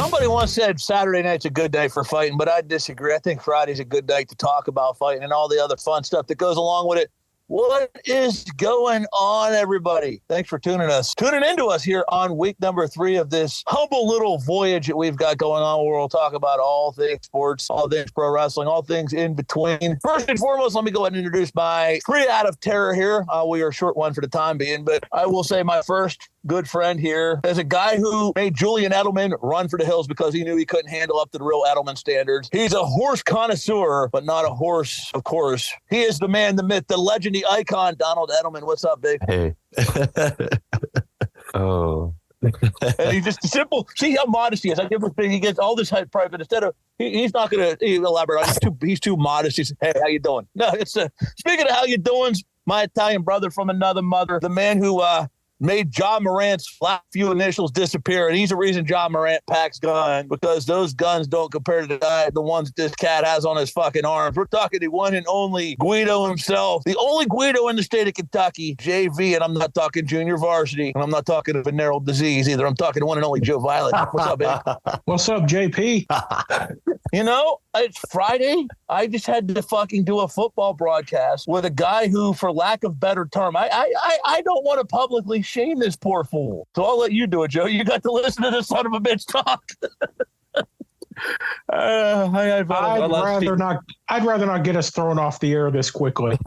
Somebody once said Saturday night's a good day for fighting, but I disagree. I think Friday's a good night to talk about fighting and all the other fun stuff that goes along with it. What is going on, everybody? Thanks for tuning into us here on week number 3 of this humble little voyage that we've got going on, where we'll talk about all things sports, all things pro wrestling, all things in between. First and foremost, let me go ahead and introduce my triad of terror here. We are a short one for the time being, but I will say my first good friend here is a guy who made Julian Edelman run for the hills because he knew he couldn't handle up to the real Edelman standards. He's a horse connoisseur, but not a horse, of course. He is the man, the myth, the legend, the icon, Donald Edelman. What's up, big? Hey. Oh. And he's just simple. See how modest he is. I give him he gets all this hype pride, but instead of he's not going to elaborate. He's too modest. He's hey, how you doing? No, it's speaking of how you doing, my Italian brother from another mother, the man who made John Morant's last few initials disappear, and he's the reason John Morant packs guns, because those guns don't compare to the ones this cat has on his fucking arms. We're talking the one and only Guido himself, the only Guido in the state of Kentucky, JV, and I'm not talking junior varsity, and I'm not talking of venereal disease either. I'm talking the one and only Joe Violet. What's up, baby? What's up, JP? You know, it's Friday. I just had to fucking do a football broadcast with a guy who, for lack of better term, I don't want to publicly shame this poor fool. So I'll let you do it, Joe. You got to listen to this son of a bitch talk. I'd rather not get us thrown off the air this quickly.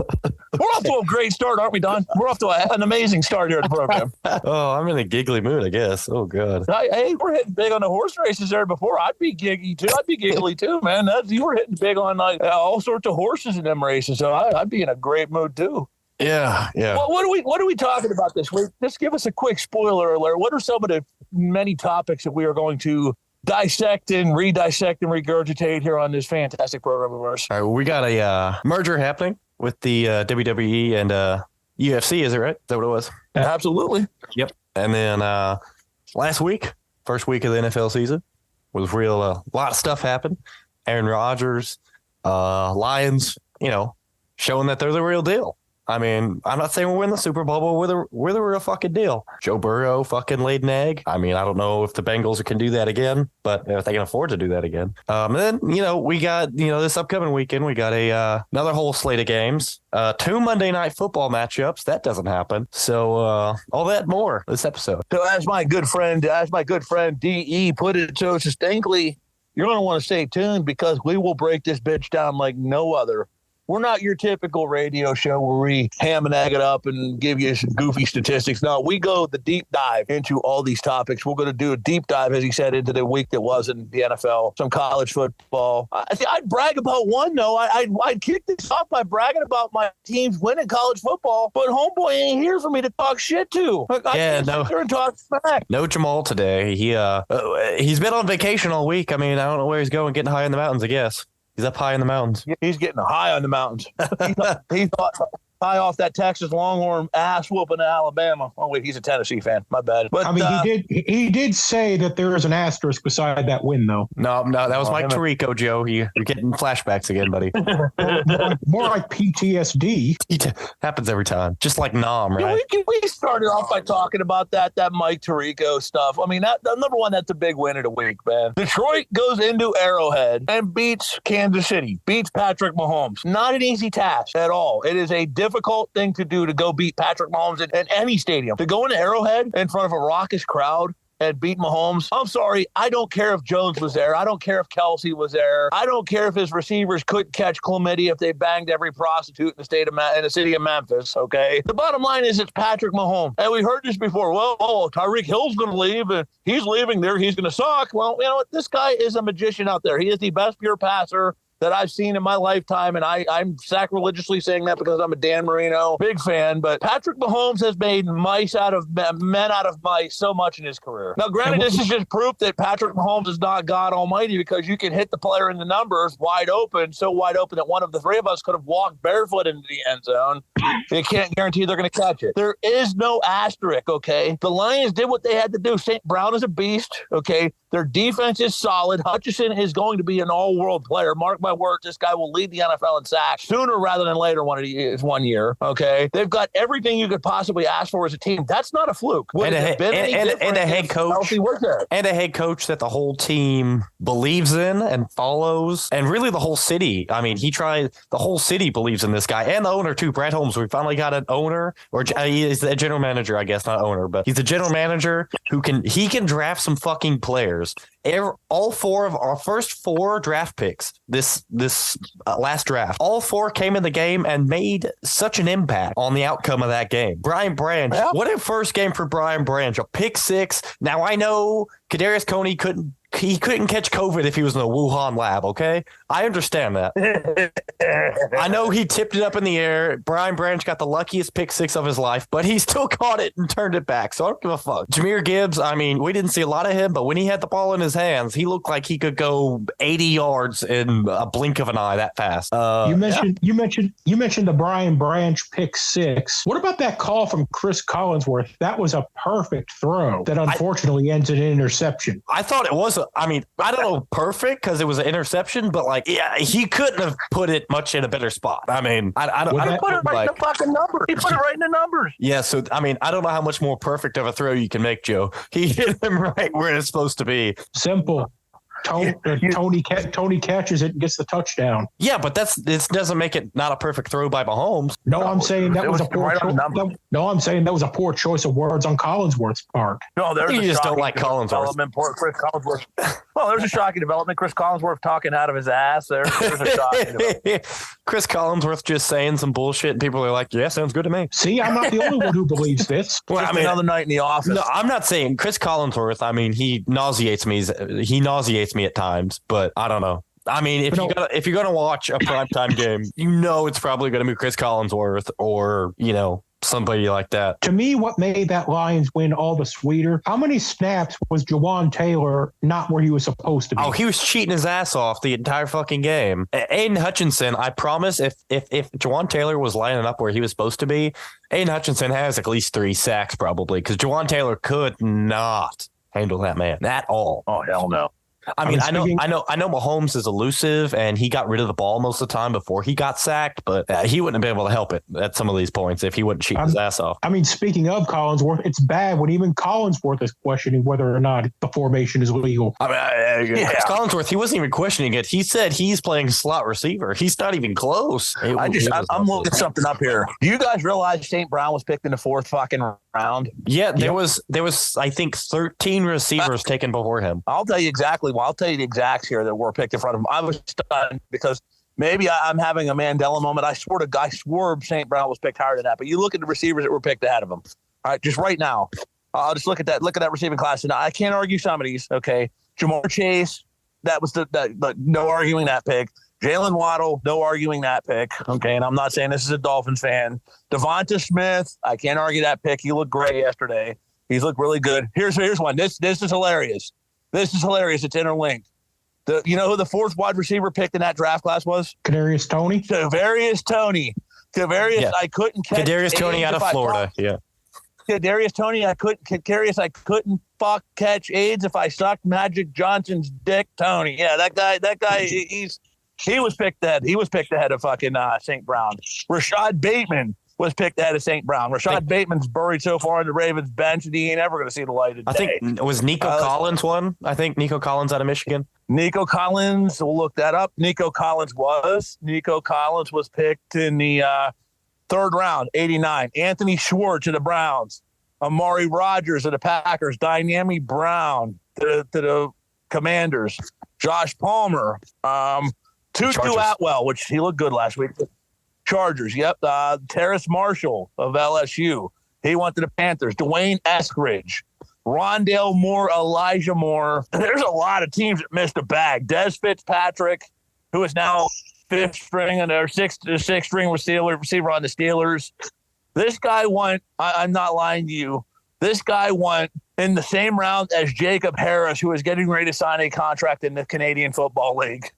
We're off to a great start, aren't we, Don? We're off to an amazing start here at the program. Oh, I'm in a giggly mood, I guess. Oh, God. Hey, we're hitting big on the horse races there before. I'd be giggy, too. I'd be giggly, too, man. You were hitting big on all sorts of horses in them races, so I'd be in a great mood, too. Yeah. Well, what are we talking about this week? Just give us a quick spoiler alert. What are some of the many topics that we are going to dissect and redissect and regurgitate here on this fantastic program of ours? All right, well, we got a merger happening with the WWE and UFC, is it right? Is that what it was? Absolutely. Yep. And then last week, first week of the NFL season, was real. A lot of stuff happened. Aaron Rodgers, Lions, showing that they're the real deal. I mean, I'm not saying we're winning the Super Bowl, but we're the real fucking deal. Joe Burrow fucking laid an egg. I mean, I don't know if the Bengals can do that again, but if they can afford to do that again. And then, we got, this upcoming weekend, we got another whole slate of games, 2 Monday Night Football matchups. That doesn't happen. So all that more this episode. So as my good friend DE put it so succinctly, you're going to want to stay tuned because we will break this bitch down like no other. We're not your typical radio show where we ham and egg it up and give you some goofy statistics. No, we go the deep dive into all these topics. We're going to do a deep dive, as he said, into the week that was in the NFL, some college football. I'd brag about one, though. I'd kick this off by bragging about my team's winning college football, but homeboy ain't here for me to talk shit to. I can't sit there and talk smack. No Jamaal today. He's been on vacation all week. I mean, I don't know where he's going, getting high in the mountains, I guess. He's up high in the mountains. He's getting high on the mountains. He thought high off that Texas Longhorn ass whooping in Alabama. Oh wait, he's a Tennessee fan. My bad. But I mean, he did say that there is an asterisk beside that win, though. No, that was Mike Tirico, Joe. You're getting flashbacks again, buddy. more like PTSD. Happens every time, just like Nam, right? We started off by talking about that Mike Tirico stuff. I mean, that number one, that's a big win of the week, man. Detroit goes into Arrowhead and beats Kansas City, beats Patrick Mahomes. Not an easy task at all. It is a difficult thing to do, to go beat Patrick Mahomes in any stadium. To go into Arrowhead in front of a raucous crowd and beat Mahomes. I'm sorry. I don't care if Jones was there. I don't care if Kelsey was there. I don't care if his receivers couldn't catch chlamydia if they banged every prostitute in the city of Memphis. Okay. The bottom line is it's Patrick Mahomes. And we heard this before. Well, Tyreek Hill's going to leave and he's leaving there. He's going to suck. Well, you know what? This guy is a magician out there. He is the best pure passer that I've seen in my lifetime, and I'm sacrilegiously saying that because I'm a Dan Marino big fan, but Patrick Mahomes has made men out of mice so much in his career. Now, granted, this is just proof that Patrick Mahomes is not God Almighty, because you can hit the player in the numbers wide open, so wide open that one of the three of us could have walked barefoot into the end zone. You can't guarantee they're going to catch it. There is no asterisk, okay? The Lions did what they had to do. St. Brown is a beast, okay? Their defense is solid. Hutchinson is going to be an all-world player. Mark my words, this guy will lead the NFL in sacks sooner rather than later one year, okay? They've got everything you could possibly ask for as a team. That's not a fluke. And a head coach. And a head coach that the whole team believes in and follows. And really the whole city. I mean, the whole city believes in this guy. And the owner, too, Brad Holmes. We finally got an owner, or he's a general manager, I guess, not owner, but he's a general manager who can draft some fucking players. All four of our first 4 draft picks this last draft, all 4 came in the game and made such an impact on the outcome of that game. Brian Branch, what a first game for Brian Branch, a pick 6. Now I know Kadarius Toney couldn't catch COVID if he was in a Wuhan lab, okay? I understand that. I know he tipped it up in the air. Brian Branch got the luckiest pick 6 of his life, but he still caught it and turned it back, so I don't give a fuck. Jahmyr Gibbs, I mean, we didn't see a lot of him, but when he had the ball in his hands, he looked like he could go 80 yards in a blink of an eye that fast. You mentioned the Brian Branch pick 6. What about that call from Chris Collinsworth? That was a perfect throw that unfortunately ends in an interception. I thought it was. I mean, I don't know perfect because it was an interception, but like, yeah, he couldn't have put it much in a better spot. I mean, I don't. He put it right in the fucking numbers. He put it right in the numbers. Yeah, so I mean, I don't know how much more perfect of a throw you can make, Joe. He hit him right where it's supposed to be. Simple. Tony catches it and gets the touchdown. Yeah, but this doesn't make it not a perfect throw by Mahomes. No, I'm saying that was a poor choice. No, I'm saying that was a poor choice of words on Collinsworth's part. No, you just don't like Collinsworth. Chris Collinsworth. Well, there's a shocking development. Chris Collinsworth talking out of his ass. There's a shocking development. Chris Collinsworth just saying some bullshit, and people are like, "Yeah, sounds good to me." See, I'm not the only one who believes this. Well, I mean, another night in the office. No, I'm not saying Chris Collinsworth. I mean, he nauseates me at times, but I don't know. I mean, if you're gonna watch a primetime game, you know it's probably gonna be Chris Collinsworth or somebody like that. To me, what made that Lions win all the sweeter? How many snaps was Jawan Taylor not where he was supposed to be? Oh, he was cheating his ass off the entire fucking game. Aiden Hutchinson, I promise, if Jawan Taylor was lining up where he was supposed to be, Aiden Hutchinson has at least 3 sacks probably because Jawan Taylor could not handle that man at all. Oh, hell no. I mean, I know Mahomes is elusive and he got rid of the ball most of the time before he got sacked, but he wouldn't have been able to help it at some of these points if he wouldn't cheat his ass off. I mean, speaking of Collinsworth, it's bad when even Collinsworth is questioning whether or not the formation is legal. I mean, Collinsworth, he wasn't even questioning it. He said he's playing slot receiver. He's not even close. I'm looking something up here. Do you guys realize St. Brown was picked in the 4th fucking round? Yeah, there was I think 13 receivers taken before him. I'll tell you exactly. Well, I'll tell you the exacts here that were picked in front of him. I was stunned because maybe I'm having a Mandela moment. I swore St. Brown was picked higher than that. But you look at the receivers that were picked ahead of him. All right, just right now. I'll just look at that receiving class. And I can't argue some of these. Okay, Jamar Chase, that was the no arguing that pick. Jalen Waddle, no arguing that pick. Okay, and I'm not saying this is a Dolphins fan. Devonta Smith, I can't argue that pick. He looked great yesterday. He's looked really good. Here's one. This is hilarious. This is hilarious. It's interlinked. You know who the 4th wide receiver picked in that draft class was? Kadarius Toney. Yeah. I couldn't catch Kadarius Toney out of Florida. Yeah. Kadarius Toney. I couldn't fuck catch AIDS if I sucked Magic Johnson's dick. Tony. Yeah, that guy. He was picked ahead. He was picked ahead of fucking St. Brown. Rashad Bateman was picked ahead of St. Brown. Bateman's buried so far in the Ravens bench that he ain't ever going to see the light of day. I think it was Nico Collins one. I think Nico Collins out of Michigan. Nico Collins, we'll look that up. Nico Collins was picked in the 3rd round, 89. Anthony Schwartz of the Browns. Amari Rodgers of the Packers. Dynami Brown to the Commanders. Josh Palmer. Tutu Atwell, which he looked good last week. Chargers, yep. Terrace Marshall of LSU. He went to the Panthers. Dwayne Eskridge. Rondale Moore, Elijah Moore. There's a lot of teams that missed a bag. Des Fitzpatrick, who is now 5th string and their 6th string receiver on the Steelers. This guy went, I'm not lying to you, this guy went in the same round as Jacob Harris, who is getting ready to sign a contract in the Canadian Football League.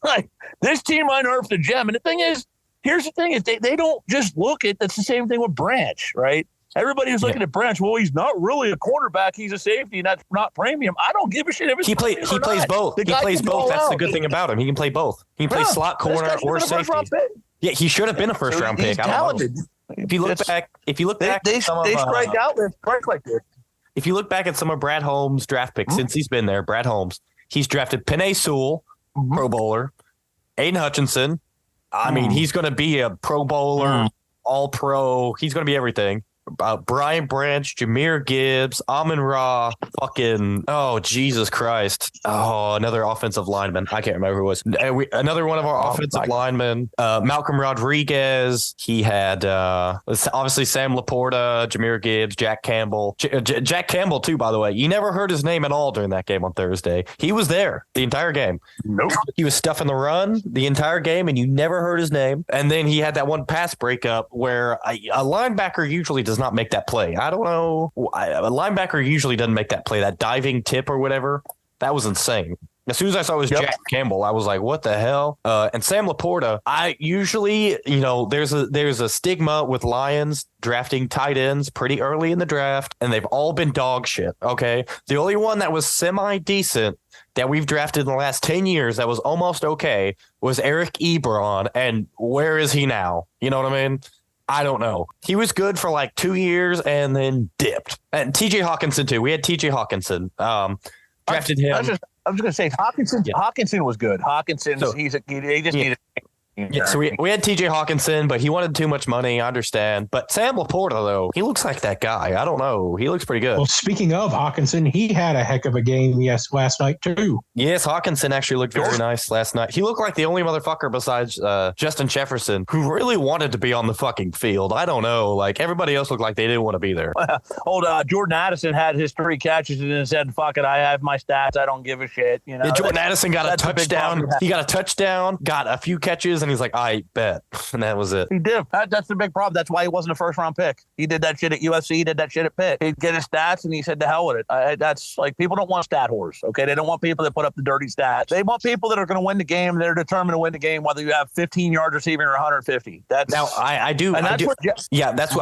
Like, this team unearthed a gem. And the thing is, here's the thing: is they don't just look at. That's the same thing with Branch, right? Everybody was looking at Branch. Well, he's not really a quarterback. He's a safety, and that's not premium. I don't give a shit if it's he plays both. He plays both. That's the good thing about him. He can play both. He can play slot corner or safety. Yeah, he should have been a first round pick. I don't know. If you look back, they strike out with strike like this. If you look back at some of Brad Holmes' draft picks since he's been there, Brad Holmes, he's drafted Penei Sewell, Pro Bowler, Aiden Hutchinson. I mean, he's going to be a Pro Bowler, All Pro. He's going to be everything. Brian Branch, Jahmyr Gibbs, Amon-Ra, Jesus Christ. Oh, another offensive lineman. I can't remember who it was. Another one of our offensive linemen, Malcolm Rodriguez. He had obviously Sam Laporta, Jahmyr Gibbs, Jack Campbell. Jack Campbell, too, by the way. You never heard his name at all during that game on Thursday. He was there the entire game. Nope. He was stuffing the run the entire game, and you never heard his name. And then he had that one pass breakup where a linebacker usually does not make that play. I don't know. A linebacker usually doesn't make that play, that diving tip or whatever. That was insane. As soon as I saw it was Jack Campbell, I was like, what the hell? And Sam Laporta, I usually, there's a stigma with Lions drafting tight ends pretty early in the draft, and they've all been dog shit, okay? The only one that was semi-decent that we've drafted in the last 10 years that was almost okay was Eric Ebron, and where is he now? You know what I mean? I don't know. He was good for like 2 years and then dipped. And TJ Hawkinson, too. We had TJ Hawkinson. Drafted him. I was just going to say, Hawkinson was good. Hawkinson, he just needed. Yeah, so we had TJ Hawkinson, but he wanted too much money. I understand. But Sam Laporta, though, he looks like that guy. I don't know. He looks pretty good. Well, speaking of Hawkinson, he had a heck of a game last night, too. Yes, Hawkinson actually looked very nice last night. He looked like the only motherfucker besides Justin Jefferson who really wanted to be on the fucking field. I don't know. Like, everybody else looked like they didn't want to be there. Jordan Addison had his 3 catches and then said, fuck it, I have my stats. I don't give a shit. Jordan Addison got a touchdown. He got a touchdown, got a few catches, and he's like, I bet. And that was it. He did. That's the big problem. That's why he wasn't a first-round pick. He did that shit at USC. He did that shit at Pitt. He'd get his stats, and he said, to hell with it. That's like, people don't want stat whores, okay? They don't want people that put up the dirty stats. They want people that are going to win the game. They're determined to win the game, whether you have 15 yards receiving or 150. Now, I do. And that's what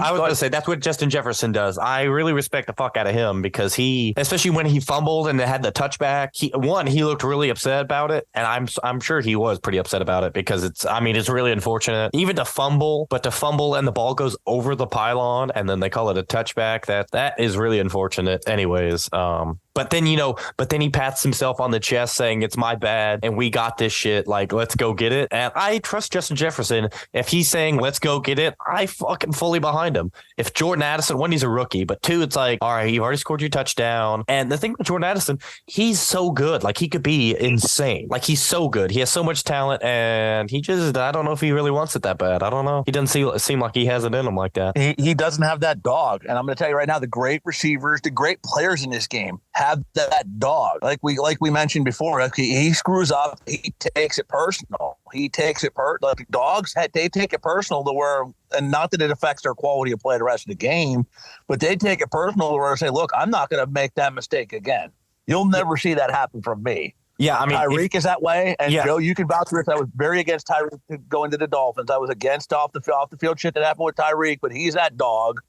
I was going to say. That's what Justin Jefferson does. I really respect the fuck out of him because he, especially when he fumbled and had the touchback, he looked really upset about it. And I'm sure he was pretty upset about it because it's really unfortunate. Even to fumble and the ball goes over the pylon and then they call it a touchback. That is really unfortunate anyways. But then he pats himself on the chest saying it's my bad and we got this shit. Like, let's go get it. And I trust Justin Jefferson. If he's saying let's go get it, I fucking fully behind him. If Jordan Addison, one, he's a rookie, but two, it's like, all right, you've already scored your touchdown. And the thing with Jordan Addison, he's so good. Like, he could be insane. Like, he's so good. He has so much talent and I don't know if he really wants it that bad. I don't know. He doesn't seem like he has it in him like that. He doesn't have that dog. And I'm going to tell you right now, the great receivers, the great players in this game have that dog. Like we mentioned before, he screws up. He takes it personal. Like dogs, they take it personal to where, and not that it affects their quality of play the rest of the game, but they take it personal to where they say, look, I'm not going to make that mistake again. You'll never see that happen from me. Yeah, I mean, Tyreek is that way, and Joe, you can vouch for it. I was very against Tyreek going to the Dolphins. I was against off the field shit that happened with Tyreek, but he's that dog.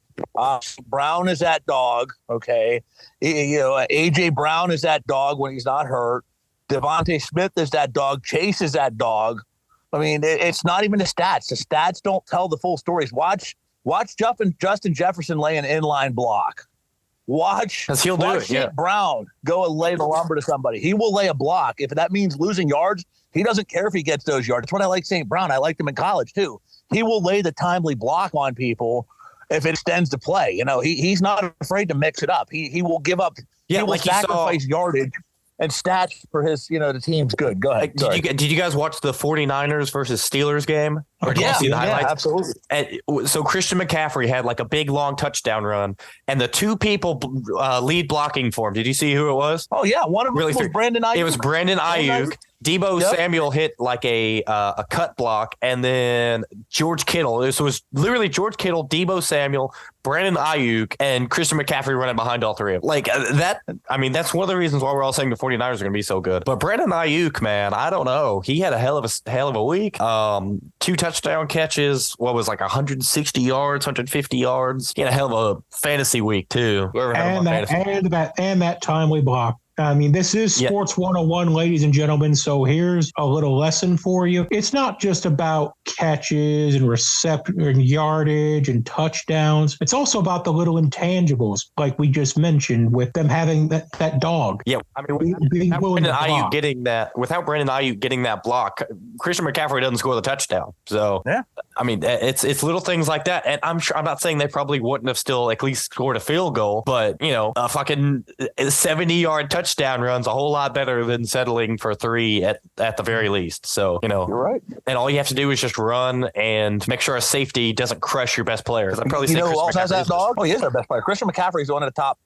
Brown is that dog. Okay, AJ Brown is that dog when he's not hurt. Devontae Smith is that dog. Chase is that dog. I mean, it's not even the stats. The stats don't tell the full stories. Watch Justin Jefferson lay an inline block. Watch St. Brown go and lay the lumber to somebody. He will lay a block. If that means losing yards, he doesn't care if he gets those yards. That's what I like St. Brown. I liked him in college, too. He will lay the timely block on people if it extends the play. He's not afraid to mix it up. He will give up. He will sacrifice yardage and stats for his, the team's good. Go ahead. Did you guys watch the 49ers versus Steelers game? Or did you see the highlights? Yeah, absolutely. And so Christian McCaffrey had like a big, long touchdown run, and the two people lead blocking for him. Did you see who it was? Oh, yeah. One of them was Brandon Ayuk. It was Brandon Ayuk. Debo Samuel hit like a cut block, and then George Kittle. This was literally George Kittle, Debo Samuel, Brandon Ayuk, and Christian McCaffrey running behind all three of them. Like that. I mean, that's one of the reasons why we're all saying the 49ers are going to be so good. But Brandon Ayuk, man, I don't know. He had a hell of a week. 2 touchdowns touchdown catches. What was like 160 yards, 150 yards. He had a hell of a fantasy week too. And that timely block. I mean, this is Sports 101, ladies and gentlemen. So here's a little lesson for you. It's not just about catches and reception and yardage and touchdowns. It's also about the little intangibles, like we just mentioned, with them having that dog. Yeah, I mean, without Brandon Ayuk getting that block, Christian McCaffrey doesn't score the touchdown. So, I mean, it's little things like that. And I'm not saying they probably wouldn't have still at least scored a field goal, but, a fucking 70-yard touchdown run's a whole lot better than settling for 3 at the very least. So, you're right. And all you have to do is just run and make sure a safety doesn't crush your best player. I'm probably who else has that dog? Oh, he is our best player. Christian McCaffrey is one of the top,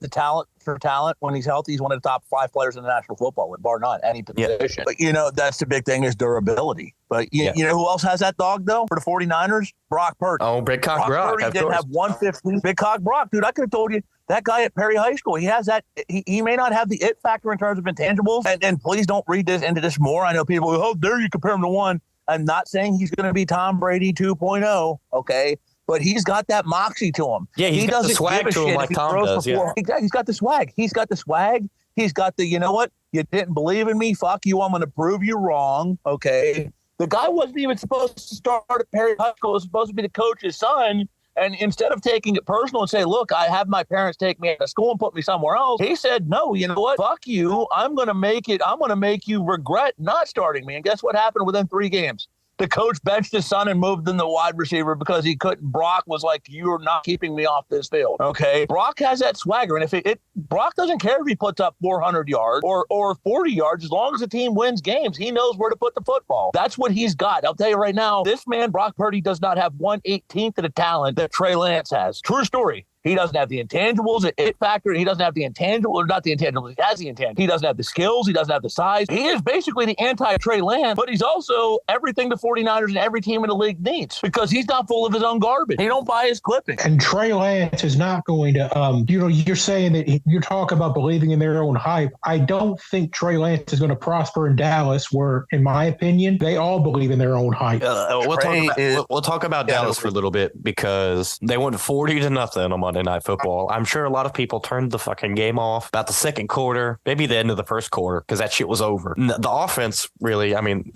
talent when he's healthy. He's one of the top 5 players in the National Football League, bar none, any position. But, that's the big thing is durability. But you know who else has that dog, though, for the 49ers? Brock Purdy. Oh, Big Cock Brock. Purdy didn't have 115. Big Cock Brock, dude, I could have told you. That guy at Perry High School, he has that. He may not have the it factor in terms of intangibles. And please don't read into this more. I know people go, how dare you compare him to one? I'm not saying he's going to be Tom Brady 2.0, okay? But he's got that moxie to him. Yeah, he got the swag to him like Tom does. Yeah. He's got the swag. He's got the swag. He's got the, you know what? You didn't believe in me. Fuck you. I'm going to prove you wrong, okay? The guy wasn't even supposed to start at Perry High School. It was supposed to be the coach's son. And instead of taking it personal and say, look, I have my parents take me out of school and put me somewhere else, he said, no, you know what? Fuck you. I'm going to make you regret not starting me. And guess what happened within 3 games? The coach benched his son and moved in the wide receiver because he couldn't. Brock was like, you're not keeping me off this field. Okay. Brock has that swagger. And if Brock doesn't care if he puts up 400 yards or 40 yards, as long as the team wins games, he knows where to put the football. That's what he's got. I'll tell you right now, this man, Brock Purdy, does not have 1/18th of the talent that Trey Lance has. True story. He doesn't have the intangibles, the it factor. He doesn't have the intangibles, or not the intangibles. He has the intangibles. He doesn't have the skills. He doesn't have the size. He is basically the anti-Trey Lance, but he's also everything the 49ers and every team in the league needs because he's not full of his own garbage. He don't buy his clipping. And Trey Lance is not going to, you're saying that you're talking about believing in their own hype. I don't think Trey Lance is going to prosper in Dallas where, in my opinion, they all believe in their own hype. We'll talk about Dallas for a little bit because they won 40-0 on Monday Night Football. I'm sure a lot of people turned the fucking game off about the second quarter, maybe the end of the first quarter, because that shit was over. The offense really, I mean,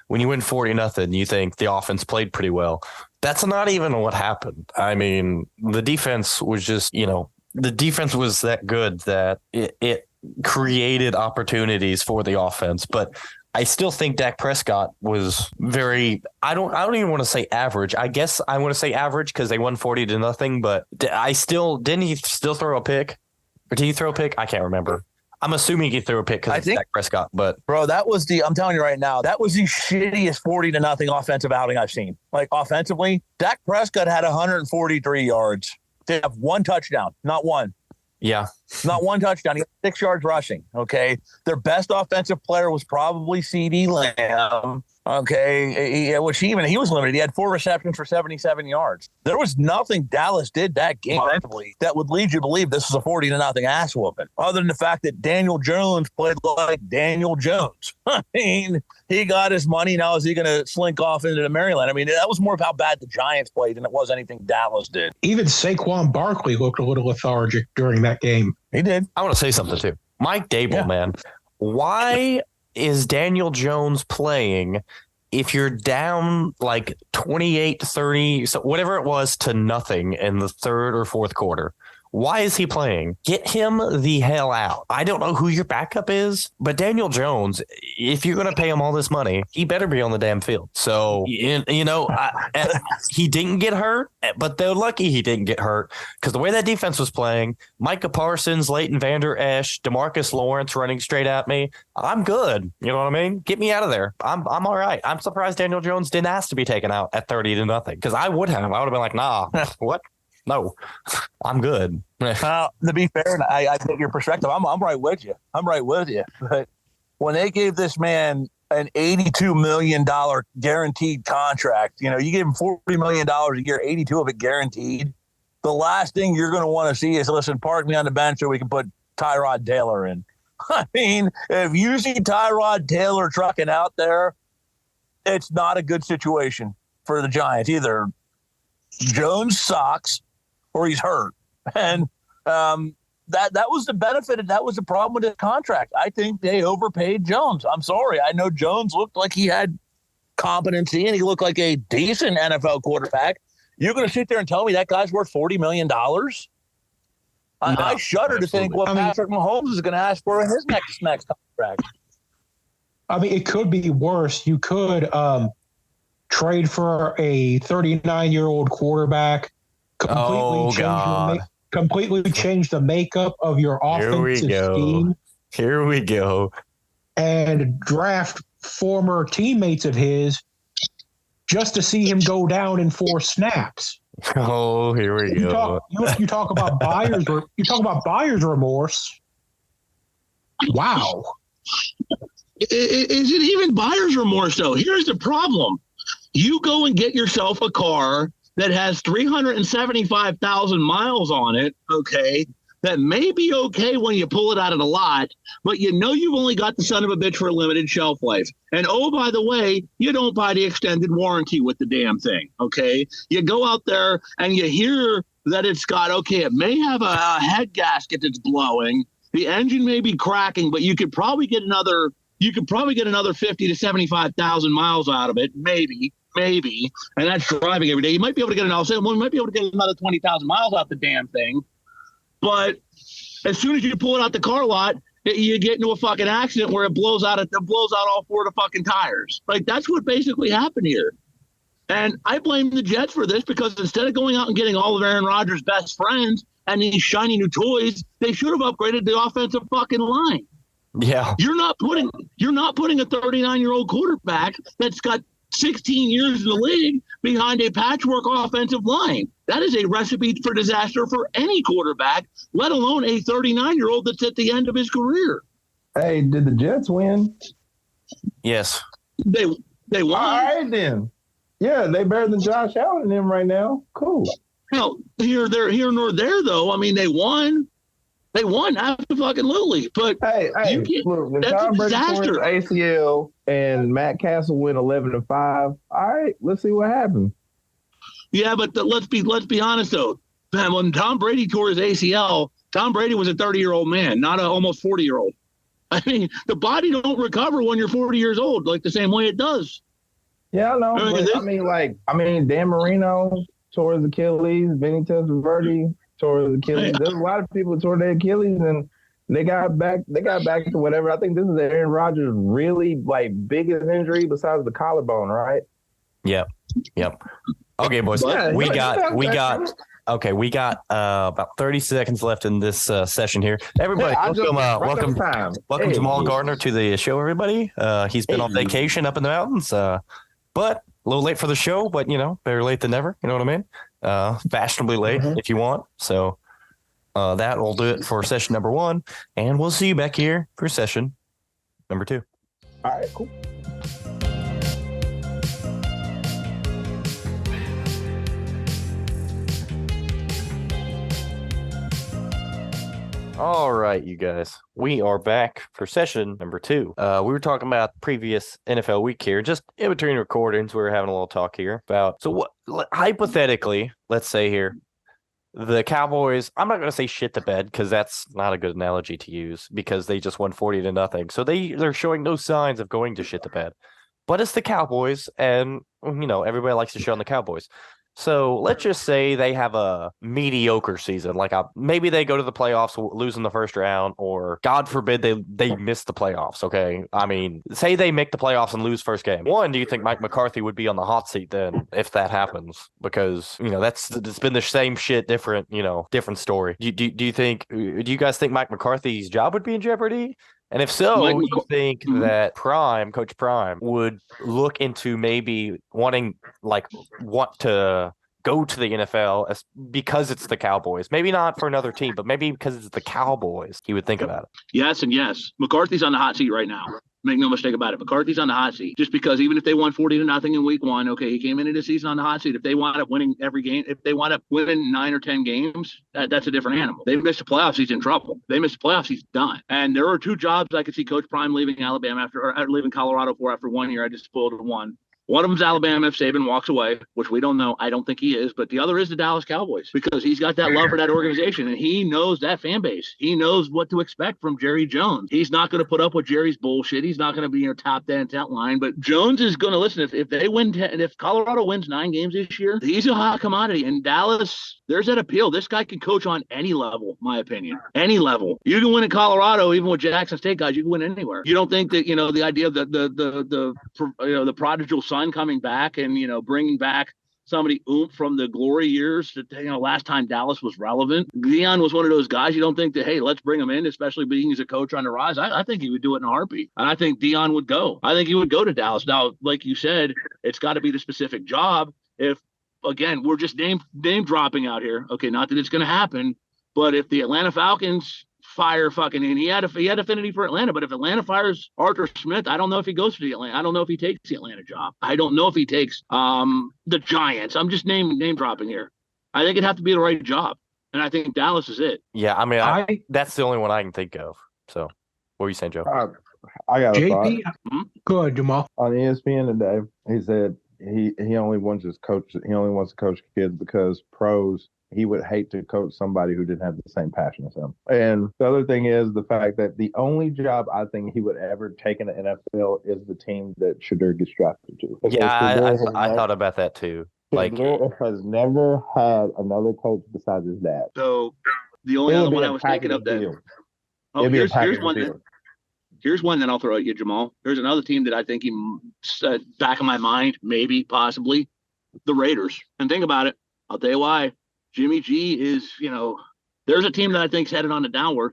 when you win 40-0, you think the offense played pretty well. That's not even what happened. I mean, the defense was just, the defense was that good that it created opportunities for the offense, but I still think Dak Prescott was very. I don't even want to say average. I guess I want to say average because they won 40-0. But didn't he still throw a pick, or did he throw a pick? I can't remember. I'm assuming he threw a pick because it's Dak Prescott. But bro, I'm telling you right now, that was the shittiest 40-0 offensive outing I've seen. Like offensively, Dak Prescott had 143 yards. They have 1 touchdown, not one. Yeah. Not 1 touchdown. He had 6 yards rushing. Okay. Their best offensive player was probably CeeDee Lamb. Okay. He was limited. He had 4 receptions for 77 yards. There was nothing Dallas did that game that would lead you to believe this was a 40-0 ass whooping, other than the fact that Daniel Jones played like Daniel Jones. I mean, he got his money. Now is he going to slink off into the Maryland? I mean, that was more of how bad the Giants played than it was anything Dallas did. Even Saquon Barkley looked a little lethargic during that game. He did. I want to say something too. Mike Dable, man. Why is Daniel Jones playing if you're down like 28-30, so whatever it was, to nothing in the third or fourth quarter? Why is he playing? Get him the hell out. I don't know who your backup is, but Daniel Jones, if you're going to pay him all this money, he better be on the damn field. So, he didn't get hurt, but they're lucky he didn't get hurt because the way that defense was playing, Micah Parsons, Leighton Vander Esch, DeMarcus Lawrence running straight at me, I'm good. You know what I mean? Get me out of there. I'm all right. I'm surprised Daniel Jones didn't ask to be taken out at 30-0 because I would have. I would have been like, nah, what? No, I'm good. To be fair, and I get your perspective. I'm right with you. But when they gave this man an $82 million guaranteed contract, you give him $40 million a year, 82 of it guaranteed. The last thing you're going to want to see is, listen, park me on the bench so we can put Tyrod Taylor in. I mean, if you see Tyrod Taylor trucking out there, it's not a good situation. for the Giants. Either Jones sucks or he's hurt. And that was the benefit, and that was the problem with his contract. I think they overpaid Jones. I'm sorry. I know Jones looked like he had competency and he looked like a decent NFL quarterback. You're going to sit there and tell me that guy's worth $40 million? I shudder to think what Patrick Mahomes is going to ask for in his next contract. I mean, it could be worse. You could trade for a 39-year-old quarterback, completely change the makeup of your offensive scheme. Here we go. And draft former teammates of his just to see him go down in 4 snaps. Oh, here we go. You talk about buyer's remorse. Wow. Is it even buyer's remorse, though? Here's the problem. You go and get yourself a car that has 375,000 miles on it, okay, that may be okay when you pull it out of the lot, but you know you've only got the son of a bitch for a limited shelf life. And, oh, by the way, you don't buy the extended warranty with the damn thing, okay? You go out there and you hear that it's got, okay, it may have a head gasket that's blowing. The engine may be cracking, but you could probably get another 50 to 75,000 miles out of it, maybe, and that's driving every day. You might be able to get another 20,000 miles out the damn thing, but as soon as you pull it out the car lot, you get into a fucking accident where it blows out all 4 of the fucking tires. Like, that's what basically happened here. And I blame the Jets for this, because instead of going out and getting all of Aaron Rodgers' best friends and these shiny new toys, they should have upgraded the offensive fucking line. Yeah. You're not putting a 39-year-old quarterback that's got 16 years in the league behind a patchwork offensive line. That is a recipe for disaster for any quarterback, let alone a 39-year-old that's at the end of his career. Hey, did the Jets win? Yes. They won. All right, then. Yeah, they better than Josh Allen and them right now. Cool. Hell, here nor there, though. I mean, they won. They won, absolutely. But hey, look, when Tom Brady tore his ACL and Matt Castle went 11-5, all right, let's see what happens. Yeah, but let's be honest, though. Man, when Tom Brady tore his ACL, Tom Brady was a 30-year-old man, not an almost 40-year-old. I mean, the body don't recover when you're 40 years old, like the same way it does. Yeah, I know. I mean, Dan Marino tore his Achilles, Vinny Testaverde tore his Achilles. There's a lot of people who tore their Achilles and they got back to whatever. I think this is Aaron Rodgers' really biggest injury besides the collarbone, right? Yep. Okay, boys. We got about 30 seconds left in this session here. Everybody, welcome Jamaal Gardner to the show, everybody. He's been on vacation up in the mountains, but a little late for the show, but, better late than never. You know what I mean? Fashionably late if you want. So that will do it for session number 1. And we'll see you back here for session number 2. All right, cool. All right, you guys, we are back for session number 2. We were talking about the previous NFL week here, just in between recordings. We were having a little talk here about, hypothetically, let's say here, the Cowboys, I'm not going to say shit the bed because that's not a good analogy to use because they just won 40-0. So they're showing no signs of going to shit the bed. But it's the Cowboys, and, everybody likes to shit on the Cowboys. So let's just say they have a mediocre season, maybe they go to the playoffs, lose in the first round, or God forbid they miss the playoffs. Okay, I mean, say they make the playoffs and lose first game. One, do you think Mike McCarthy would be on the hot seat then if that happens? Because it's been the same shit, different story. Do you guys think Mike McCarthy's job would be in jeopardy? And if so, you think that Coach Prime would look into maybe want to go to the NFL because it's the Cowboys? Maybe not for another team, but maybe because it's the Cowboys, he would think about it. Yes and yes. McCarthy's on the hot seat right now. Make no mistake about it. McCarthy's on the hot seat. Just because even if they won 40-0 in week 1, okay, he came into the season on the hot seat. If they wind up winning every game, if they wind up winning 9 or 10 games, that's a different animal. They miss the playoffs, he's in trouble. They miss the playoffs, he's done. And there are 2 jobs I could see Coach Prime leaving Alabama leaving Colorado for after 1 year. I just spoiled one. One of them's Alabama if Saban walks away, which we don't know. I don't think he is. But the other is the Dallas Cowboys because he's got that love for that organization and he knows that fan base. He knows what to expect from Jerry Jones. He's not going to put up with Jerry's bullshit. He's not going to be top 10 talent line. But Jones is going to listen. If they win, and if Colorado wins 9 games this year, he's a hot commodity. And Dallas, there's that appeal. This guy can coach on any level, my opinion. Any level. You can win in Colorado, even with Jackson State guys. You can win anywhere. You don't think that the idea of the prodigal son coming back and bringing back somebody from the glory years that last time Dallas was relevant. Deion was one of those guys. You don't think that, hey, let's bring him in, especially being as a coach on the rise. I think he would do it in a heartbeat, and I think Deion would go. I think he would go to Dallas. Now, like you said, it's got to be the specific job. If again, we're just name dropping out here. Okay, not that it's going to happen, but if the Atlanta Falcons fire and he had affinity for Atlanta, but if Atlanta fires Arthur Smith, I don't know if he goes to the Atlanta. I don't know if he takes the Atlanta job. I don't know if he takes the Giants. I'm just name dropping here. I think it'd have to be the right job, and I think Dallas is it. Yeah, I mean, that's the only one I can think of. So, what were you saying, Joe? I got a JP. Go ahead, Jamaal. On ESPN today, he said he only wants to coach kids because pros. He would hate to coach somebody who didn't have the same passion as him. And the other thing is the fact that the only job I think he would ever take in the NFL is the team that Shedeur gets drafted to. Yeah, I thought about that too. Shedeur has never had another coach besides his dad. So the only other one I was thinking of that. Oh, here's one that I'll throw at you, Jamal. Here's another team that I think back in my mind, maybe, possibly, the Raiders. And think about it. I'll tell you why. Jimmy G is, there's a team that I think's headed on the downward.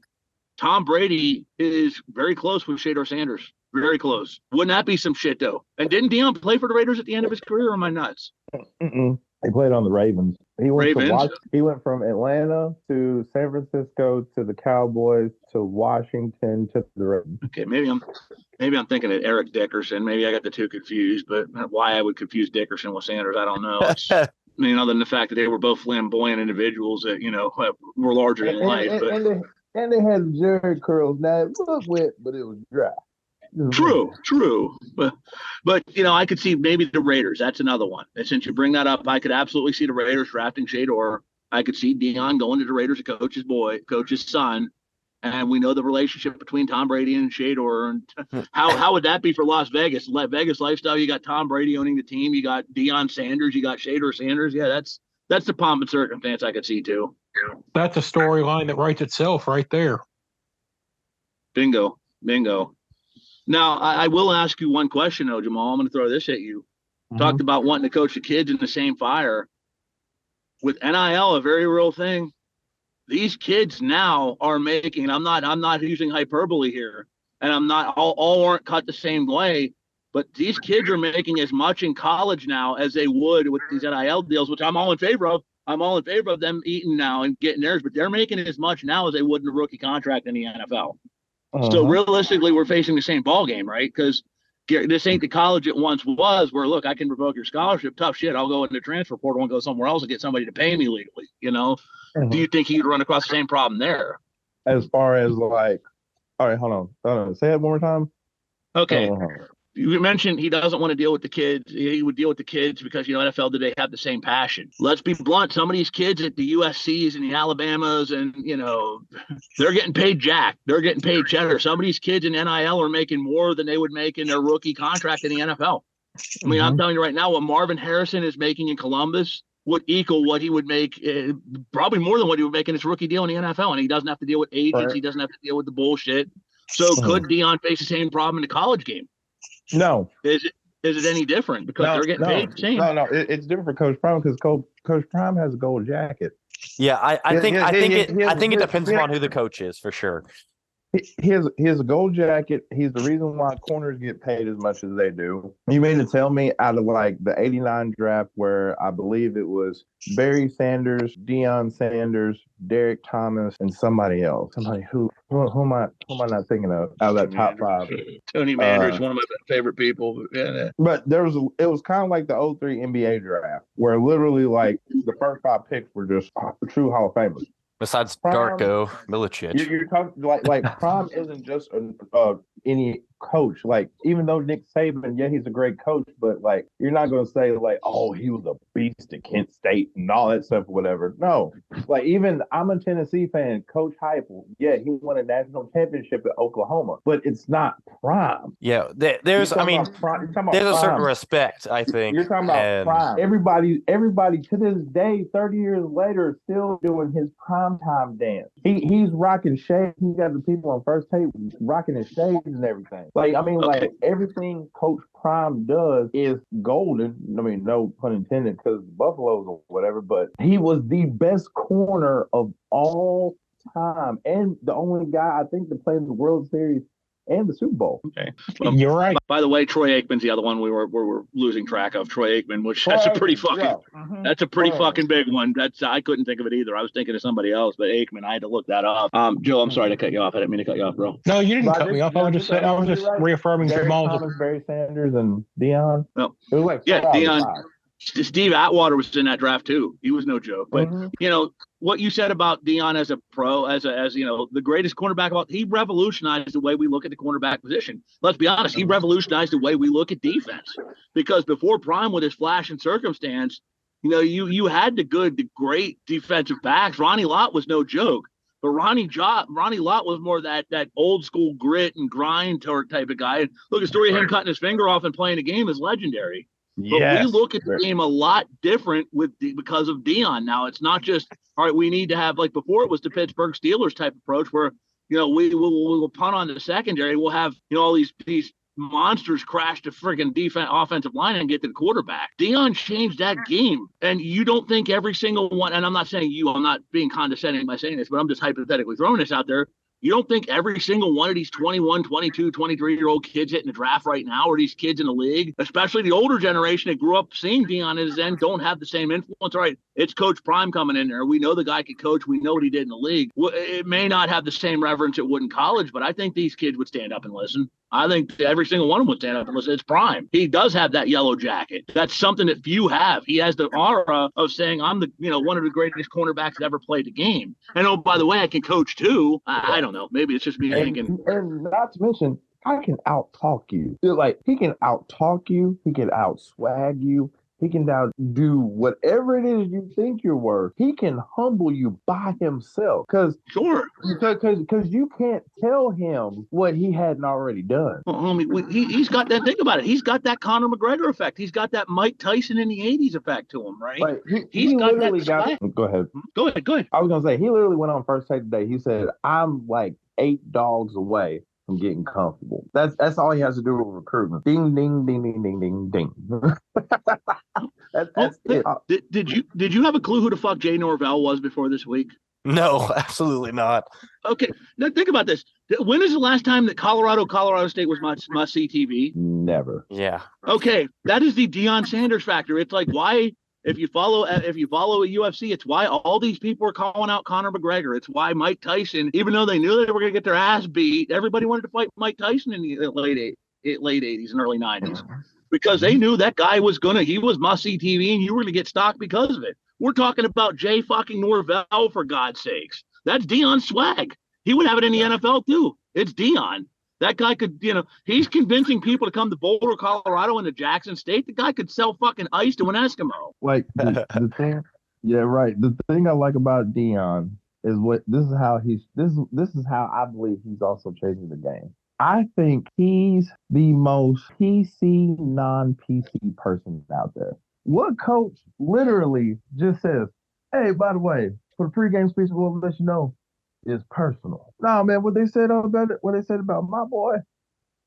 Tom Brady is very close with Shedeur Sanders. Very close. Wouldn't that be some shit, though? And didn't Deion play for the Raiders at the end of his career, or am I nuts? He played on the Ravens. He went from Atlanta to San Francisco to the Cowboys to Washington to the Ravens. Okay, maybe I'm thinking of Eric Dickerson. Maybe I got the two confused, but why I would confuse Dickerson with Sanders, I don't know. Other than the fact that they were both flamboyant individuals that, were larger than life. And they had Jerry curls. Now, it was wet, but it was dry. True. But I could see maybe the Raiders. That's another one. And since you bring that up, I could absolutely see the Raiders drafting Shedeur. I could see Deion going to the Raiders to coach his son. And we know the relationship between Tom Brady and Shedeur. And how would that be for Las Vegas? Vegas lifestyle, you got Tom Brady owning the team. You got Deion Sanders. You got Shedeur Sanders. Yeah, that's the pomp and circumstance I could see, too. That's a storyline that writes itself right there. Bingo. Now, I will ask you one question, though, Jamal. I'm going to throw this at you. Talked about wanting to coach the kids in the same fire. With NIL, a very real thing. These kids now are making, and I'm not using hyperbole here, and I'm not all aren't cut the same way, but these kids are making as much in college now as they would with these NIL deals, which I'm all in favor of. I'm all in favor of them eating now and getting theirs, but they're making as much now as they would in a rookie contract in the NFL. So realistically, we're facing the same ball game, right? Because this ain't the college it once was, where look, I can revoke your scholarship. Tough shit. I'll go into the transfer portal and go somewhere else and get somebody to pay me legally. Do you think he'd run across the same problem there? As far as all right, hold on. Say it one more time. Okay. You mentioned he doesn't want to deal with the kids. He would deal with the kids because, NFL, do they have the same passion? Let's be blunt. Some of these kids at the USCs and the Alabamas and, they're getting paid jack. They're getting paid cheddar. Some of these kids in NIL are making more than they would make in their rookie contract in the NFL. I'm telling you right now, what Marvin Harrison is making in Columbus would equal what he would make, probably more than what he would make in his rookie deal in the NFL. And he doesn't have to deal with agents. Right. He doesn't have to deal with the bullshit. So could Deion face the same problem in the college game? No. Is it any different because they're getting paid the same? No. It's different for Coach Prime because Coach Prime has a gold jacket. Yeah, I think it depends upon who the coach is for sure. He has a gold jacket. He's the reason why corners get paid as much as they do. You mean to tell me out of the 89 draft where I believe it was Barry Sanders, Deion Sanders, Derek Thomas, and somebody else. Somebody who am I not thinking of out of that top five? Tony Manders, one of my favorite people. Yeah. But it was kind of like the 03 NBA draft where literally the first 5 picks were just true Hall of Famers. Besides Darko Milicic. You're talking like Prime isn't just a any coach. Like, even though Nick Saban, yeah, he's a great coach, but like, you're not going to say like, oh, he was a beast at Kent State and all that stuff, or whatever. No, like, even I'm a Tennessee fan. Coach Heupel, yeah, he won a national championship at Oklahoma, but it's not prime. Yeah, there's a certain respect, I think. You're talking about prime. Everybody to this day, 30 years later, is still doing his primetime dance. He's rocking shades. He's got the people on First Take rocking his shades and everything. Like, I mean, like, everything Coach Prime does is golden. I mean, no pun intended, because Buffalo's or whatever, but he was the best corner of all time and the only guy, I think, to play in the World Series and the Super Bowl. Okay. You're right. By the way, Troy Aikman's the other one we were losing track of. Troy Aikman, which that's a pretty fucking big one. I couldn't think of it either. I was thinking of somebody else, but Aikman, I had to look that up. Joe, I'm sorry to cut you off. I didn't mean to cut you off, bro. No, you didn't cut me off. I was just reaffirming Jamal. Thomas, Barry Sanders, and Deion. No. It was like Deion. Steve Atwater was in that draft too. He was no joke. But you know what you said about Deion as a pro, as you know, the greatest cornerback of all. He revolutionized the way we look at the cornerback position. Let's be honest. He revolutionized the way we look at defense, because before Prime, with his flash and circumstance, you know, you had the great defensive backs. Ronnie Lott was no joke. But Ronnie Lott was more that old school grit and grind type of guy. And look, the story of him cutting his finger off and playing a game is legendary. But we look at the game a lot different because of Deion. Now, it's not just, all right, we need to have, like before it was the Pittsburgh Steelers type approach where, you know, we'll punt on the secondary. We'll have, you know, all these monsters crash the friggin' offensive line and get to the quarterback. Deion changed that game. And you don't think every single one, and I'm not saying I'm not being condescending by saying this, but I'm just hypothetically throwing this out there. You don't think every single one of these 21, 22, 23-year-old kids hitting the draft right now, or these kids in the league, especially the older generation that grew up seeing Deion at his end, don't have the same influence? All right, it's Coach Prime coming in there. We know the guy could coach. We know what he did in the league. It may not have the same reverence it would in college, but I think these kids would stand up and listen. I think every single one of them would stand up and listen. It's Prime. He does have that yellow jacket. That's something that few have. He has the aura of saying, I'm one of the greatest cornerbacks that ever played the game. And oh, by the way, I can coach too. I don't know. Maybe it's just me thinking. And not to mention, I can out-talk you. Like, he can out-talk you. He can out-swag you. He can do whatever it is you think you're worth. He can humble you by himself. Because you can't tell him what he hadn't already done. Well, homie, he's got that. Think about it. He's got that Conor McGregor effect. He's got that Mike Tyson in the 80s effect to him, right? Like, he literally got. Go ahead. Go ahead. I was going to say, he literally went on First Take today. He said, I'm like 8 dogs away from getting comfortable. That's all he has to do with recruitment. Ding, ding, ding, ding, ding, ding, ding. that's it. Did you have a clue who the fuck Jay Norvell was before this week? No, absolutely not. Okay, now think about this. When is the last time that Colorado State was must-see TV? Never. Yeah. Okay, that is the Deion Sanders factor. It's like, why? If you follow a UFC, it's why all these people are calling out Conor McGregor. It's why Mike Tyson, even though they knew they were going to get their ass beat, everybody wanted to fight Mike Tyson in the late 80s and early 90s, because they knew that guy he was must-see TV, and you were going to get stock because of it. We're talking about Jay fucking Norvell, for God's sakes. That's Deion swag. He would have it in the NFL too. It's Deion. That guy could, he's convincing people to come to Boulder, Colorado, and to Jackson State. The guy could sell fucking ice to an Eskimo. Like the thing, yeah, right. The thing I like about Deion is this is how I believe he's also changing the game. I think he's the most PC, non-PC person out there. What coach literally just says, "Hey, by the way, for the pregame speech, we'll let you know, is personal." Nah, man, what they said about my boy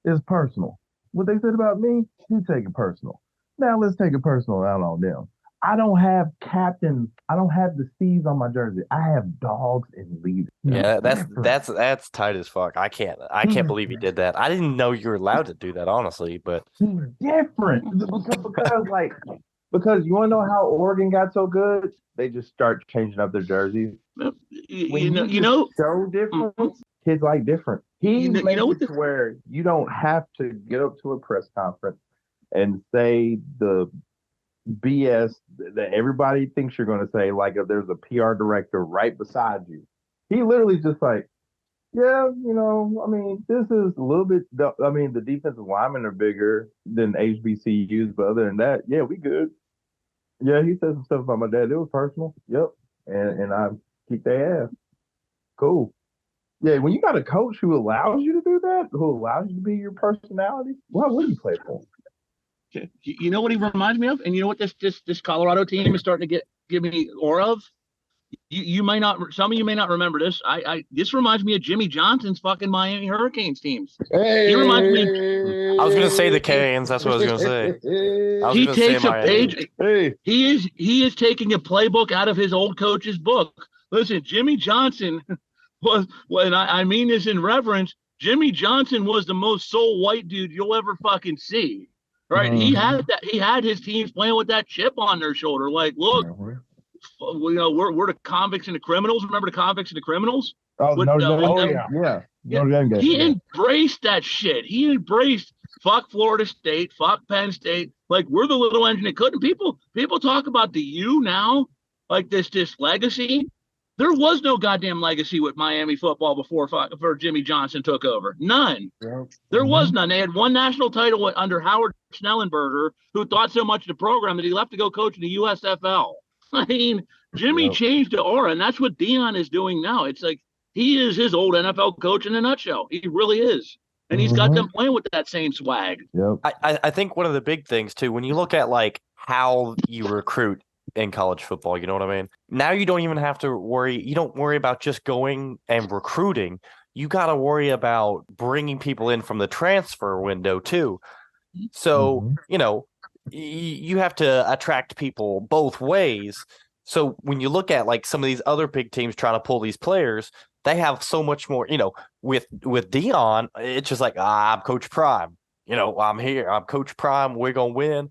is personal. What they said about me, he take it personal. Now let's take it personal out on them. I don't have captains. I don't have the C's on my jersey. I have dogs and leaders. Yeah, that's tight as fuck. I can't believe he did that. I didn't know you were allowed to do that, honestly. But he's different because you want to know how Oregon got so good? They just start changing up their jerseys. So different. Kids like different. He made it to where you don't have to get up to a press conference and say the BS that everybody thinks you're going to say, like if there's a PR director right beside you. He literally just like, Yeah, I mean, this is a little bit. I mean, the defensive linemen are bigger than HBCUs, but other than that, yeah, we good. Yeah, he said some stuff about my dad. It was personal. Yep, and I kicked their ass. Cool. Yeah, when you got a coach who allows you to do that, who allows you to be your personality, why would you play for him? You know what he reminds me of, and you know what this Colorado team is starting to give me aura of. You may not, some of you may not remember this. This reminds me of Jimmy Johnson's fucking Miami Hurricanes teams. Hey, he reminds me of, I was gonna say the Canes. That's what I was gonna say. He takes a page. Hey, he is taking a playbook out of his old coach's book. Listen, Jimmy Johnson was, and I mean this in reverence. Jimmy Johnson was the most soul white dude you'll ever fucking see. Right? Mm-hmm. He had his teams playing with that chip on their shoulder. Like, look. We're the convicts and the criminals. Remember the convicts and the criminals? Oh, yeah. He embraced that shit. He embraced fuck Florida State, fuck Penn State. Like, we're the little engine that couldn't. People talk about the U now, like this legacy. There was no goddamn legacy with Miami football before Jimmy Johnson took over. None. Yeah. There was none. They had one national title under Howard Schnellenberger, who thought so much of the program that he left to go coach in the USFL. I mean, Jimmy changed the aura, and that's what Deion is doing now. It's like he is his old NFL coach in a nutshell. He really is. And he's got them playing with that same swag. Yep. I think one of the big things, too, when you look at, like, how you recruit in college football, you know what I mean? Now you don't even have to worry. You don't worry about just going and recruiting. You got to worry about bringing people in from the transfer window, too. So, you have to attract people both ways. So when you look at like some of these other big teams trying to pull these players, they have so much more, with Deion, it's just like, I'm Coach Prime. I'm here. I'm Coach Prime. We're going to win.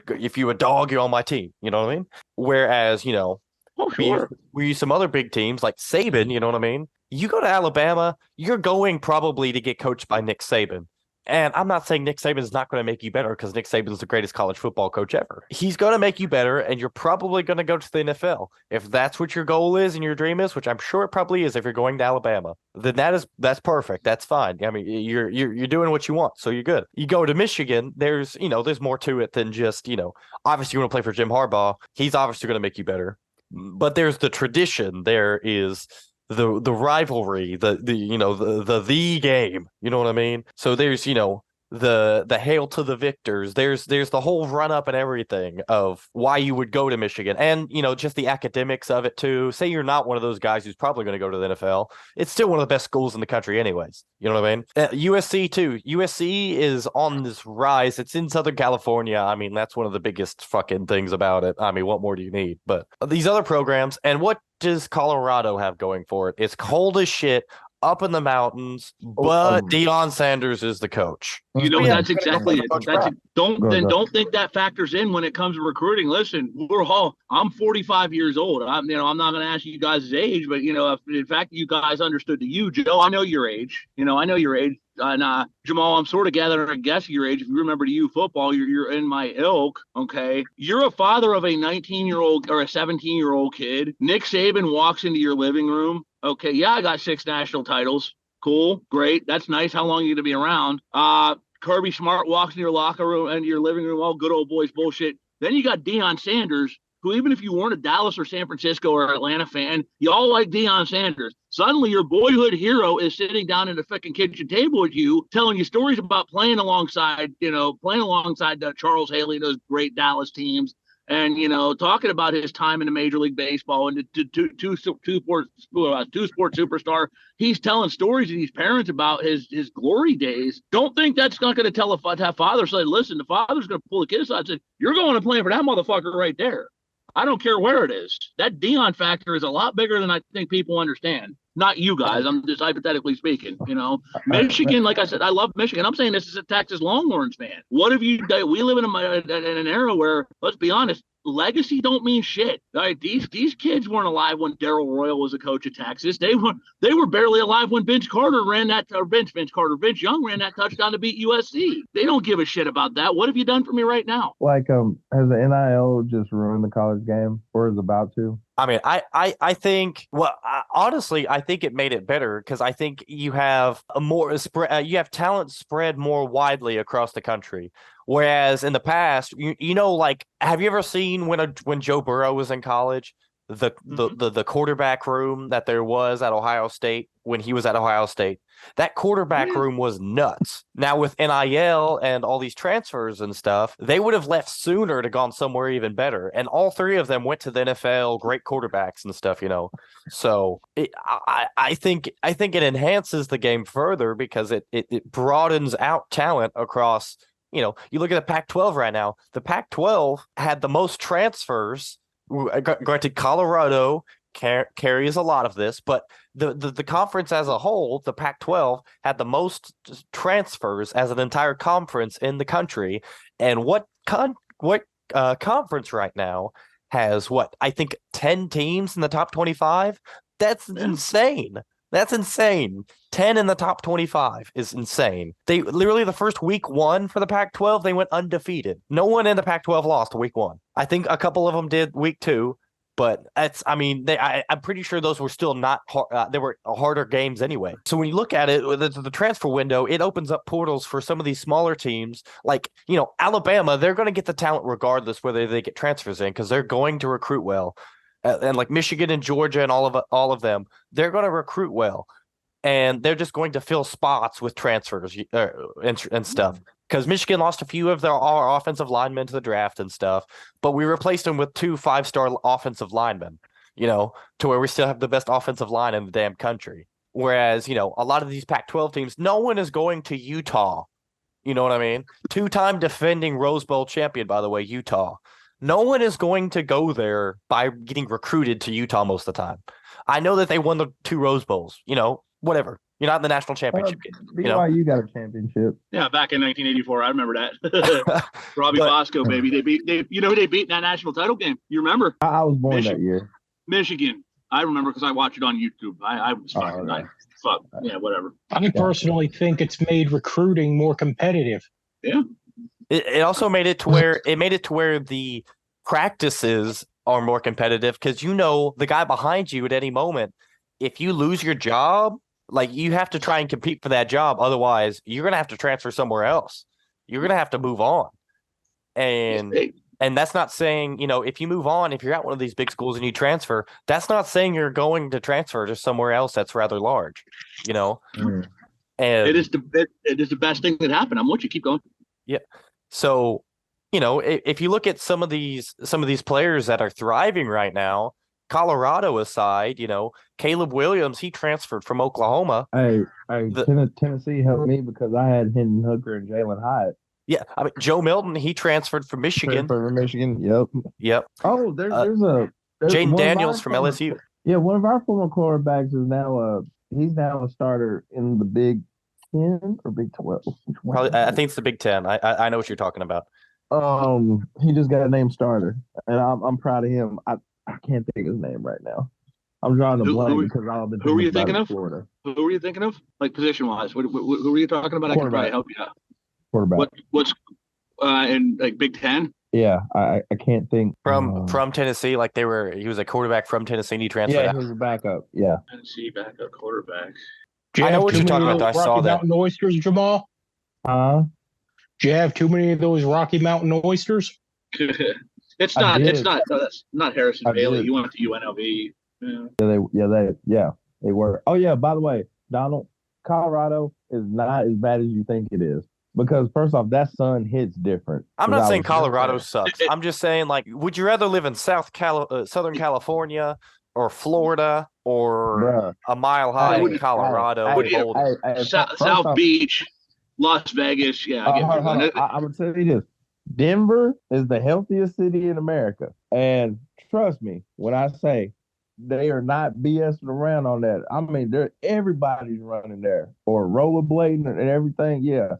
If you're a dog, you're on my team. You know what I mean? Whereas, we use some other big teams like Saban, you know what I mean? You go to Alabama, you're going probably to get coached by Nick Saban. And I'm not saying Nick Saban is not going to make you better, because Nick Saban is the greatest college football coach ever. He's going to make you better, and you're probably going to go to the NFL. If that's what your goal is and your dream is, which I'm sure it probably is if you're going to Alabama, then that's perfect. That's fine. I mean, you're doing what you want, so you're good. You go to Michigan, there's more to it than just, obviously you want to play for Jim Harbaugh. He's obviously going to make you better. But there's the tradition. There is the rivalry, the game, you know what I mean? So there's, the hail to the victors. There's the whole run up and everything of why you would go to Michigan, and just the academics of it too. Say you're not one of those guys who's probably going to go to the NFL. It's still one of the best schools in the country anyways. You know what I mean? USC too. USC is on this rise. It's in Southern California. I mean, that's one of the biggest fucking things about it. I mean, what more do you need? But these other programs, and what does Colorado have going for it? It's cold as shit up in the mountains, but Deion Sanders is the coach. That's exactly it. Don't think that factors in when it comes to recruiting. Listen, I'm 45 years old. I'm not going to ask you guys' age, but if in fact you guys understood the you, Joe, I know your age. I know your age. And Jamaal, I'm sort of gathering a guess of your age. If you remember the U football, you're in my ilk. Okay, you're a father of a 19-year-old or a 17-year-old kid. Nick Saban walks into your living room. Okay, yeah, I got 6 national titles. Cool, great, that's nice. How long are you gonna be around? Kirby Smart walks in your locker room and your living room. All good old boys bullshit. Then you got Deion Sanders, who, even if you weren't a Dallas or San Francisco or Atlanta fan, you all like Deion Sanders. Suddenly your boyhood hero is sitting down at the fucking kitchen table with you, telling you stories about playing alongside Charles Haley, those great Dallas teams, and talking about his time in the Major League Baseball and the two sport superstar. He's telling stories to these parents about his glory days. Don't think that's not going to have father say, listen, the father's going to pull the kid aside and say, you're going to play for that motherfucker right there. I don't care where it is. That Deion factor is a lot bigger than I think people understand. Not you guys. I'm just hypothetically speaking. Michigan, like I said, I love Michigan. I'm saying this is a Texas Longhorns fan. What have you done? We live in an era where, let's be honest, legacy don't mean shit. All right, these kids weren't alive when Darrell Royal was a coach at Texas. They were barely alive when Vince Young ran that touchdown to beat USC. They don't give a shit about that. What have you done for me right now? Like, has the NIL just ruined the college game, or is about to? I mean, I think, honestly, I think it made it better because I think you have you have talent spread more widely across the country. Whereas in the past, like, have you ever seen when Joe Burrow was in college, the quarterback room that there was at Ohio State when he was at Ohio State? That quarterback room was nuts. Now with NIL and all these transfers and stuff, they would have left sooner to gone somewhere even better. And all three of them went to the NFL, great quarterbacks and stuff, So I think it enhances the game further because it broadens out talent across. You look at the Pac-12 right now. The Pac-12 had the most transfers. Granted, Colorado carries a lot of this, but the conference as a whole, the Pac-12, had the most transfers as an entire conference in the country. And what conference right now has I think 10 teams in the top 25? That's insane. That's insane. 10 in the top 25 is insane. They literally the first week one for the Pac-12, they went undefeated. No one in the Pac-12 lost week one. I think a couple of them did week two, but I'm pretty sure those were still not hard. They were harder games anyway. So when you look at it, the transfer window, it opens up portals for some of these smaller teams. Like, Alabama, they're going to get the talent regardless whether they get transfers in because they're going to recruit well. And like Michigan and Georgia and all of them, they're going to recruit well, and they're just going to fill spots with transfers and stuff. Because Michigan lost a few of our offensive linemen to the draft and stuff, but we replaced them with 2 5-star offensive linemen. To where we still have the best offensive line in the damn country. Whereas a lot of these Pac-12 teams, no one is going to Utah. You know what I mean? 2-time defending Rose Bowl champion, by the way, Utah. No one is going to go there by getting recruited to Utah most of the time. I know that they won the 2 Rose Bowls, whatever. You're not in the national championship game. BYU got a championship. Yeah, back in 1984. I remember that. Robbie Bosco, baby. They beat in that national title game. You remember? I was born that year. Michigan. I remember because I watched it on YouTube. I was fucking fuck. Yeah, whatever. I personally think it's made recruiting more competitive. Yeah. It also made it to where the practices are more competitive because the guy behind you at any moment, if you lose your job, like you have to try and compete for that job. Otherwise, you're gonna have to transfer somewhere else. You're gonna have to move on. And that's not saying, if you move on, if you're at one of these big schools and you transfer, that's not saying you're going to transfer to somewhere else that's rather large, And it is the best thing that happened. I'm want you to keep going. Yeah. So, if you look at some of these players that are thriving right now, Colorado aside, Caleb Williams, he transferred from Oklahoma. Tennessee helped me because I had Hendon Hooker and Jalen Hyatt. Yeah, I mean Joe Milton, he transferred from Michigan. Yep. Oh, there's Jaden Daniels from LSU. Yeah, one of our former quarterbacks is now he's now a starter in the Big 10 or Big 12. Probably, I think it's the Big 10. I know what you're talking about. He just got a name starter, and I'm proud of him. I can't think of his name right now. I'm drawing a blank because I've been. Who were you thinking of? Florida. Who were you thinking of? Like position wise, who were you talking about? I can probably help you out. Quarterback. What's in like Big 10? Yeah, I can't think from Tennessee. Like he was a quarterback from Tennessee. And he transferred. Yeah, he was a backup. Yeah, Tennessee backup quarterback. I know what you're talking about. I saw that. Mountain oysters, Jamal. Do you have too many of those Rocky Mountain oysters? It's not. That's not Harrison Bailey. He went to UNLV. Yeah. They were. Oh yeah. By the way, Donald, Colorado is not as bad as you think it is. Because first off, that sun hits different. I'm not saying Colorado sucks. I'm just saying, like, would you rather live in Southern California or Florida or a mile high in Colorado? South Beach, Las Vegas. Yeah, I'm gonna tell you this: Denver is the healthiest city in America, and trust me when I say they are not BSing around on that. I mean, everybody's running there or rollerblading and everything. Yeah.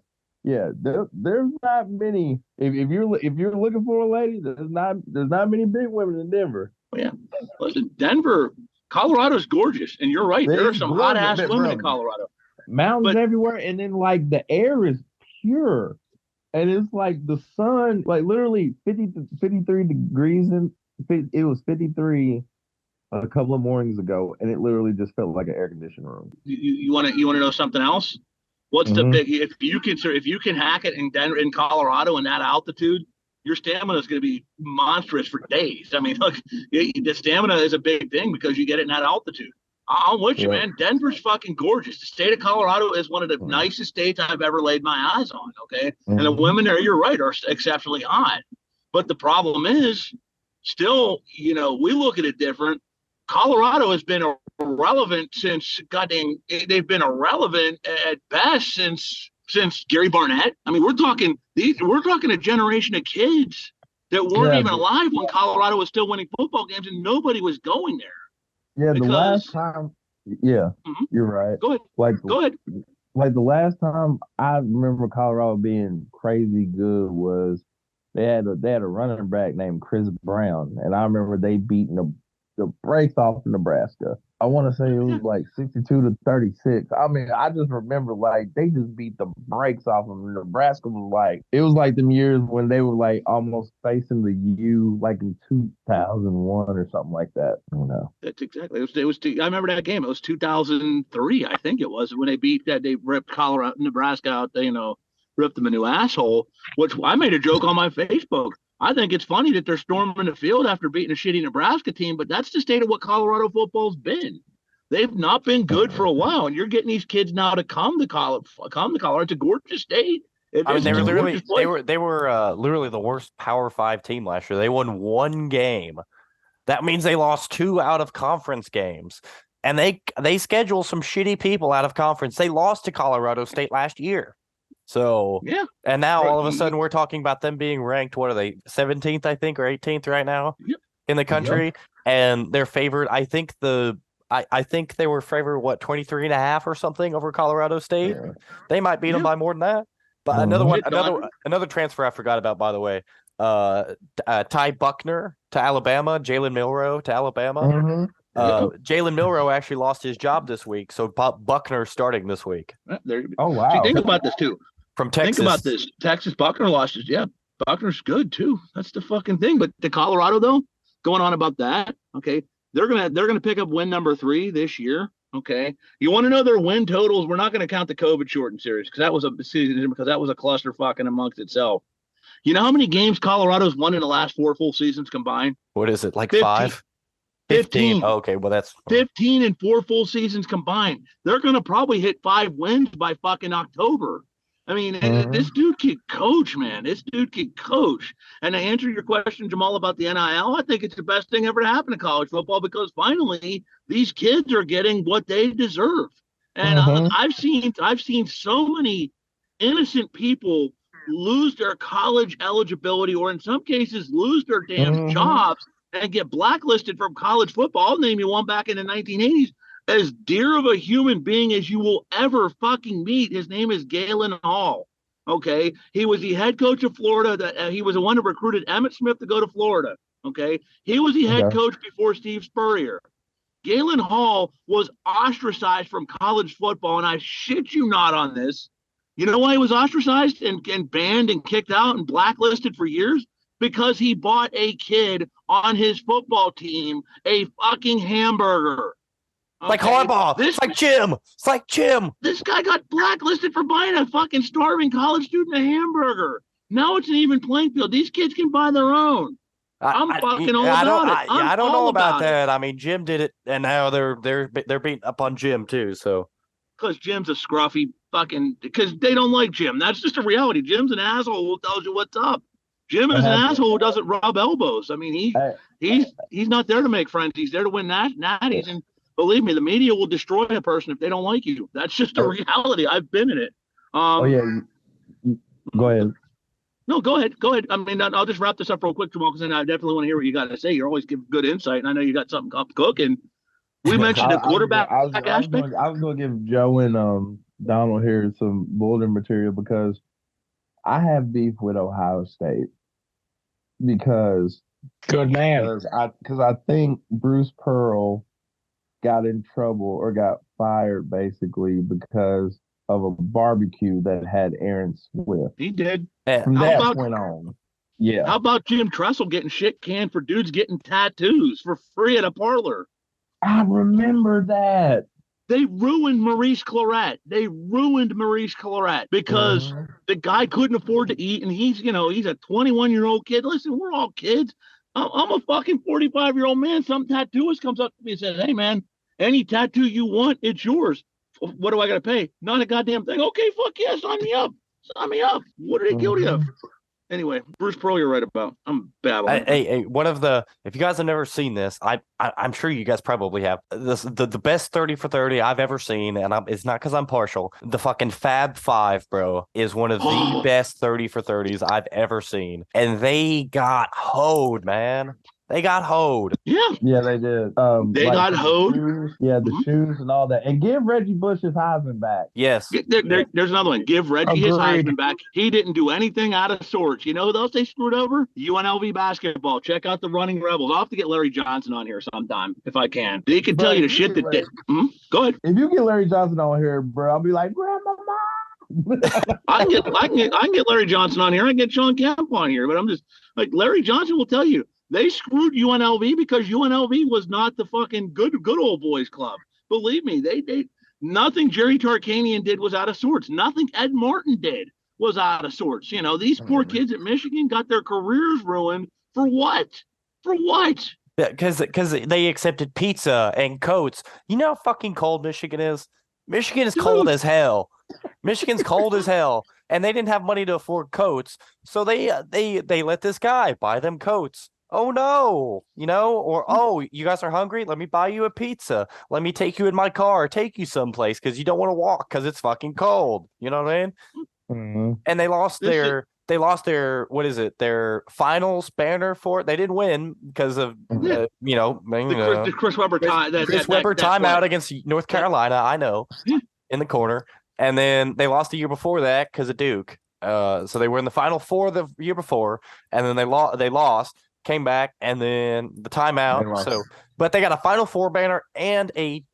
Yeah, there's not many. If you're looking for a lady, there's not many big women in Denver. Oh, yeah, listen, Denver, Colorado's gorgeous, and you're right. There are some hot ass women in Colorado. Mountains everywhere, and then like the air is pure, and it's like the sun, like literally 50 to 53 degrees, and it was 53 a couple of mornings ago, and it literally just felt like an air conditioning room. You want to know something else? What's the big? If you can hack it in Denver, in Colorado, and that altitude, your stamina is going to be monstrous for days. I mean, look, the stamina is a big thing because you get it in that altitude. I'm with you, man. Denver's fucking gorgeous. The state of Colorado is one of the nicest states I've ever laid my eyes on. Okay, and the women there, you're right, are exceptionally hot. But the problem is, still, we look at it different. Colorado has been irrelevant since they've been irrelevant at best since Gary Barnett. I mean, we're talking a generation of kids that weren't even alive when Colorado was still winning football games, and nobody was going there. Yeah, the last time. Yeah, you're right. Go ahead. Like the last time I remember Colorado being crazy good was they had a running back named Chris Brown, and I remember they beating the brakes off of Nebraska. I want to say it was like 62-36. I mean, I just remember like they just beat the brakes off of them. Nebraska was like, it was like them years when they were like almost facing the U like in 2001 or something like that. That's exactly. It was. I remember that game. It was 2003, I think it was, when they ripped Nebraska out. They ripped them a new asshole. Which I made a joke on my Facebook. I think it's funny that they're storming the field after beating a shitty Nebraska team, but that's the state of what Colorado football's been. They've not been good for a while, and you're getting these kids now to come to Colorado. It's a gorgeous state. They were literally the worst Power 5 team last year. They won one game. That means they lost 2 out of conference games, and they schedule some shitty people out of conference. They lost to Colorado State last year. So, and now all of a sudden we're talking about them being ranked, what are they, 17th, I think, or 18th right now in the country. And they're favored, I think I think they were favored, 23.5 or something over Colorado State. Yeah. They might beat them by more than that. But another transfer I forgot about, by the way, Ty Buckner to Alabama, Jalen Milroe to Alabama. Jalen Milroe actually lost his job this week, so Buckner's starting this week. Oh, wow. See, think about this, too. From Texas. Think about this. Texas, Buckner lost his. Yeah, Buckner's good, too. That's the fucking thing. But the Colorado, though, going on about that, okay, they're gonna pick up win number 3 this year, okay? You want to know their win totals? We're not going to count the COVID shortened series because that was a cluster fucking amongst itself. You know how many games Colorado's won in the last 4 full seasons combined? What is it, like 15. 5? 15. Oh, okay, well, that's 15 and 4 full seasons combined. They're going to probably hit 5 wins by fucking October. I mean, this dude can coach, man. This dude can coach. And to answer your question, Jamaal, about the NIL, I think it's the best thing ever to happen to college football because finally these kids are getting what they deserve. And I've seen so many innocent people lose their college eligibility or in some cases lose their damn jobs and get blacklisted from college football. I'll name you one back in the 1980s. As dear of a human being as you will ever fucking meet. His name is Galen Hall. Okay. He was the head coach of Florida. He was the one who recruited Emmitt Smith to go to Florida. Okay. He was the head coach before Steve Spurrier. Galen Hall was ostracized from college football. And I shit you not on this. You know why he was ostracized and banned and kicked out and blacklisted for years? Because he bought a kid on his football team a fucking hamburger. Okay. Like Harbaugh. It's like Jim. This guy got blacklisted for buying a fucking starving college student a hamburger. Now it's an even playing field. These kids can buy their own. I'm fucking all about it. I don't know about that. I mean, Jim did it, and now they're beating up on Jim too. So because Jim's a scruffy fucking because they don't like Jim. That's just a reality. Jim's an asshole who tells you what's up. Jim is an asshole who doesn't rub elbows. I mean, he's not there to make friends. He's there to win natties and. Believe me, the media will destroy a person if they don't like you. That's just a reality. I've been in it. Go ahead. No, go ahead. I mean, I'll just wrap this up real quick, Jamaal, because then I definitely want to hear what you got to say. You're always giving good insight, and I know you got something cooking. We mentioned the quarterback aspect. I was going to give Joe and Donald here some bulletin material because I have beef with Ohio State because Good man. I think Bruce Pearl got in trouble or got fired basically because of a barbecue that had Aaron Swift. He did. From How that about- point on. Yeah. How about Jim Tressel getting shit canned for dudes getting tattoos for free at a parlor? I remember that. They ruined Maurice Claret. Because the guy couldn't afford to eat, and he's a 21-year-old kid. Listen, we're all kids. I'm a fucking 45-year-old man. Some tattooist comes up to me and says, "Hey, man, any tattoo you want, it's yours. What do I got to pay? Not a goddamn thing. Okay, fuck yeah, sign me up. Sign me up. What are they guilty of?" Anyway, Bruce Pearl, you're right about. I'm babbling. Hey, if you guys have never seen this, I'm sure you guys probably have. The best 30 for 30 I've ever seen, and it's not because I'm partial. The fucking Fab Five, bro, is one of the best 30 for 30s I've ever seen, and they got hoed, man. They got hoed. Yeah, they did. They got hoed. The shoes and all that. And give Reggie Bush his Heisman back. Yes. There's another one. Give Reggie his Heisman back. He didn't do anything out of sorts. You know who else they screwed over? UNLV basketball. Check out the Running Rebels. I'll have to get Larry Johnson on here sometime if I can. He can tell you the shit that did. Go ahead. If you get Larry Johnson on here, bro, I'll be like, Grandma. I can get Larry Johnson on here. I can get Sean Kemp on here, but I'm just like Larry Johnson will tell you. They screwed UNLV because UNLV was not the fucking good old boys club. Believe me, they nothing Jerry Tarkanian did was out of sorts. Nothing Ed Martin did was out of sorts. You know, these poor kids at Michigan got their careers ruined for what? For what? Because they accepted pizza and coats. You know how fucking cold Michigan is? Michigan is cold as hell. Michigan's cold as hell. And they didn't have money to afford coats. So they let this guy buy them coats. Oh no, or you guys are hungry? Let me buy you a pizza. Let me take you in my car, take you someplace because you don't want to walk because it's fucking cold. You know what I mean? Mm-hmm. And they lost their their finals banner for it. They didn't win because of the Chris Webber timeout against North Carolina. I know in the corner, and then they lost the year before that because of Duke. So they were in the Final Four the year before, and then they lost. Came back and then the timeout. So, but they got a Final Four banner and a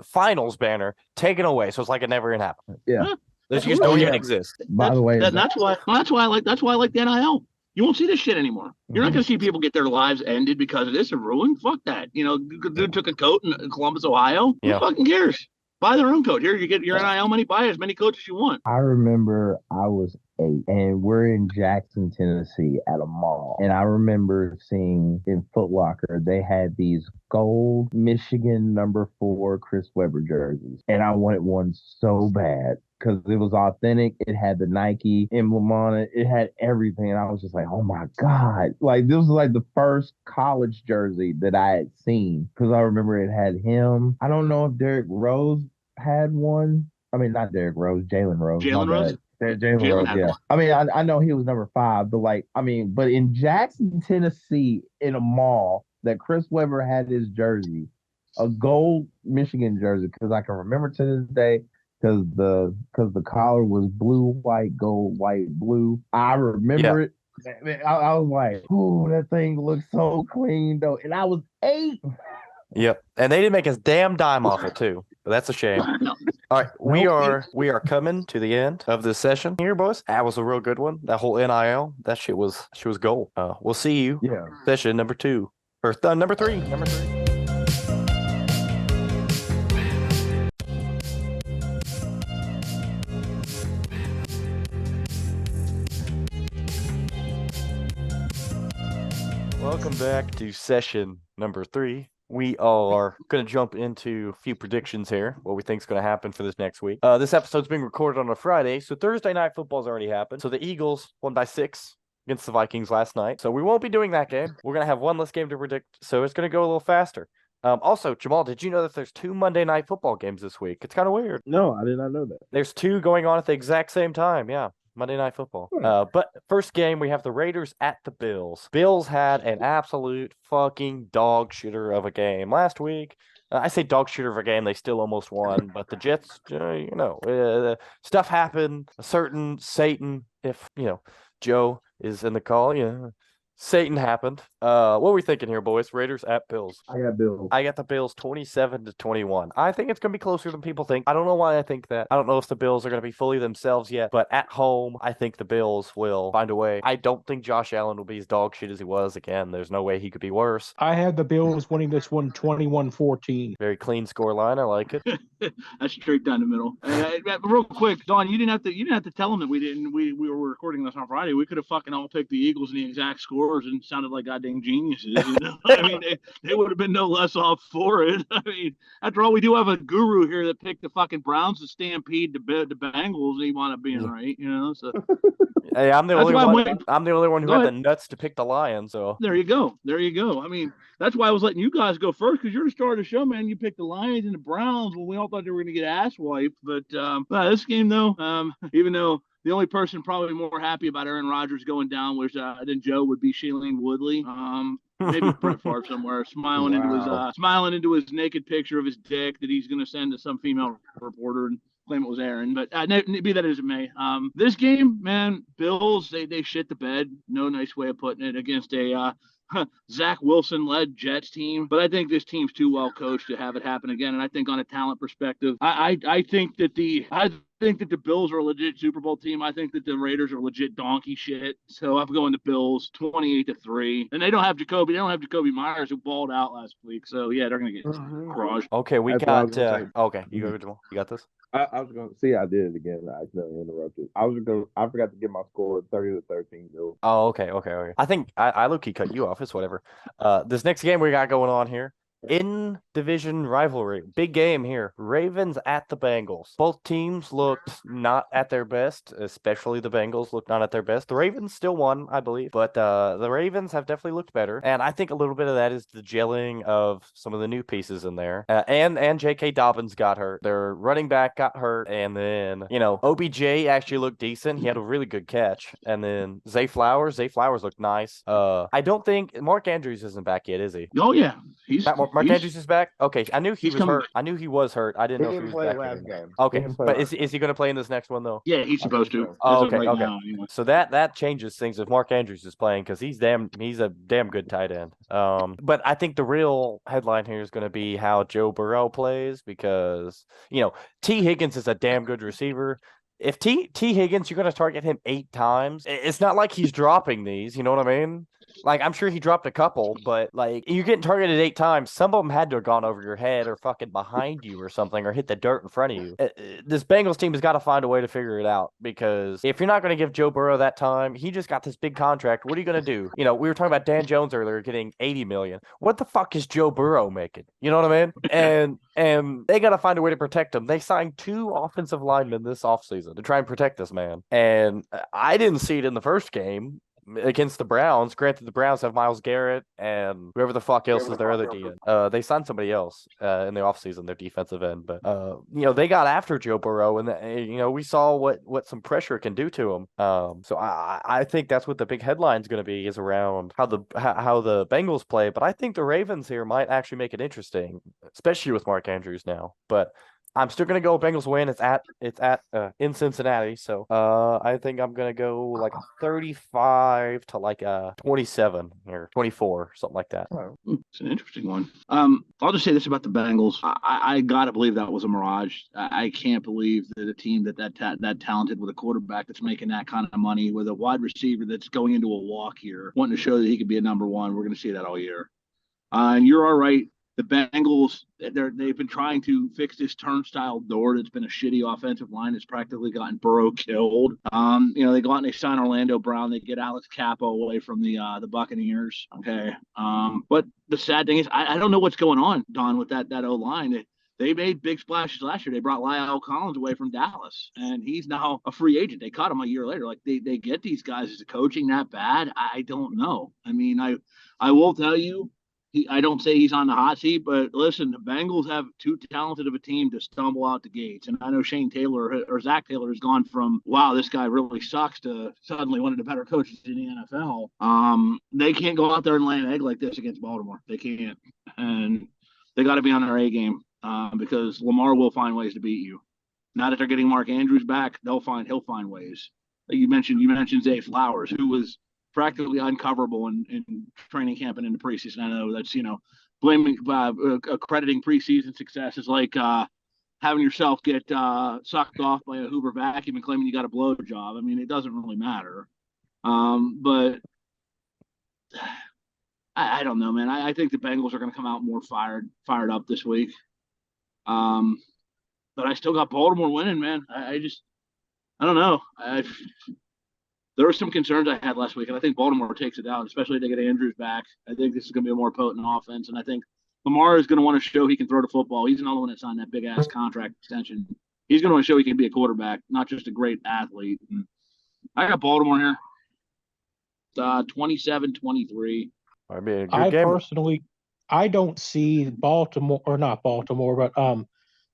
finals banner taken away. So it's like it never even happened. Yeah, those just don't even exist. By the way, that's why I like the NIL. You won't see this shit anymore. You're not going to see people get their lives ended because of this and ruined. Fuck that. Dude took a coat in Columbus, Ohio. Who fucking cares? Buy their own coat. Here, you get your NIL money. Buy as many coats as you want. I remember I was 8 and we're in Jackson, Tennessee at a mall. And I remember seeing in Foot Locker, they had these gold Michigan number 4 Chris Webber jerseys. And I wanted one so bad because it was authentic. It had the Nike emblem on it. It had everything. And I was just like, oh my God. Like this was like the first college jersey that I had seen because I remember it had him. I don't know if Derrick Rose had one. I mean, not Derrick Rose, Jalen Rose. Jalen Rose? Jalen Rose, yeah. I mean, I know he was number 5, but but in Jackson, Tennessee, in a mall, that Chris Webber had his jersey, a gold Michigan jersey, because I can remember to this day, because the collar was blue, white, gold, white, blue. I remember it. I was like, ooh, that thing looks so clean, though. And I was 8. Yep. And they didn't make a damn dime off it, too. But that's a shame. All right, we are coming to the end of this session here, boys. That was a real good one. That whole NIL, that shit was gold. We'll see you. Yeah. Session number 2 or number 3. Number 3. Welcome back to session number 3. We are going to jump into a few predictions here, what we think is going to happen for this next week. This episode's being recorded on a Friday, so Thursday night football's already happened. So the Eagles won by 6 against the Vikings last night. So we won't be doing that game. We're going to have one less game to predict, so it's going to go a little faster. Also, Jamaal, did you know that there's 2 Monday night football games this week? It's kind of weird. No, I did not know that. There's 2 going on at the exact same time, yeah. Monday Night Football. But first game, we have the Raiders at the Bills. Bills had an absolute fucking dog shitter of a game last week. I say dog shitter of a game. They still almost won. But the Jets, stuff happened. A certain Satan if Joe is in the call. Satan happened. What were we thinking here, boys? Raiders at Bills. I got Bills. I got the Bills 27-21. I think it's going to be closer than people think. I don't know why I think that. I don't know if the Bills are going to be fully themselves yet, but at home, I think the Bills will find a way. I don't think Josh Allen will be as dog shit as he was. Again, there's no way he could be worse. I had the Bills winning this one 21-14. Very clean score line. I like it. That's straight down the middle. Real quick, Don, you didn't have to tell them that we were recording this on Friday. We could have fucking all picked the Eagles and the exact scores and sounded like goddamn geniuses. I mean, they would have been no less off for it. I mean, after all, we do have a guru here that picked the fucking Browns to stampede the Bengals, and he wound up being right. So hey, I'm the only one. I'm the only one who had the nuts to pick the Lions. So there you go. I mean, that's why I was letting you guys go first, because you're the star of the show, man. You picked the Lions and the Browns when we all thought they were going to get ass wiped. But this game, though, even though the only person probably more happy about Aaron Rodgers going down was than Joe would be Shailene Woodley. Maybe Brett Favre somewhere smiling into his naked picture of his dick that he's going to send to some female reporter and claim it was Aaron. But be that as it may, this game, man, Bills they shit the bed. No nice way of putting it, against a Zach Wilson-led Jets team. But I think this team's too well coached to have it happen again. And I think on a talent perspective, I think that the Bills are a legit Super Bowl team. I think that the Raiders are legit donkey shit. So I'm going to Bills 28-3. And they don't have Jacoby Myers, who balled out last week. So yeah, they're gonna get crushed. Okay, we got okay. You go, Jamal. You got this. I was going to see. I did it again. I accidentally interrupted. I forgot to get my score 30-13. Oh, okay. I think I low-key cut you off. It's whatever. This next game we got going on here, in division rivalry, big game here. Ravens at the Bengals. Both teams looked not at their best, especially the Bengals looked not at their best. The Ravens still won, I believe, but the Ravens have definitely looked better, and I think a little bit of that is the gelling of some of the new pieces in there. And J.K. Dobbins got hurt. Their running back got hurt, and then OBJ actually looked decent. He had a really good catch, and then Zay Flowers looked nice. I don't think Mark Andrews isn't back yet, is he? Oh yeah, Mark Andrews is back. Okay, I knew he was hurt. I knew he was hurt. I didn't know if he was back last game. Okay, but is he going to play in this next one though? Yeah, he's supposed to. Oh, okay. Now, anyway. So that changes things if Mark Andrews is playing, because he's a damn good tight end. But I think the real headline here is going to be how Joe Burrow plays, because T. Higgins is a damn good receiver. If T. Higgins, you're going to target him 8 times. It's not like he's dropping these. You know what I mean? Like, I'm sure he dropped a couple, but like, you're getting targeted 8 times. Some of them had to have gone over your head or fucking behind you or something, or hit the dirt in front of you. This Bengals team has got to find a way to figure it out, because if you're not going to give Joe Burrow that time, he just got this big contract. What are you going to do? We were talking about Dan Jones earlier getting $80 million. What the fuck is Joe Burrow making? You know what I mean? And they got to find a way to protect him. They signed 2 offensive linemen this offseason to try and protect this man. And I didn't see it in the first game against the Browns. Granted, the Browns have Myles Garrett and whoever the fuck else is their other DN. They signed somebody else in the offseason, their defensive end. But, they got after Joe Burrow, and, we saw what some pressure can do to him. So I think that's what the big headline is going to be, is around how the Bengals play. But I think the Ravens here might actually make it interesting, especially with Mark Andrews now. But I'm still gonna go Bengals win. It's at in Cincinnati, so I think I'm gonna go like 35 to like 27 or 24, something like that. It's an interesting one. I'll just say this about the Bengals. I gotta believe that was a mirage. I can't believe that a team that talented, with a quarterback that's making that kind of money, with a wide receiver that's going into a walk here, wanting to show that he could be a number one. We're gonna see that all year. And you're all right. The Bengals, they've been trying to fix this turnstile door that's been a shitty offensive line that's practically gotten Burrow killed. They go out and they sign Orlando Brown. They get Alex Cappa away from the Buccaneers. Okay. But the sad thing is, I don't know what's going on, Don, with that O-line. They made big splashes last year. They brought Lyle Collins away from Dallas, and he's now a free agent. They caught him a year later. Like, they get these guys. Is the coaching that bad? I don't know. I mean, I will tell you, I don't say he's on the hot seat, but listen, the Bengals have too talented of a team to stumble out the gates. And I know Shane Taylor or Zach Taylor has gone from, wow, this guy really sucks, to suddenly one of the better coaches in the NFL. They can't go out there and lay an egg like this against Baltimore. They can't. And they got to be on their A game, because Lamar will find ways to beat you. Now that they're getting Mark Andrews back, he'll find ways. you mentioned Zay Flowers, who was practically uncoverable in training camp and in the preseason. I know that's blaming accrediting preseason success is like having yourself get sucked off by a Hoover vacuum and claiming you got a blow job. I mean, it doesn't really matter. But I don't know, man. I think the Bengals are going to come out more fired up this week. But I still got Baltimore winning, man. I don't know. There were some concerns I had last week, and I think Baltimore takes it out, especially if they get Andrews back. I think this is going to be a more potent offense, and I think Lamar is going to want to show he can throw the football. He's another one that signed that big-ass contract extension. He's going to want to show he can be a quarterback, not just a great athlete. And I got Baltimore here. 27-23. I mean, good game. Personally, I don't see not Baltimore, but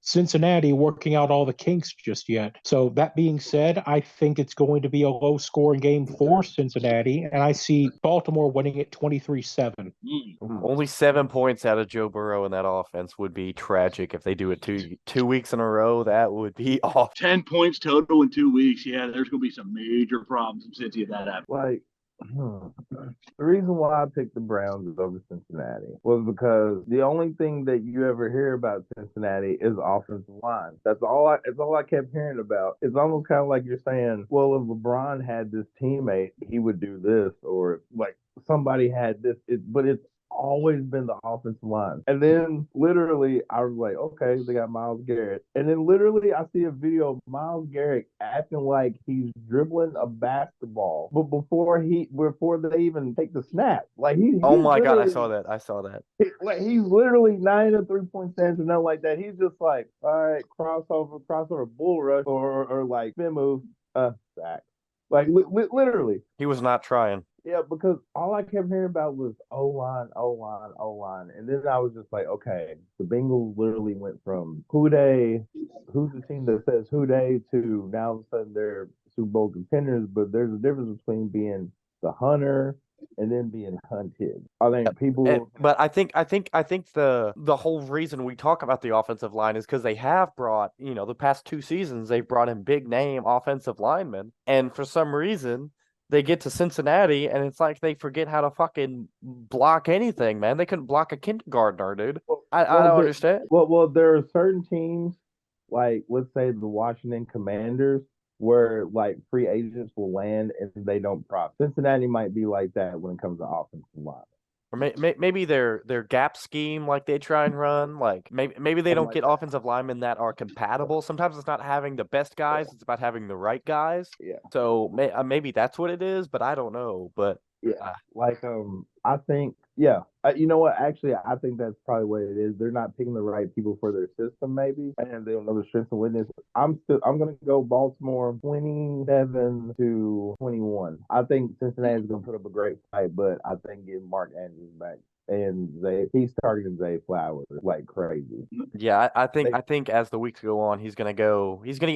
Cincinnati working out all the kinks just yet. So that being said, I think it's going to be a low-scoring game for Cincinnati, and I see Baltimore winning it 23-7. Only 7 points out of Joe Burrow in that offense would be tragic if they do it two weeks in a row. That would be awful. 10 points total in 2 weeks. Yeah, there's going to be some major problems in Cincy if that happens. The reason why I picked the Browns over Cincinnati was because the only thing that you ever hear about Cincinnati is offensive line. That's all I kept hearing about. It's almost kind of like you're saying, well, if LeBron had this teammate, he would do this, or like somebody had this. But it's always been the offensive line. And then literally I was like, okay, they got Myles Garrett. And then literally I see a video of Myles Garrett acting like he's dribbling a basketball, but before they even take the snap. Like oh my God, I saw that. He's literally not in a 3-point stance or nothing like that. He's just like, all right, crossover, bull rush, or like spin move, sack. Like literally. He was not trying. Yeah, because all I kept hearing about was O-line. And then I was just like, okay, the Bengals literally went from who's the team that says who they, to now all of a sudden they're Super Bowl contenders, but there's a difference between being the hunter and then being hunted. I think people but I think the whole reason we talk about the offensive line is because they have brought, the past 2 seasons they've brought in big name offensive linemen, and for some reason they get to Cincinnati, and it's like they forget how to fucking block anything, man. They couldn't block a kindergartner, dude. I don't understand. Well, there are certain teams, like let's say the Washington Commanders, where like free agents will land and they don't profit. Cincinnati might be like that when it comes to offensive line. Or maybe their gap scheme, like they try and run, like maybe they don't get offensive linemen that are compatible. Sometimes it's not having the best guys; it's about having the right guys. Yeah. So maybe that's what it is, but I don't know. But yeah, I think you know what? Actually, I think that's probably what it is. They're not picking the right people for their system, maybe, and they don't know the strengths and weaknesses. I'm gonna go Baltimore 27-21. I think Cincinnati's gonna put up a great fight, but I think getting Mark Andrews back. And he's targeting Zay Flowers like crazy. Yeah, I think as the weeks go on, he's gonna get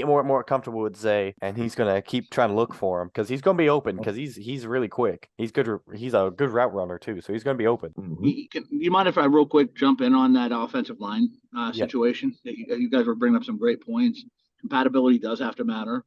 more and more comfortable with Zay, and he's gonna keep trying to look for him because he's gonna be open because he's really quick. He's a good route runner too, so he's gonna be open. Do you mind if I real quick jump in on that offensive line situation? You guys were bringing up some great points. Compatibility does have to matter.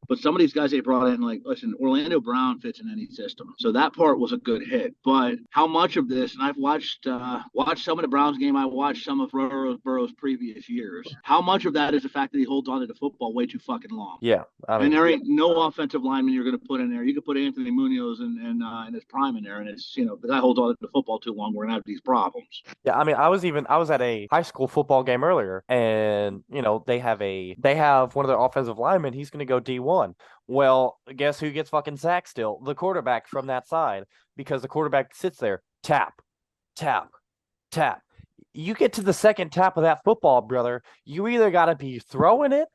But some of these guys they brought in, like, listen, Orlando Brown fits in any system. So that part was a good hit. But how much of this, and I've watched some of the Browns game, I watched some of Burrow's previous years. How much of that is the fact that he holds onto the football way too fucking long? Yeah. And there ain't no offensive lineman you're going to put in there. You could put Anthony Munoz in his prime in there, and it's, the guy holds onto the football too long, we're going to have these problems. Yeah, I mean, I was at a high school football game earlier, and they have one of their offensive linemen. He's going to go D1. Well, guess who gets fucking sacked still? The quarterback from that side, because the quarterback sits there, tap, tap, tap. You get to the second tap of that football, brother, you either got to be throwing it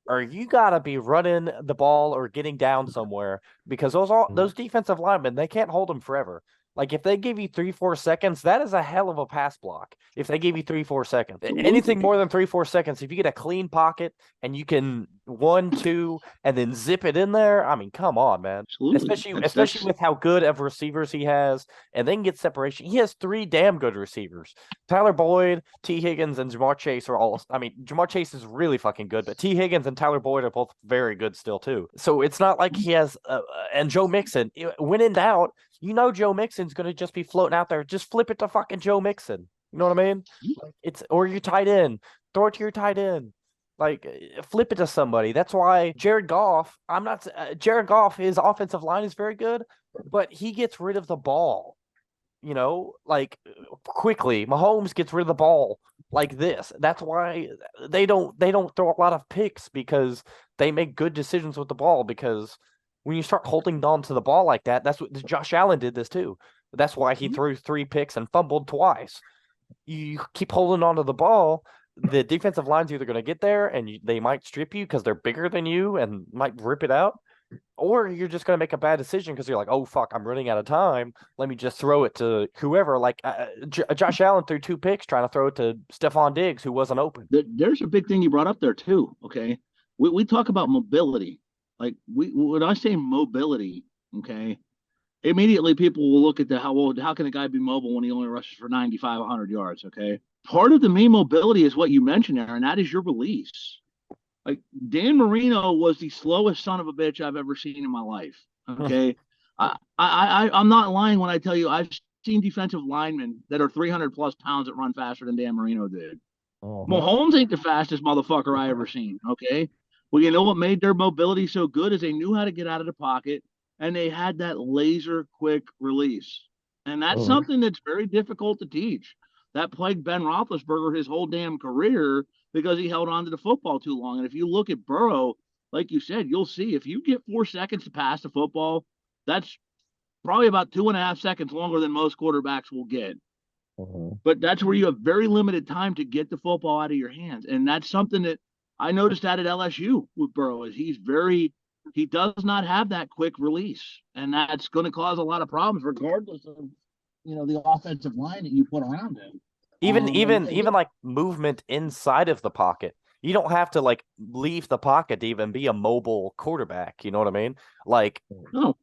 or you got to be running the ball or getting down somewhere, because those defensive linemen, they can't hold them forever. Like, if they give you 3-4 seconds, that is a hell of a pass block. If they give you 3-4 seconds, anything more than 3-4 seconds, if you get a clean pocket and you can 1, 2, and then zip it in there. I mean, come on, man. Absolutely. Especially with how good of receivers he has, and then get separation. He has 3 damn good receivers. Tyler Boyd, T. Higgins, and Jamar Chase are all. I mean, Jamar Chase is really fucking good, but T. Higgins and Tyler Boyd are both very good still too. So it's not like he has. And Joe Mixon, when in doubt, Joe Mixon's going to just be floating out there. Just flip it to fucking Joe Mixon. You know what I mean? Or your tight end. Throw it to your tight end. Like, flip it to somebody. That's why Jared Goff, Jared Goff, his offensive line is very good, but he gets rid of the ball, quickly. Mahomes gets rid of the ball like this. That's why they don't throw a lot of picks, because they make good decisions with the ball, because when you start holding on to the ball like that, that's what Josh Allen did this too. That's why he threw 3 picks and fumbled twice. You keep holding on to the ball, the defensive line's either going to get there and they might strip you because they're bigger than you and might rip it out, or you're just going to make a bad decision because you're like, oh, fuck, I'm running out of time. Let me just throw it to whoever. Like Josh Allen threw 2 picks trying to throw it to Stephon Diggs, who wasn't open. There's a big thing you brought up there too, okay? We talk about mobility. Like, when I say mobility, okay, immediately people will look at how can a guy be mobile when he only rushes for 95, 100 yards, okay? Part of the main mobility is what you mentioned, Aaron. That is your release. Like, Dan Marino was the slowest son of a bitch I've ever seen in my life. Okay, I'm not lying when I tell you I've seen defensive linemen that are 300 plus pounds that run faster than Dan Marino did. Mahomes ain't the fastest motherfucker I ever seen. Okay, well, you know what made their mobility so good is they knew how to get out of the pocket, and they had that laser quick release, and that's something that's very difficult to teach. That plagued Ben Roethlisberger his whole damn career because he held on to the football too long. And if you look at Burrow, like you said, you'll see if you get 4 seconds to pass the football, that's probably about 2.5 seconds longer than most quarterbacks will get. But that's where you have very limited time to get the football out of your hands. And that's something that I noticed that at LSU with Burrow is he does not have that quick release. And that's going to cause a lot of problems regardless of the offensive line that you put around him. Even like movement inside of the pocket. You don't have to like leave the pocket to even be a mobile quarterback. You know what I mean? Like,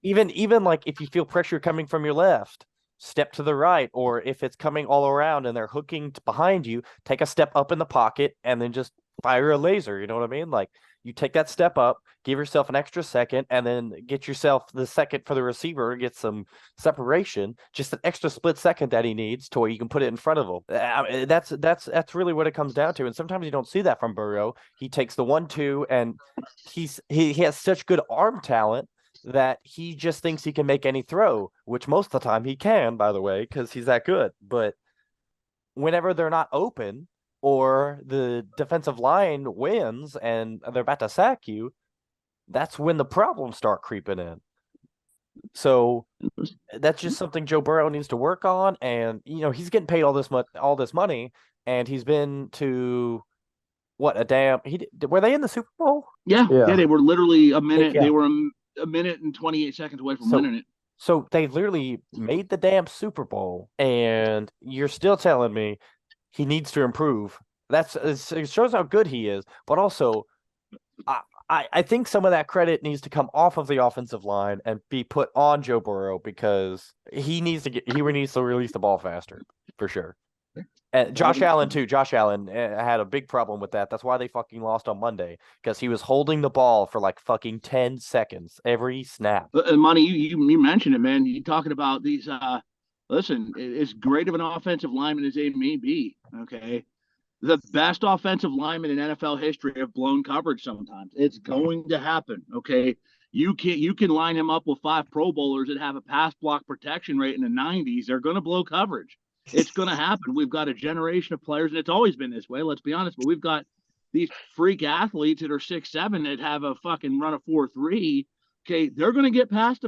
even like if you feel pressure coming from your left, step to the right, or if it's coming all around and they're hooking behind you, take a step up in the pocket and then just fire a laser. You know what I mean? Like, you take that step up, give yourself an extra second, and then get yourself the second for the receiver, get some separation, just an extra split second that he needs to where you can put it in front of him. That's really what it comes down to. And sometimes you don't see that from Burrow. He takes the 1-2, and he has such good arm talent that he just thinks he can make any throw, which most of the time he can, by the way, because he's that good. But whenever they're not open, or the defensive line wins and they're about to sack you, that's when the problems start creeping in. So that's just something Joe Burrow needs to work on. And, he's getting paid all this money, and he's been to were they in the Super Bowl? Yeah, they were literally a minute. They were a minute and 28 seconds away from winning it. So they literally made the damn Super Bowl, and you're still telling me he needs to improve. It shows how good he is, but also I think some of that credit needs to come off of the offensive line and be put on Joe Burrow, because he needs to release the ball faster for sure. And Josh Allen too. Josh Allen had a big problem with that. That's why they fucking lost on Monday, because he was holding the ball for like fucking 10 seconds every snap. Money, you mentioned it, man. You're talking about these. Listen, as great of an offensive lineman as they may be, okay, the best offensive linemen in NFL history have blown coverage sometimes. It's going to happen, okay? You can line him up with 5 Pro Bowlers that have a pass block protection rate in the 90s. They're going to blow coverage. It's going to happen. We've got a generation of players, and it's always been this way, let's be honest, but we've got these freak athletes that are 6'7" that have a fucking run of 4.3. Okay, they're going to get past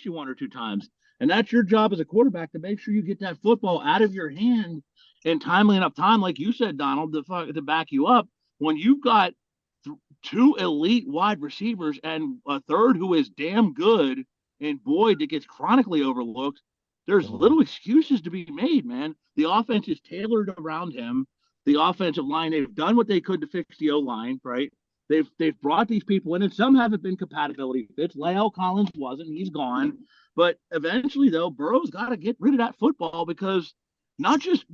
you 1 or 2 times. And that's your job as a quarterback, to make sure you get that football out of your hand in timely enough time, like you said, Donald, to back you up. When you've got 2 elite wide receivers and a third who is damn good in Boyd that gets chronically overlooked, there's little excuses to be made, man. The offense is tailored around him. The offensive line, they've done what they could to fix the O-line, right? They've brought these people in, and some haven't been compatibility fits. La'el Collins wasn't; he's gone. But eventually, though, Burrow's got to get rid of that football because not just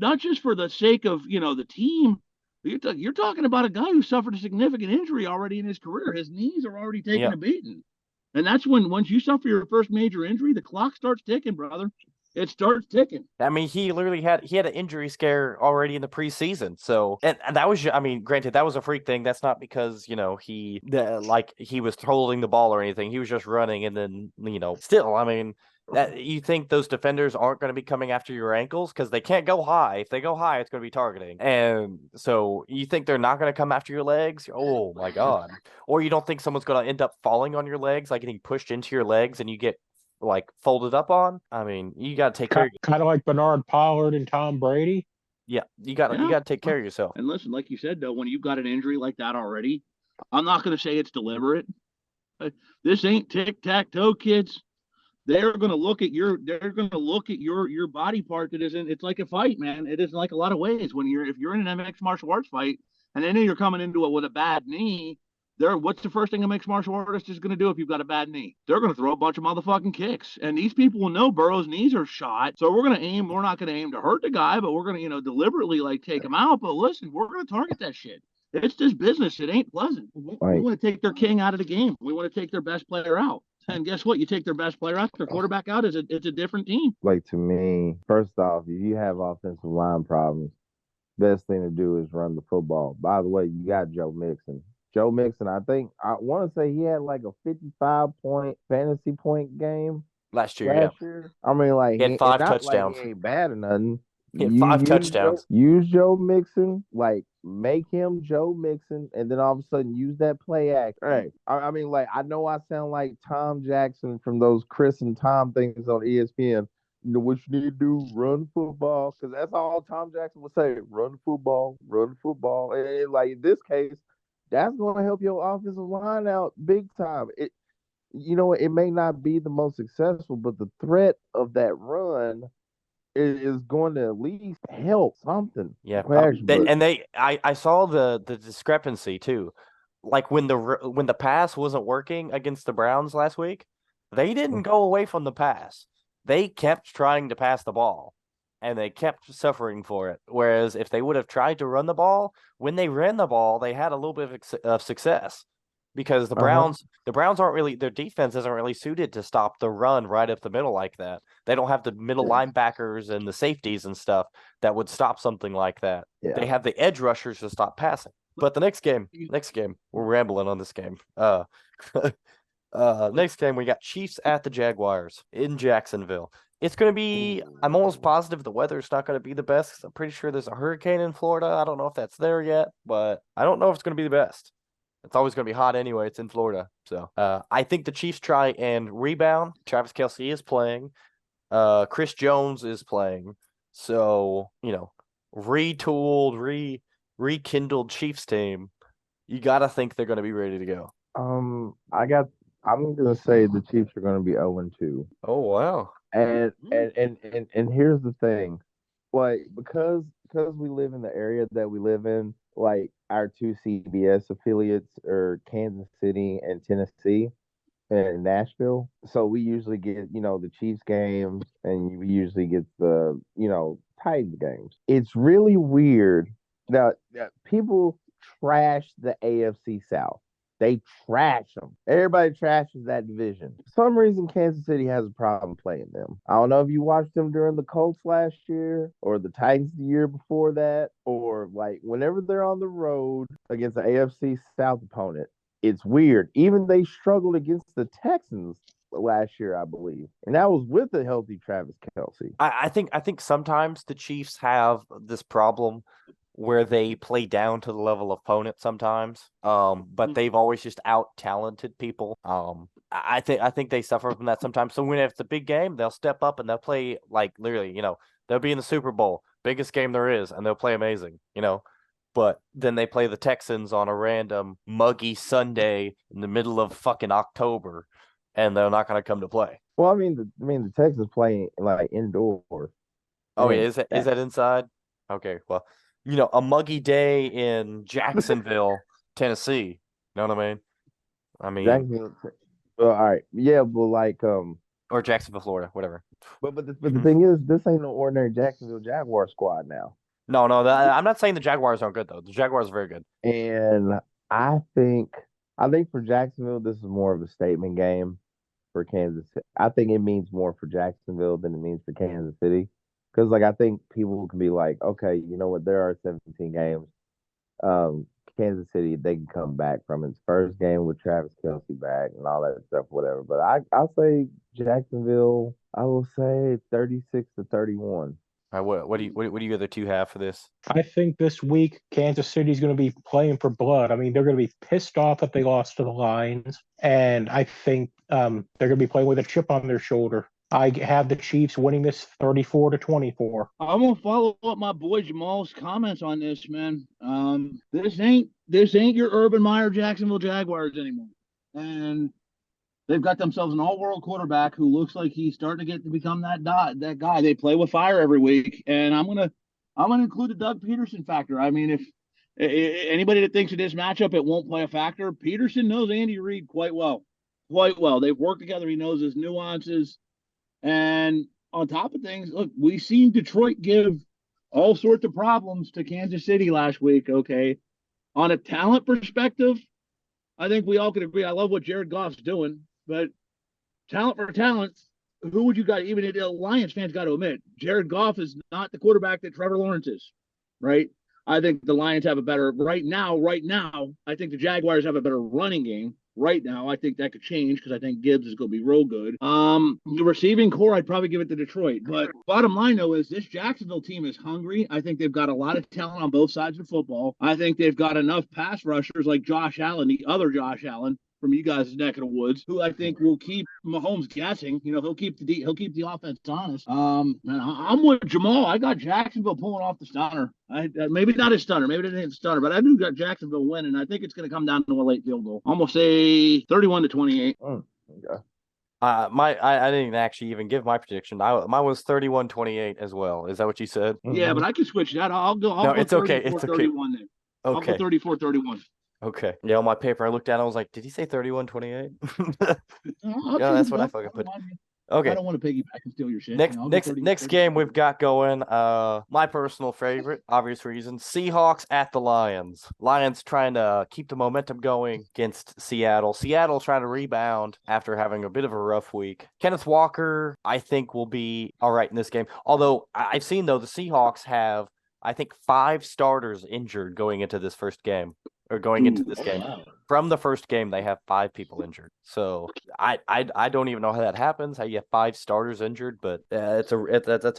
for the sake of the team. You're talking about a guy who suffered a significant injury already in his career. His knees are already taking a beating, and that's when once you suffer your first major injury, the clock starts ticking, brother. It starts ticking. I mean, he literally had an injury scare already in the preseason. So, and that was, I mean, granted, that was a freak thing. That's not because he was holding the ball or anything. He was just running, and then still, I mean, that you think those defenders aren't going to be coming after your ankles because they can't go high. If they go high, it's going to be targeting. And so you think they're not going to come after your legs? Oh my God! Or you don't think someone's going to end up falling on your legs, like getting pushed into your legs, and you get folded up on. I mean, you got to take care of kind of like Bernard Pollard and Tom Brady. Yeah, you got to take care of yourself. And listen, like you said, though, when you've got an injury like that already, I'm not going to say it's deliberate. This ain't tic-tac-toe, kids. They're going to look at your body part that isn't. It's like a fight, man. It is like a lot of ways if you're in an MX martial arts fight, and then you're coming into it with a bad knee. What's the first thing a mixed martial artist is going to do if you've got a bad knee? They're going to throw a bunch of motherfucking kicks. And these people will know Burrow's knees are shot. So we're not going to aim to hurt the guy, but we're going to, deliberately take him out. But listen, we're going to target that shit. It's this business. It ain't pleasant. We want to take their king out of the game. We want to take their best player out. And guess what? You take their best player out, their quarterback out, it's a different team. Like, to me, first off, if you have offensive line problems, best thing to do is run the football. By the way, you got Joe Mixon. Joe Mixon, I want to say he had like a 55-point fantasy point game last year. I mean, he had 5 touchdowns. He ain't bad or nothing. He had 5 touchdowns. Use Joe Mixon, make him Joe Mixon, and then all of a sudden use that play act. Hey, I mean, I know I sound like Tom Jackson from those Chris and Tom things on ESPN. What you need to do, run football, because that's all Tom Jackson would say, run football. And in this case, that's going to help your offensive line out big time. It may not be the most successful, but the threat of that run is going to at least help something. Yeah, I saw the discrepancy too. Like when the pass wasn't working against the Browns last week, they didn't go away from the pass. They kept trying to pass the ball. And they kept suffering for it. Whereas if they would have tried to run the ball, when they ran the ball, they had a little bit of success because the Browns aren't really, their defense isn't really suited to stop the run right up the middle like that. They don't have the middle linebackers and the safeties and stuff that would stop something like that. Yeah. They have the edge rushers to stop passing. But the next game, we're rambling on this game. Next game, we got Chiefs at the Jaguars in Jacksonville. It's going to be, I'm almost positive the weather's not going to be the best. I'm pretty sure there's a hurricane in Florida. I don't know if that's there yet, but I don't know if it's going to be the best. It's always going to be hot anyway. It's in Florida. So I think the Chiefs try and rebound. Travis Kelce is playing. Chris Jones is playing. So, retooled, rekindled Chiefs team. You got to think they're going to be ready to go. I'm going to say the Chiefs are going to be 0-2. Oh, wow. And here's the thing, because we live in the area that we live in, our 2 CBS affiliates are Kansas City and Tennessee and Nashville. So we usually get, the Chiefs games, and we usually get the, Titans games. It's really weird that people trash the AFC South. They trash them. Everybody trashes that division. For some reason, Kansas City has a problem playing them. I don't know if you watched them during the Colts last year or the Titans the year before that, or whenever they're on the road against the AFC South opponent. It's weird. Even they struggled against the Texans last year, I believe, and that was with a healthy Travis Kelce. I think sometimes the Chiefs have this problem where they play down to the level of opponent sometimes, but they've always just out-talented people. I think they suffer from that sometimes. So when it's a big game, they'll step up and they'll play literally, they'll be in the Super Bowl, biggest game there is, and they'll play amazing, But then they play the Texans on a random muggy Sunday in the middle of fucking October, and they're not going to come to play. Well, the Texans play indoors. Oh, yeah, is that inside? Okay, well. A muggy day in Jacksonville, Tennessee, You know what I mean? I mean, Jacksonville. Well, all right, yeah, but like or Jacksonville, Florida, whatever. but the thing is, this ain't no ordinary Jacksonville Jaguar squad now. No, I'm not saying the Jaguars aren't good though. The Jaguars are very good. And I think I think for Jacksonville, this is more of a statement game for Kansas City. I think it means more for Jacksonville than it means for Kansas City. Because like I think people can be like, okay, you know what, there are 17 games. Um, Kansas City, they can come back from its first game with Travis Kelsey back and all that stuff, whatever. But I'll say Jacksonville, I will say 36-31. All right, what do you other two have for this? I think this week Kansas City's going to be playing for blood. I mean, they're going to be pissed off that they lost to the Lions, and I think they're going to be playing with a chip on their shoulder. I have the Chiefs winning this 34-24. I'm gonna follow up my boy Jamal's comments on this, man. This ain't your Urban Meyer Jacksonville Jaguars anymore, and they've got themselves an all-world quarterback who looks like he's starting to get to become that guy. They play with fire every week, and I'm gonna include the Doug Peterson factor. I mean, if anybody that thinks of this matchup it won't play a factor, Peterson knows Andy Reid quite well. They've worked together. He knows his nuances. And on top of things, look, we've seen Detroit give all sorts of problems to Kansas City last week, okay? On a talent perspective, I think we all can agree. I love what Jared Goff's doing, but talent for talent, who would you got? Even the Lions fans got to admit, Jared Goff is not the quarterback that Trevor Lawrence is, right? I think the Lions have a better right now. I think the Jaguars have a better running game. Right now, I think that could change because I think Gibbs is going to be real good. The receiving core, I'd probably give it to Detroit. But bottom line, though, is this Jacksonville team is hungry. I think they've got a lot of talent on both sides of the football. I think they've got enough pass rushers like Josh Allen, the other Josh Allen from you guys' neck of the woods, who I think will keep Mahomes guessing. You know, he'll keep the offense honest. And I'm with Jamal. I got Jacksonville pulling off the stunner. Maybe not a stunner, maybe it ain't a stunner, but I do got Jacksonville winning. I think it's going to come down to a late field goal. I'm gonna say 31-28. Oh, okay. I didn't actually even give my prediction. Mine was 31-28 as well. Is that what you said? Yeah, but I can switch that. I'll go. No, it's okay. It's okay. 31 then. Okay. I'll go 34-31. Okay. Yeah, on my paper, I looked at it. I was like, did he say 31-28? Yeah, that's what I fucking put. Okay. I don't want to piggyback and steal your shit. Next game we've got going. My personal favorite, obvious reasons. Seahawks at the Lions. Lions trying to keep the momentum going against Seattle. Seattle trying to rebound after having a bit of a rough week. Kenneth Walker, I think, will be all right in this game. Although I've seen the Seahawks have, I think, 5 starters injured going into this first game. Or going into this game. Wow. From the first game, they have 5 people injured. So I don't even know how that happens, how you have 5 starters injured, but that's a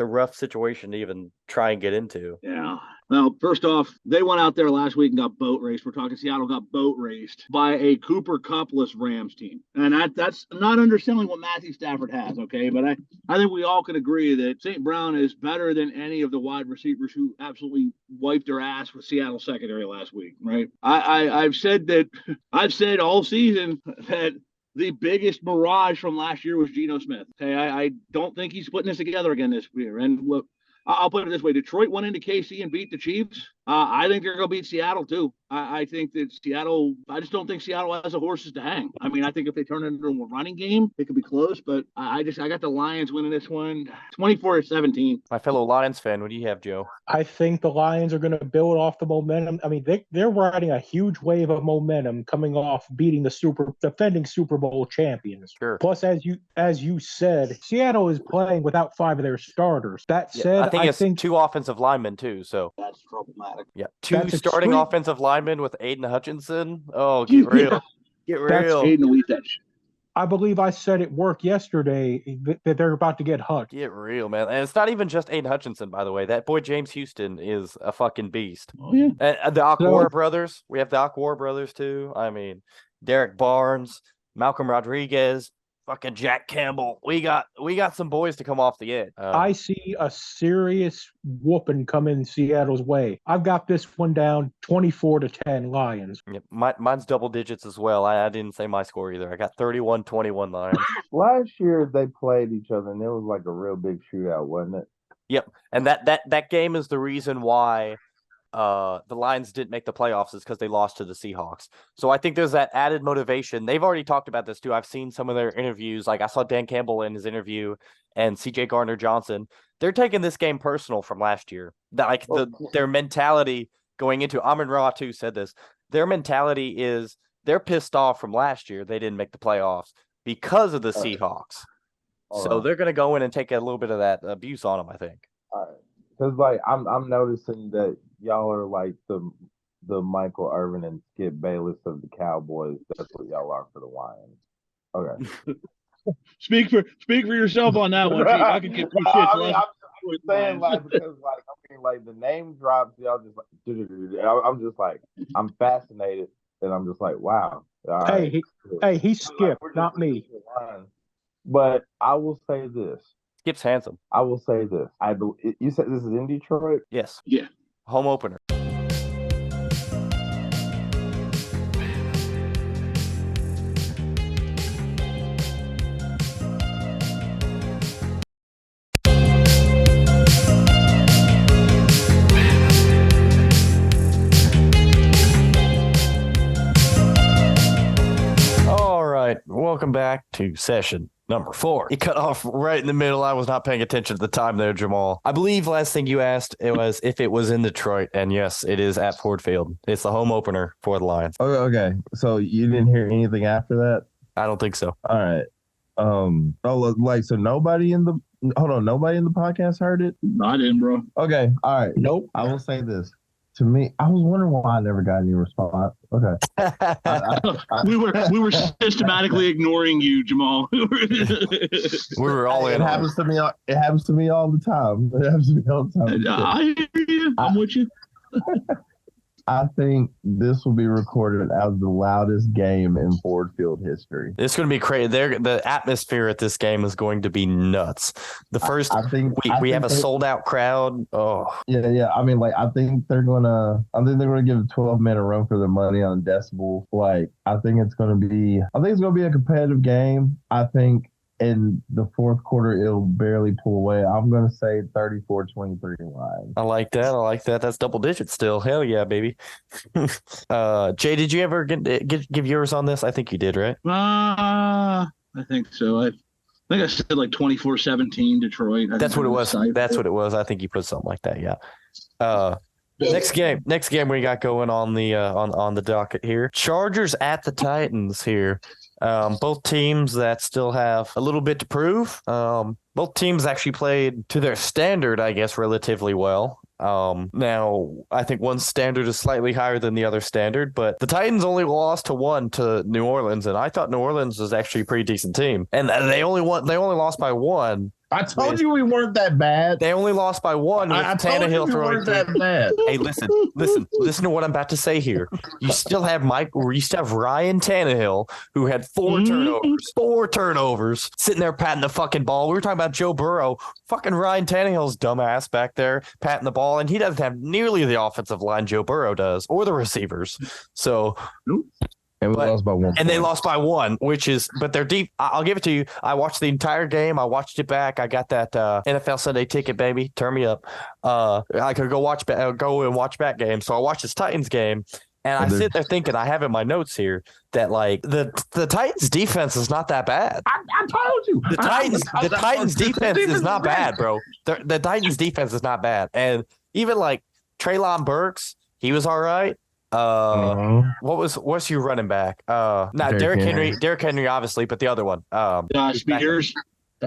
rough situation to even try and get into. Yeah. Well, first off, they went out there last week and got boat raced. We're talking Seattle got boat raced by a Cooper Cup-less Rams team. And that's not underselling what Matthew Stafford has, okay? But I think we all can agree that St. Brown is better than any of the wide receivers who absolutely wiped their ass with Seattle secondary last week, right? I've said all season that the biggest mirage from last year was Geno Smith. Okay, I don't think he's putting this together again this year. And look, I'll put it this way. Detroit went into KC and beat the Chiefs. I think they're going to beat Seattle, too. I think that Seattle – I just don't think Seattle has the horses to hang. I mean, I think if they turn it into a running game, it could be close. But I got the Lions winning this one 24-17. My fellow Lions fan, what do you have, Joe? I think the Lions are going to build off the momentum. I mean, they're riding a huge wave of momentum coming off beating the defending Super Bowl champions. Sure. Plus, as you said, Seattle is playing without 5 of their starters. That said, I think 2 offensive linemen, too. So that's problematic. Yeah, 2 starting offensive linemen with Aiden Hutchinson. Oh, get real. Yeah. Get real. Aiden will eat that shit. I believe I said at work yesterday that they're about to get Hut. Get real, man. And it's not even just Aiden Hutchinson, by the way. That boy James Houston is a fucking beast. Oh, yeah. And the Aquara brothers. We have the Aquara brothers, too. I mean, Derek Barnes, Malcolm Rodriguez, fucking Jack Campbell. We got some boys to come off the edge. I see a serious whooping coming Seattle's way. I've got this one down 24-10 Lions. Yeah, mine's double digits as well. I didn't say my score either. I got 31-21 Lions. Last year they played each other and it was like a real big shootout, wasn't it? Yep. And that game is the reason why the Lions didn't make the playoffs is because they lost to the Seahawks. So I think there's that added motivation. They've already talked about this too. I've seen some of their interviews. Like I saw Dan Campbell in his interview and CJ Gardner-Johnson. They're taking this game personal from last year. Their mentality going into Amon-Ra too said this. Their mentality is they're pissed off from last year. They didn't make the playoffs because of the Seahawks. So they're going to go in and take a little bit of that abuse on them, I think. All right. Because like I'm noticing that y'all are like the Michael Irvin and Skip Bayless of the Cowboys. That's what y'all are for the Lions. Okay. Speak for yourself on that one. I can get shit. I'm saying like because like the name drops, y'all just like I'm just like I'm fascinated and I'm just like wow. Hey, he skipped, not me. But I will say this. Skip's handsome. I will say this. You said this is in Detroit? Yes. Yeah. Home opener. All right. Welcome back to session number 4. You cut off right in the middle. I was not paying attention to the time there, Jamaal. I believe last thing you asked it was if it was in Detroit, and yes, it is at Ford Field. It's the home opener for the Lions. Okay. So you didn't hear anything after that? I don't think so. All right. So nobody in the podcast heard it? No, I didn't, bro. Okay. All right. Nope. I will say this. To me, I was wondering why I never got any response. Okay. We were systematically ignoring you, Jamaal. We were all in. It happens to me. It happens to me all the time. I hear you. I'm with you. I think this will be recorded as the loudest game in Ford Field history. It's going to be crazy. The atmosphere at this game is going to be nuts. The first, we have a sold out crowd. Oh, yeah. I mean, like, I think they're gonna give a 12-minute run for their money on decibel. Like, I think it's gonna be a competitive game. I think in the fourth quarter, it'll barely pull away. I'm going to say 34-23 Lions. I like that. That's double digits still. Hell yeah, baby. Jay, did you ever give yours on this? I think you did, right? I think so. I think I said like 24-17 Detroit. That's what it was. That's what it was. I think you put something like that. Yeah. Next game we got going on the docket here. Chargers at the Titans here. Both teams that still have a little bit to prove. Both teams actually played to their standard, I guess, relatively well. Now, I think one standard is slightly higher than the other standard, but the Titans only lost to New Orleans, and I thought New Orleans was actually a pretty decent team. And they only lost by 1. I told you we weren't that bad. They only lost by 1 with Tannehill throwing. That bad. Hey, listen to what I'm about to say here. You still have Ryan Tannehill, who had 4 turnovers, sitting there patting the fucking ball. We were talking about Joe Burrow. Fucking Ryan Tannehill's dumbass back there patting the ball, and he doesn't have nearly the offensive line Joe Burrow does, or the receivers. So. And lost by 1. And they lost by 1, but they're deep. I'll give it to you. I watched the entire game. I watched it back. I got that NFL Sunday ticket, baby. Turn me up. I could go and watch back games. So I watched this Titans game, and I sit there thinking, I have in my notes here that like the Titans defense is not that bad. I told you. The Titans defense is not bad, bro. The Titans defense is not bad. And even like Treylon Burks, he was all right. What's your running back? Not Derrick Henry, obviously, but the other one. Spears.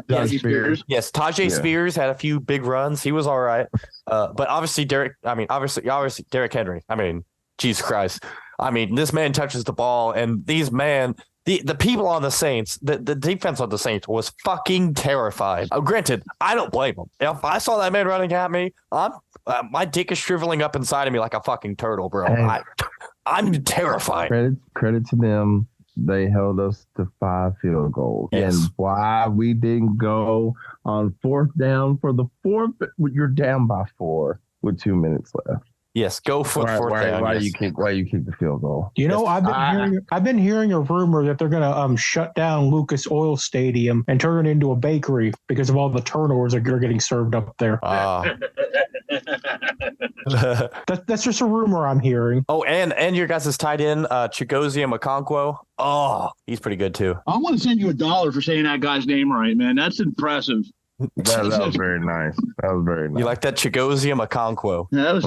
Spears. Yes, Tajay Spears had a few big runs. He was all right. But obviously Derrick Henry. I mean, Jesus Christ. I mean, this man touches the ball, and the people on the Saints, the defense on the Saints was fucking terrified. Granted, I don't blame them. If I saw that man running at me, my dick is shriveling up inside of me like a fucking turtle, bro. Hey. I'm terrified. Credit to them. They held us to 5 field goals. Yes. And why we didn't go on 4th down for the 4th, you're down by 4 with 2 minutes left. Yes, go for 4th down. Why you kick the field goal? You know, I've been hearing a rumor that they're gonna shut down Lucas Oil Stadium and turn it into a bakery because of all the turnovers that are getting served up there. That's just a rumor I'm hearing. Oh, and your guys' tight end, Chigozie Okonkwo. Oh, he's pretty good too. I want to send you $1 for saying that guy's name right, man. That's impressive. That was very nice. That was very nice. You like that Chigozie Okonkwo? That was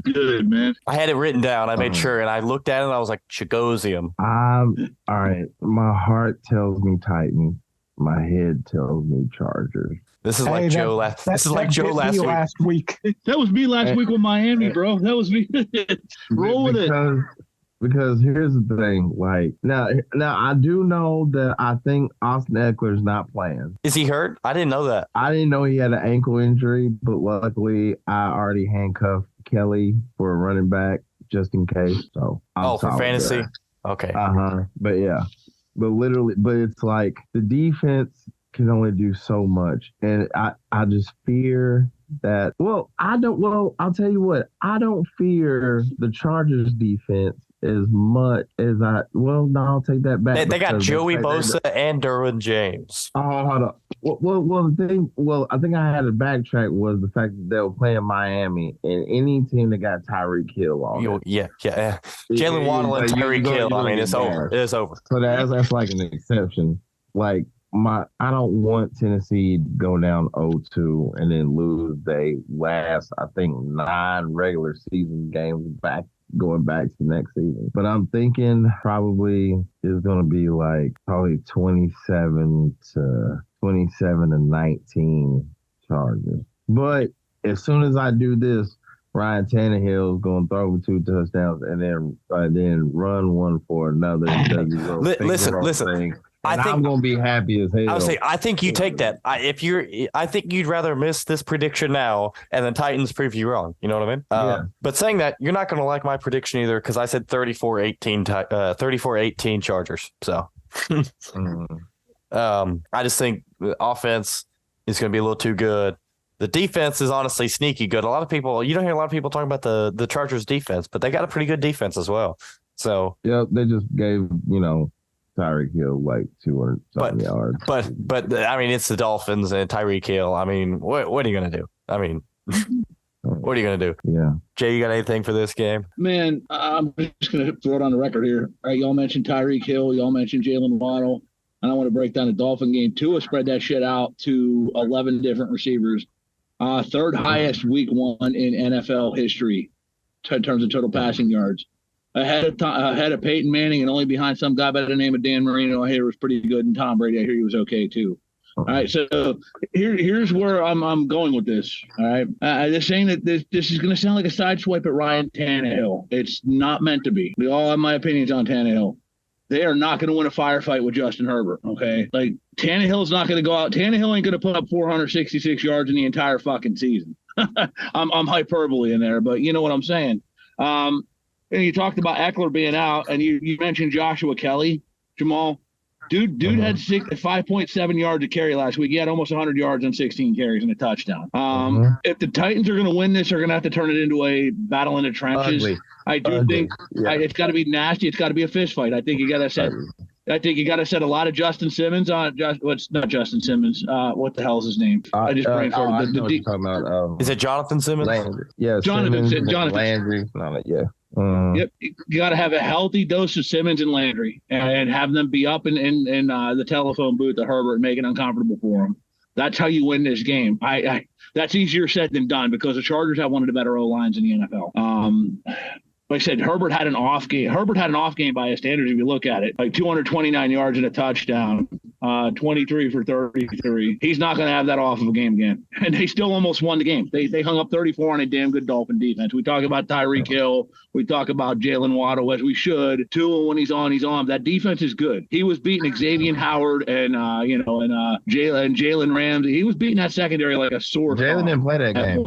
good, man. I had it written down. I made sure, and I looked at it, and I was like, Chigozie. All right. My heart tells me Titans. My head tells me Chargers. This is like Joe last. This is like Joe last week. That was me last week with Miami, bro. That was me. Roll with it. Because here's the thing, like now I do know that I think Austin Eckler's not playing. Is he hurt? I didn't know that. I didn't know he had an ankle injury, but luckily I already handcuffed Kelly for a running back just in case. So for fantasy. There. Okay. But yeah, but it's like the defense can only do so much, and I just fear that. I'll tell you what, I don't fear the Chargers defense as much as I'll take that back. They got Joey Bosa and Derwin James. Oh, hold on. I think I had to backtrack was the fact that they were playing Miami, and any team that got Tyreek Hill on it. Yeah. Jalen Waddle and Tyreek Hill. I mean, it's over. It's over. So that's like an exception. Like I don't want Tennessee to go down 0-2 and then lose their last, I think, 9 regular season games going back to next season. But I'm thinking probably it's going to be like probably 27 to 19 Chargers. But as soon as I do this, Ryan Tannehill is going to throw 2 touchdowns and then run one for another. Listen. I'm going to be happy as hell. I would say, I think you take that. I think you'd rather miss this prediction now and the Titans prove you wrong. You know what I mean? Yeah. But saying that, you're not going to like my prediction either because I said 34-18 Chargers. So I just think the offense is going to be a little too good. The defense is honestly sneaky good. You don't hear a lot of people talking about the Chargers defense, but they got a pretty good defense as well. So yeah, they just gave, Tyreek Hill like 200-something yards. But I mean, it's the Dolphins and Tyreek Hill. I mean, what are you going to do? I mean, what are you going to do? Yeah. Jay, you got anything for this game? Man, I'm just going to throw it on the record here. All right, y'all mentioned Tyreek Hill. Y'all mentioned Jalen Waddle. And I want to break down the Dolphin game. Tua spread that shit out to 11 different receivers. Third highest week 1 in NFL history in terms of total passing yards. Ahead of Peyton Manning and only behind some guy by the name of Dan Marino. I hear was pretty good, and Tom Brady, I hear he was okay too. All right, so here's where I'm going with this. All right, this saying that this is going to sound like a side swipe at Ryan Tannehill. It's not meant to be. We all have my opinions on Tannehill. They are not going to win a firefight with Justin Herbert. Okay, like Tannehill's not going to go out. Tannehill ain't going to put up 466 yards in the entire fucking season. I'm hyperbole in there, but you know what I'm saying. And you talked about Eckler being out, and you mentioned Joshua Kelly, Jamaal. Dude had 5.7 yards a carry last week. He had almost 100 yards on 16 carries and a touchdown. If the Titans are going to win this, they're going to have to turn it into a battle in the trenches. Ugly. I do think it's got to be nasty. It's got to be a fist fight. I think you got to set. I think you got to set a lot of Justin Simmons on. What's not Justin Simmons? What the hell is his name? I just brain farted. Is it Jonathan Simmons? Landry. Yeah, Jonathan. Landry. Yeah. Yep, you got to have a healthy dose of Simmons and Landry, and have them be up in the telephone booth at Herbert and make it uncomfortable for him. That's how you win this game. That's easier said than done because the Chargers have one of the better O lines in the NFL. Like I said, Herbert had an off game. Herbert had an off game by his standards. If you look at it, like 229 yards and a touchdown, 23 for 33. He's not going to have that off of a game again. And they still almost won the game. They hung up 34 on a damn good Dolphin defense. We talk about Tyreek Hill. We talk about Jalen Waddle as we should. Tua, when he's on. That defense is good. He was beating Xavier Howard and Jalen Ramsey. He was beating that secondary like a sore. Jalen didn't play that game.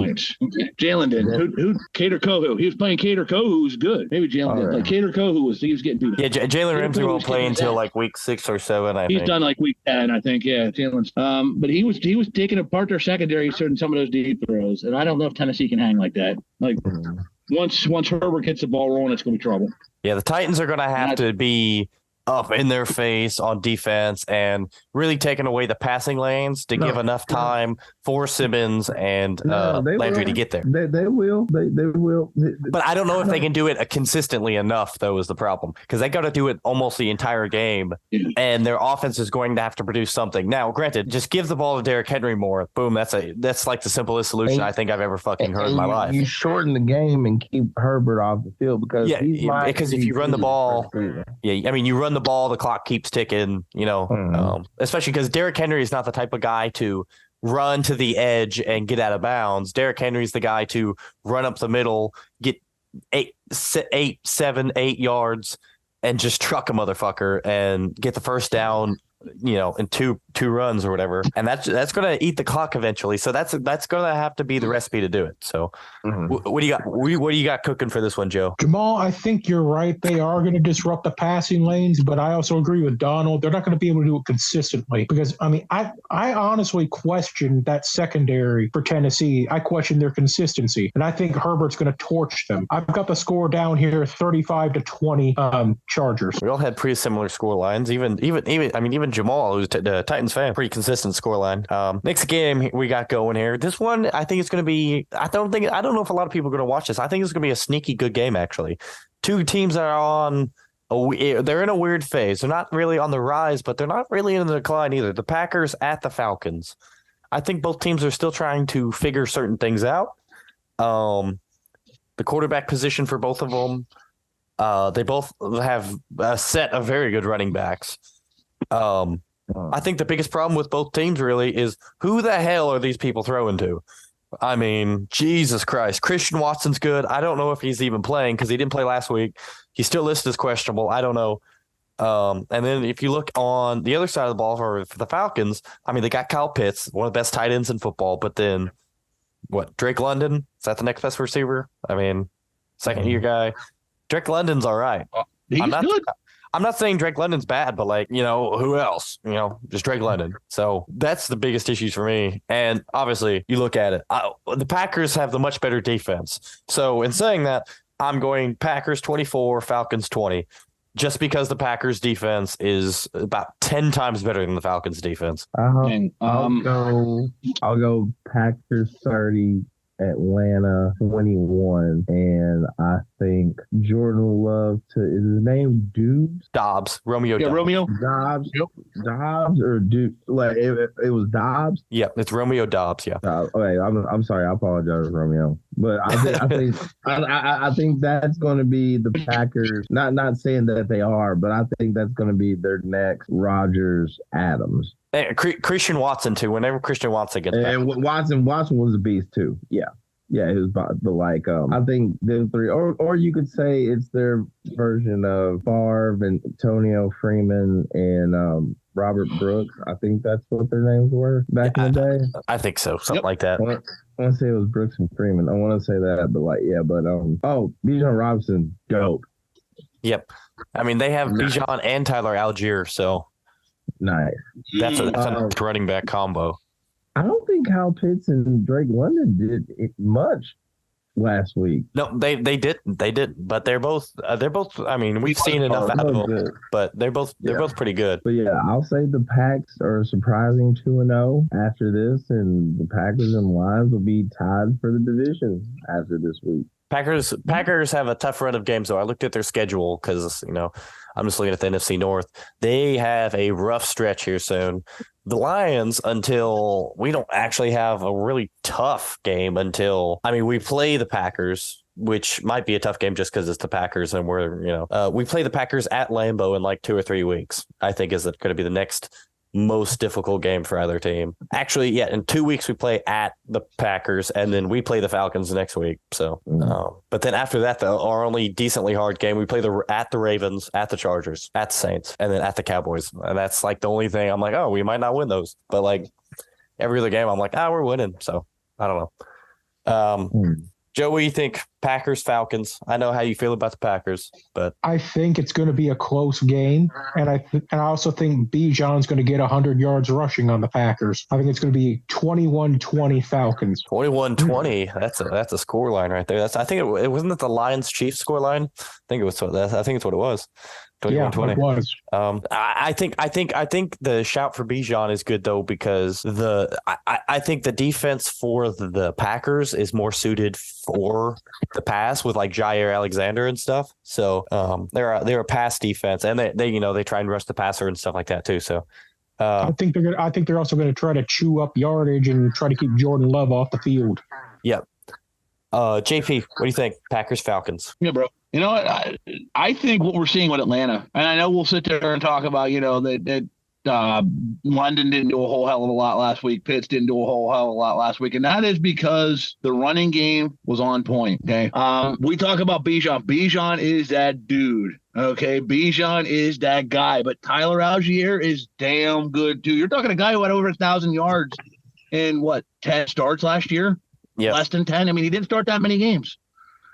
Jalen didn't. Who? Cater Kohu. He was playing Cater Kohu, who's good. Maybe Jalen did. Like Cater Kohu was getting beat. Yeah, Jalen Ramsey won't play until like week 6 or 7. I think he's done like week 10. I think. Yeah, Jalen's. But he was taking apart their secondary certain some of those deep throws, and I don't know if Tennessee can hang like that. Like once Herbert gets the ball rolling, it's going to be trouble. Yeah, the Titans are going to have to be up in their face on defense and really taking away the passing lanes to give enough time for Simmons and Landry to get there. They will. They will. But I don't know if they can do it consistently enough, though, is the problem. Because they got to do it almost the entire game, and their offense is going to have to produce something. Now, granted, just give the ball to Derrick Henry more. Boom, that's like the simplest solution I think I've ever fucking heard in my life. You shorten the game and keep Herbert off the field because because if you run the ball, you run the ball, the clock keeps ticking. Especially because Derrick Henry is not the type of guy to run to the edge and get out of bounds. Derrick Henry's the guy to run up the middle, get 7, 8 yards, and just truck a motherfucker and get the first down, in two runs or whatever. And that's going to eat the clock eventually. So that's going to have to be the recipe to do it. So what do you got? What do you got cooking for this one, Joe? Jamaal, I think you're right. They are going to disrupt the passing lanes, but I also agree with Donald. They're not going to be able to do it consistently because, I honestly question that secondary for Tennessee. I question their consistency, and I think Herbert's going to torch them. I've got the score down here, 35-20 Chargers. We all had pretty similar score lines. Even Jamaal, who's a Titans fan, pretty consistent score line. Next game we got going here. This one, I think it's going to be. I don't know if a lot of people are going to watch this. I think it's going to be a sneaky good game. Actually, two teams that are they're in a weird phase. They're not really on the rise, but they're not really in the decline either. The Packers at the Falcons. I think both teams are still trying to figure certain things out. The quarterback position for both of them. They both have a set of very good running backs. I think the biggest problem with both teams really is who the hell are these people throwing to? I mean, Jesus Christ. Christian Watson's good. I don't know if he's even playing because he didn't play last week. He's still listed as questionable. I don't know. And then if you look on the other side of the ball for the Falcons, they got Kyle Pitts, one of the best tight ends in football. But then, Drake London? Is that the next best receiver? Second-year guy. Drake London's all right. He's good. I'm not saying Drake London's bad, but who else? Just Drake London. So that's the biggest issues for me. And obviously, you look at it. The Packers have the much better defense. So in saying that, I'm going Packers 24, Falcons 20, just because the Packers defense is about 10 times better than the Falcons defense. I'll go Packers 30. Atlanta 21, and I think Jordan Love is his name Dobbs. Romeo Dobbs. Dobbs or Duke? Like it was Dobbs. Yeah, it's Romeo Dobbs. Yeah. Okay, I'm sorry. I apologize, Romeo. But I think that's going to be the Packers. Not saying that they are, but I think that's going to be their next Rodgers Adams. Christian Watson too. Whenever Christian Watson gets back, and Watson was a beast too. Yeah, he was. But I think them three, or you could say it's their version of Favre and Antonio Freeman and Robert Brooks. I think that's what their names were back in the day. I think so, something like that. I want to say it was Brooks and Freeman. I want to say that, but Bijan Robinson, dope. Yep, they have Bijan and Tyler Algier, so. Nice. That's a running back combo. I don't think Kyle Pitts and Drake London did much last week. No, they didn't. They didn't. But they're both. We've seen enough out of them. Good. But they're both pretty good. But yeah, I'll say the Packs are surprising 2-0 after this, and the Packers and Lions will be tied for the division after this week. Packers have a tough run of games, though. I looked at their schedule because I'm just looking at the NFC North. They have a rough stretch here soon. The Lions, until we don't actually have a really tough game until we play the Packers, which might be a tough game just because it's the Packers and we play the Packers at Lambeau in like 2 or 3 weeks. I think is going to be the next most difficult game for either team. Actually, yeah, in 2 weeks we play at the Packers and then we play the Falcons next week. So, but then after that, our only decently hard game, we play at the Ravens, at the Chargers, at the Saints, and then at the Cowboys. And that's like the only thing I'm like, oh, we might not win those. But like every other game, I'm like, we're winning. So I don't know. Joe, what do you think? Packers, Falcons. I know how you feel about the Packers, but I think it's going to be a close game, and I also think Bijan's going to get 100 yards rushing on the Packers. I think it's going to be 21-20 Falcons. 21-20. That's a score line right there. I think it wasn't it the Lions Chiefs score line. I think it's what it was. 21-20. It was. I think the shout for Bijan is good though, because I think the defense for the Packers is more suited for the pass with like Jair Alexander and stuff. So they're a pass defense, and they try and rush the passer and stuff like that too. So I think they're also going to try to chew up yardage and try to keep Jordan Love off the field. Yep. JP, what do you think? Packers, Falcons. Yeah, bro. You know what? I think what we're seeing with Atlanta, and I know we'll sit there and talk about, that London didn't do a whole hell of a lot last week. Pitts didn't do a whole hell of a lot last week. And that is because the running game was on point. Okay. We talk about Bijan. Bijan is that dude. Okay. Bijan is that guy. But Tyler Algier is damn good too. You're talking a guy who had over 1,000 yards in 10 starts last year? Yeah. Less than 10. I mean, he didn't start that many games.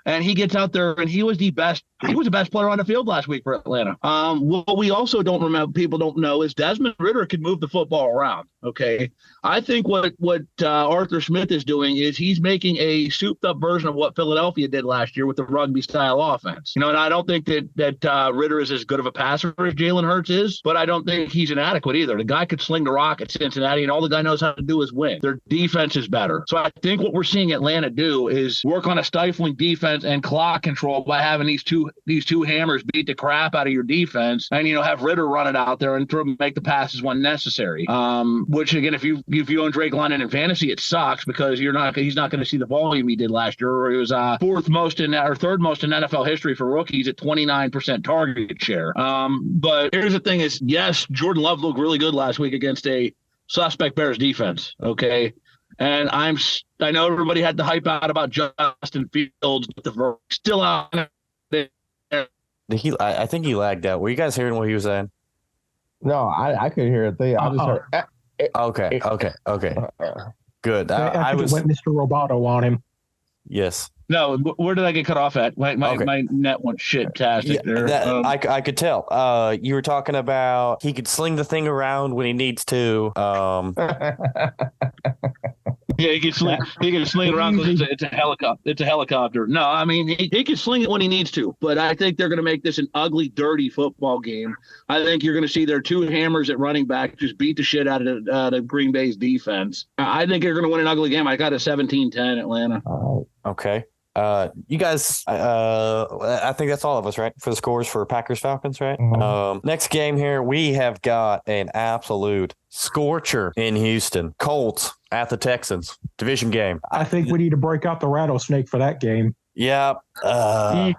And he gets out there, and he was the best player on the field last week for Atlanta. What we also people don't know is Desmond Ridder could move the football around. Okay. I think what Arthur Smith is doing is he's making a souped up version of what Philadelphia did last year with the rugby style offense. And I don't think that Ridder is as good of a passer as Jalen Hurts is, but I don't think he's inadequate either. The guy could sling the rock at Cincinnati, and all the guy knows how to do is win. Their defense is better. So I think what we're seeing Atlanta do is work on a stifling defense and clock control by having these two hammers beat the crap out of your defense, and have Ridder run it out there and make the passes when necessary. Which again, if you own Drake London in fantasy, it sucks because he's not going to see the volume he did last year, where he was third most in NFL history for rookies at 29% target share. But here's the thing: is yes, Jordan Love looked really good last week against a suspect Bears defense. Okay. And I know everybody had the hype out about Justin Fields, but the still out there. I think he lagged out. Were you guys hearing what he was saying? No, I couldn't hear a thing. I just heard. Okay. Good. I went Mr. Roboto on him. Yes. No, where did I get cut off at? My net went shit-tastic there. I could tell. You were talking about he could sling the thing around when he needs to. Yeah, he can sling it around because it's a helicopter. It's a helicopter. No, I mean he can sling it when he needs to, but I think they're going to make this an ugly, dirty football game. I think you're going to see their two hammers at running back just beat the shit out of Green Bay's defense. I think they're going to win an ugly game. I got a 17-10 Atlanta. Okay. You guys, I think that's all of us, right? For the scores for Packers Falcons, right? Mm-hmm. Next game here, we have got an absolute scorcher in Houston. Colts at the Texans, division game. I think we need to break out the rattlesnake for that game. Yeah. Well,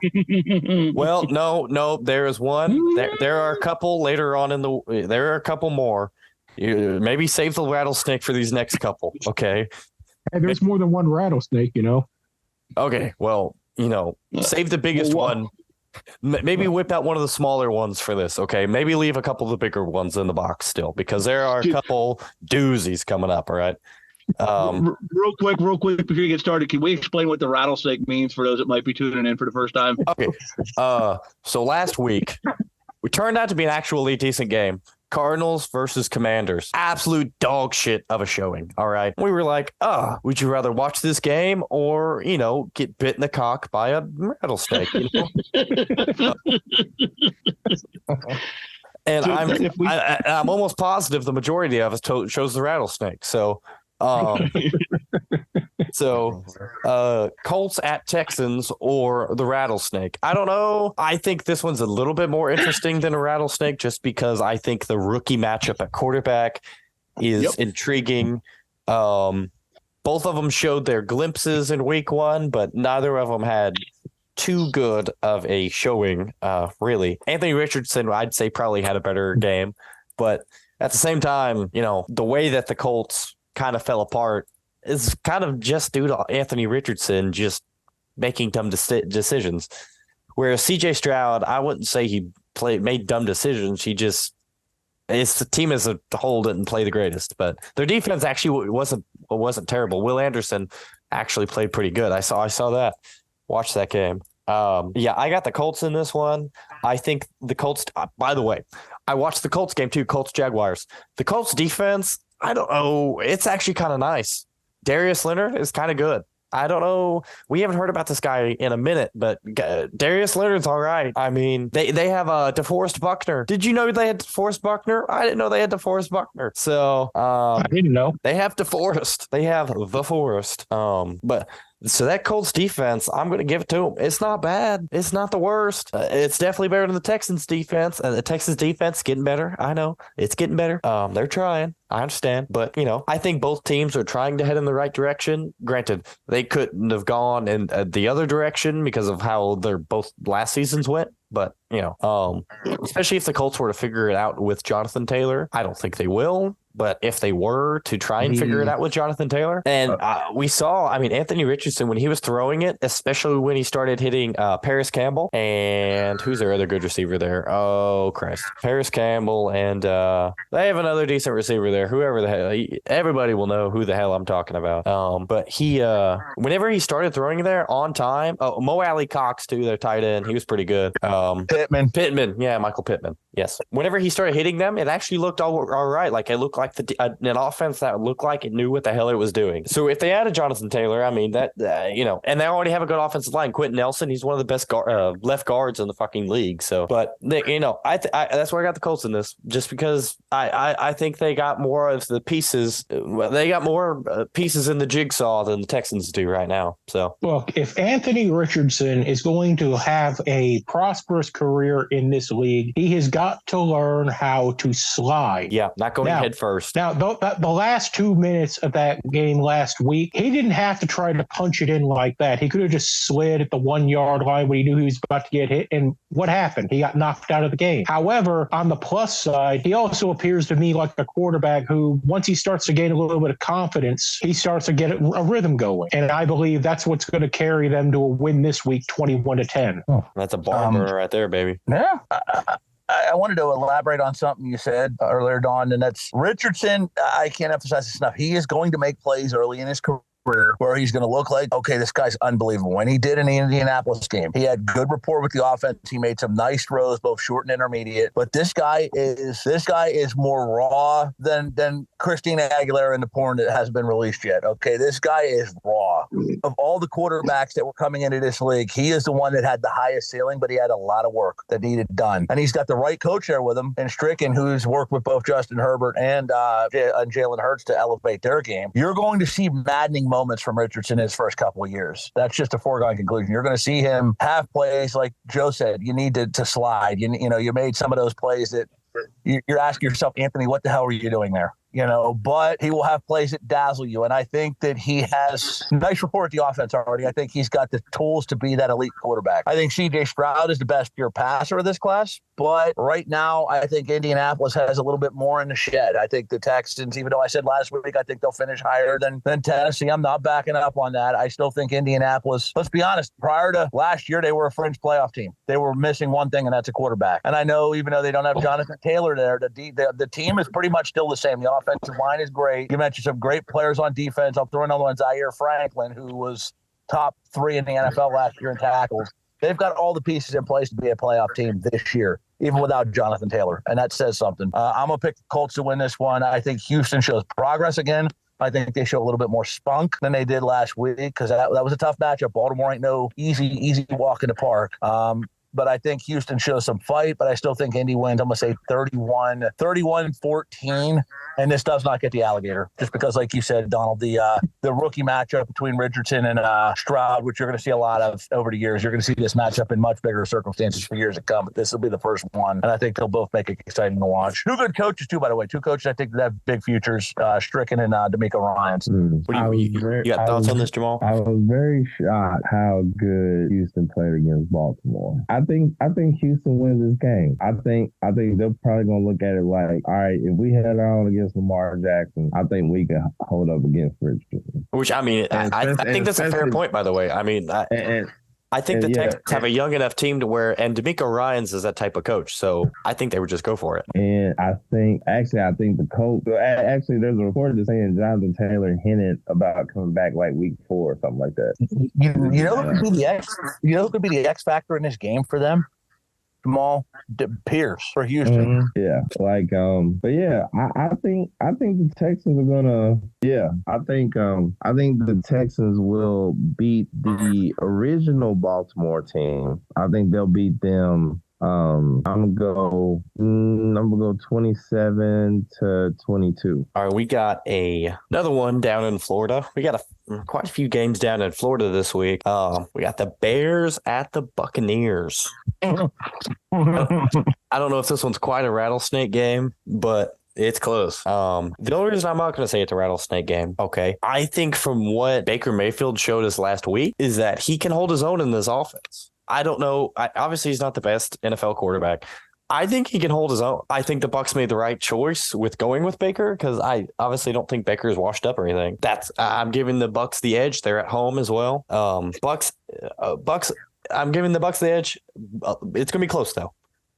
no, there is one. There are a couple later on there are a couple more. You maybe save the rattlesnake for these next couple. Okay. Hey, there's more than one rattlesnake, Okay, well, save the biggest one. Maybe whip out one of the smaller ones for this, okay? Maybe leave a couple of the bigger ones in the box still, because there are a couple doozies coming up, all right? Real quick, before you get started, can we explain what the rattlesnake means for those that might be tuning in for the first time? Okay, so last week, we turned out to be an actually decent game. Cardinals versus Commanders. Absolute dog shit of a showing. All right. We were like, would you rather watch this game or, get bit in the cock by a rattlesnake? And I'm almost positive the majority of us chose the rattlesnake. So, Colts at Texans or the rattlesnake. I don't know. I think this one's a little bit more interesting than a rattlesnake just because I think the rookie matchup at quarterback is intriguing. Both of them showed their glimpses in week one, but neither of them had too good of a showing, really. Anthony Richardson, I'd say, probably had a better game. But at the same time, the way that the Colts kind of fell apart is kind of just due to Anthony Richardson just making dumb decisions. Whereas CJ Stroud, I wouldn't say he made dumb decisions. It's the team as a whole didn't play the greatest, but their defense actually wasn't terrible. Will Anderson actually played pretty good. I saw that. Watch that game. Yeah, I got the Colts in this one. I think the Colts, by the way, I watched the Colts game too, Colts Jaguars. The Colts defense, I don't know. It's actually kind of nice. Darius Leonard is kind of good. I don't know. We haven't heard about this guy in a minute, but Darius Leonard's all right. I mean, they have DeForest Buckner. Did you know they had DeForest Buckner? I didn't know they had DeForest Buckner. So I didn't know. They have DeForest. They have the Forest. But so that Colts defense, I'm going to give it to them. It's not bad. It's not the worst. It's definitely better than the Texans defense. And the Texans defense is getting better. I know it's getting better. They're trying. I understand. But, I think both teams are trying to head in the right direction. Granted, they couldn't have gone in the other direction because of how their both last seasons went. But, especially if the Colts were to figure it out with Jonathan Taylor, I don't think they will. But if they were to try and figure it out with Jonathan Taylor, and we saw, Anthony Richardson, when he was throwing it, especially when he started hitting Paris Campbell, and who's their other good receiver there? Oh, Christ. Paris Campbell, and they have another decent receiver there, whoever the hell. Everybody will know who the hell I'm talking about. But he, whenever he started throwing there on time, Mo Alley Cox, too, their tight end, he was pretty good. Pittman. Yeah, Michael Pittman. Yes. Whenever he started hitting them, it actually looked all right. Like it looked like an offense that looked like it knew what the hell it was doing. So if they added Jonathan Taylor, that and they already have a good offensive line. Quentin Nelson, he's one of the best left guards in the fucking league. So, but that's where I got the Colts in this, just because I think they got more of the pieces. They got more pieces in the jigsaw than the Texans do right now. So, look, if Anthony Richardson is going to have a prosperous career in this league, he has got to learn how to slide. Yeah, not going head first. Now, the last 2 minutes of that game last week, he didn't have to try to punch it in like that. He could have just slid at the 1 yard line when he knew he was about to get hit. And what happened? He got knocked out of the game. However, on the plus side, he also appears to me like a quarterback who, once he starts to gain a little bit of confidence, he starts to get a rhythm going. And I believe that's what's going to carry them to a win this week, 21-10. Oh, that's a barn burner right there, baby. Yeah. I wanted to elaborate on something you said earlier, Dawn, and that's Richardson. I can't emphasize this enough. He is going to make plays early in his career where he's going to look like, okay, this guy's unbelievable. When he did in the Indianapolis game, he had good rapport with the offense. He made some nice throws, both short and intermediate. But this guy is more raw than Christina Aguilera in the porn that hasn't been released yet. Okay, this guy is raw. Of all the quarterbacks that were coming into this league, he is the one that had the highest ceiling, but he had a lot of work that needed done. And he's got the right coach there with him, and Stricken, who's worked with both Justin Herbert and Jalen Hurts to elevate their game. You're going to see maddening moments from Richardson in his first couple of years. That's just a foregone conclusion. You're going to see him have plays like Joe said. You need to slide. You made some of those plays that you're asking yourself, Anthony, what the hell are you doing there? But he will have plays that dazzle you. And I think that he has nice rapport with the offense already. I think he's got the tools to be that elite quarterback. I think C.J. Stroud is the best pure passer of this class. But right now, I think Indianapolis has a little bit more in the shed. I think the Texans, even though I said last week, I think they'll finish higher than Tennessee. I'm not backing up on that. I still think Indianapolis, let's be honest, prior to last year, they were a fringe playoff team. They were missing one thing, and that's a quarterback. And I know even though they don't have Jonathan Taylor there, the team is pretty much still the same. The offensive line is great. You mentioned some great players on defense. I'll throw another one, Zaire Franklin, who was top 3 in the NFL last year in tackles. They've got all the pieces in place to be a playoff team this yeyear, even without Jonathan Taylor, and that says something. I'm going to pick the Colts to win this one. I think Houston shows progress again. I think they show a little bit more spunk than they did last week because that was a tough matchup. Baltimore ain't no easy walk in the park. But I think Houston shows some fight, but I still think Indy wins. I'm going to say 31-14, and this does not get the alligator. Just because, like you said, Donald, the rookie matchup between Richardson and Stroud, which you're going to see a lot of over the years, you're going to see this matchup in much bigger circumstances for years to come, but this will be the first one, and I think they'll both make it exciting to watch. Two good coaches, too, by the way. Two coaches I think that have big futures, Stricken and D'Amico Ryans. What do you got thoughts on this, Jamal? I was very shocked how good Houston played against Baltimore. I think Houston wins this game. I think they're probably gonna look at it like, all right, if we head on against Lamar Jackson, I think we can hold up against Richardson. Which I think that's a fair point, by the way. I mean, I think the Texans have a young enough team to where, and D'Amico Ryans is that type of coach. So I think they would just go for it. And I think the coach, actually, there's a report that's saying Jonathan Taylor hinted about coming back like week 4 or something like that. You know who could be the X factor in this game for them? Jamal Pierce for Houston. Mm-hmm. Yeah, but yeah, I think the Texans are gonna. Yeah, I think the Texans will beat the original Baltimore team. I think they'll beat them. I'm gonna go 27-22. All right, we got another one down in Florida. We got quite a few games down in Florida this week. We got the Bears at the Buccaneers. I don't know if this one's quite a rattlesnake game, but it's close. The only reason I'm not going to say it's a rattlesnake game, okay, I think from what Baker Mayfield showed us last week is that he can hold his own in this offense. I don't know. Obviously, he's not the best NFL quarterback. I think he can hold his own. I think the Bucs made the right choice with going with Baker because I obviously don't think Baker is washed up or anything. I'm giving the Bucs the edge. They're at home as well. Bucs. I'm giving the Bucs the edge. It's gonna be close though.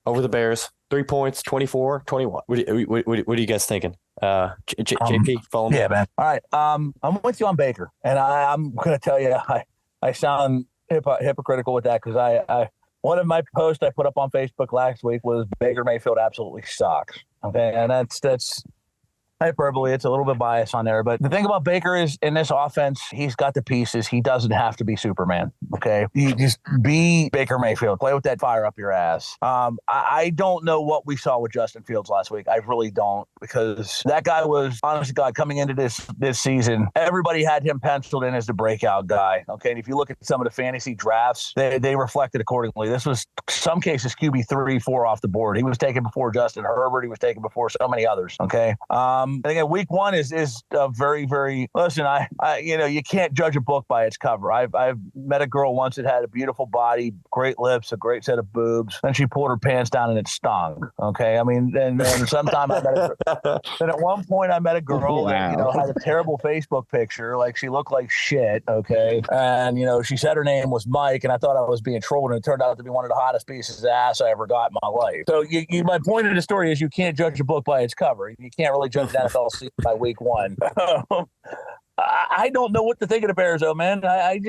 Over the Bears, 3 points, 24-21. What are you guys thinking? JP, follow me. Yeah, man. All right. I'm with you on Baker, and I'm gonna tell you, I sound hypocritical with that because I one of my posts I put up on Facebook last week was Baker Mayfield absolutely sucks. Okay, and that's hyperbole. It's a little bit biased on there, but the thing about Baker is in this offense, he's got the pieces. He doesn't have to be Superman. Okay, you just be Baker Mayfield. Play with that fire up your ass. I don't know what we saw with Justin Fields last week. I really don't, because that guy was, honestly, God, coming into this season, everybody had him penciled in as the breakout guy. Okay, and if you look at some of the fantasy drafts, they reflected accordingly. This was some cases QB 3-4 off the board. He was taken before Justin Herbert. He was taken before so many others. Okay. I think week 1 is a very, very, listen, I you can't judge a book by its cover. I've met a girl once that had a beautiful body, great lips, a great set of boobs, and she pulled her pants down and it stung. Okay. I mean, and sometime I met then at one point I met a girl that, had a terrible Facebook picture. Like she looked like shit. Okay. And, she said her name was Mike, and I thought I was being trolled, and it turned out to be one of the hottest pieces of ass I ever got in my life. So my point of the story is you can't judge a book by its cover. You can't really judge an NFL season by week 1. I don't know what to think of the Bears, though, man. I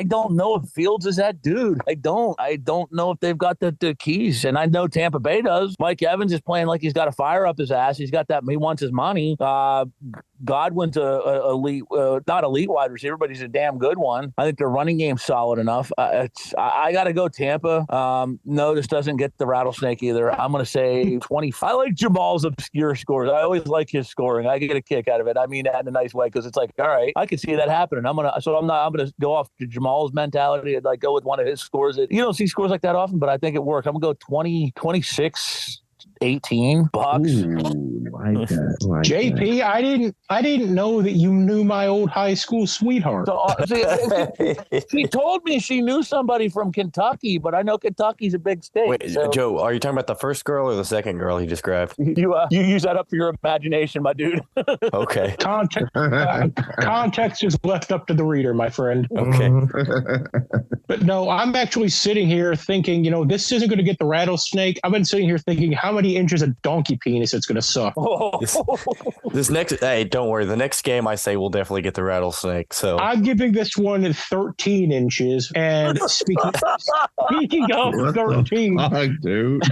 don't know if Fields is that dude. I don't know if they've got the keys, and I know Tampa Bay does. Mike Evans is playing like he's got a fire up his ass. He's got that. He wants his money. Godwin's a elite, not elite wide receiver, but he's a damn good one. I think their running game's solid enough. I got to go Tampa. No, this doesn't get the rattlesnake either. I'm going to say 20. I like Jamal's obscure scores. I always like his scoring. I get a kick out of it. I mean that in a nice way, because it's like, all right, I can see that happening. I'm gonna go off to Jamal's mentality and go with one of his scores. You don't see scores like that often, but I think it worked. I'm gonna go 20-26. 18 bucks. Like that. JP, that. I didn't know that you knew my old high school sweetheart. So, she told me she knew somebody from Kentucky, but I know Kentucky's a big state. Wait, so. Joe, are you talking about the first girl or the second girl he just grabbed? You use that up for your imagination, my dude. Okay. Context is left up to the reader, my friend. Okay. But no, I'm actually sitting here thinking, this isn't going to get the rattlesnake. I've been sitting here thinking how many inches of donkey penis it's going to suck. This next, hey, don't worry. The next game I say will definitely get the rattlesnake. So I'm giving this one 13 inches. And speaking of 13, dude.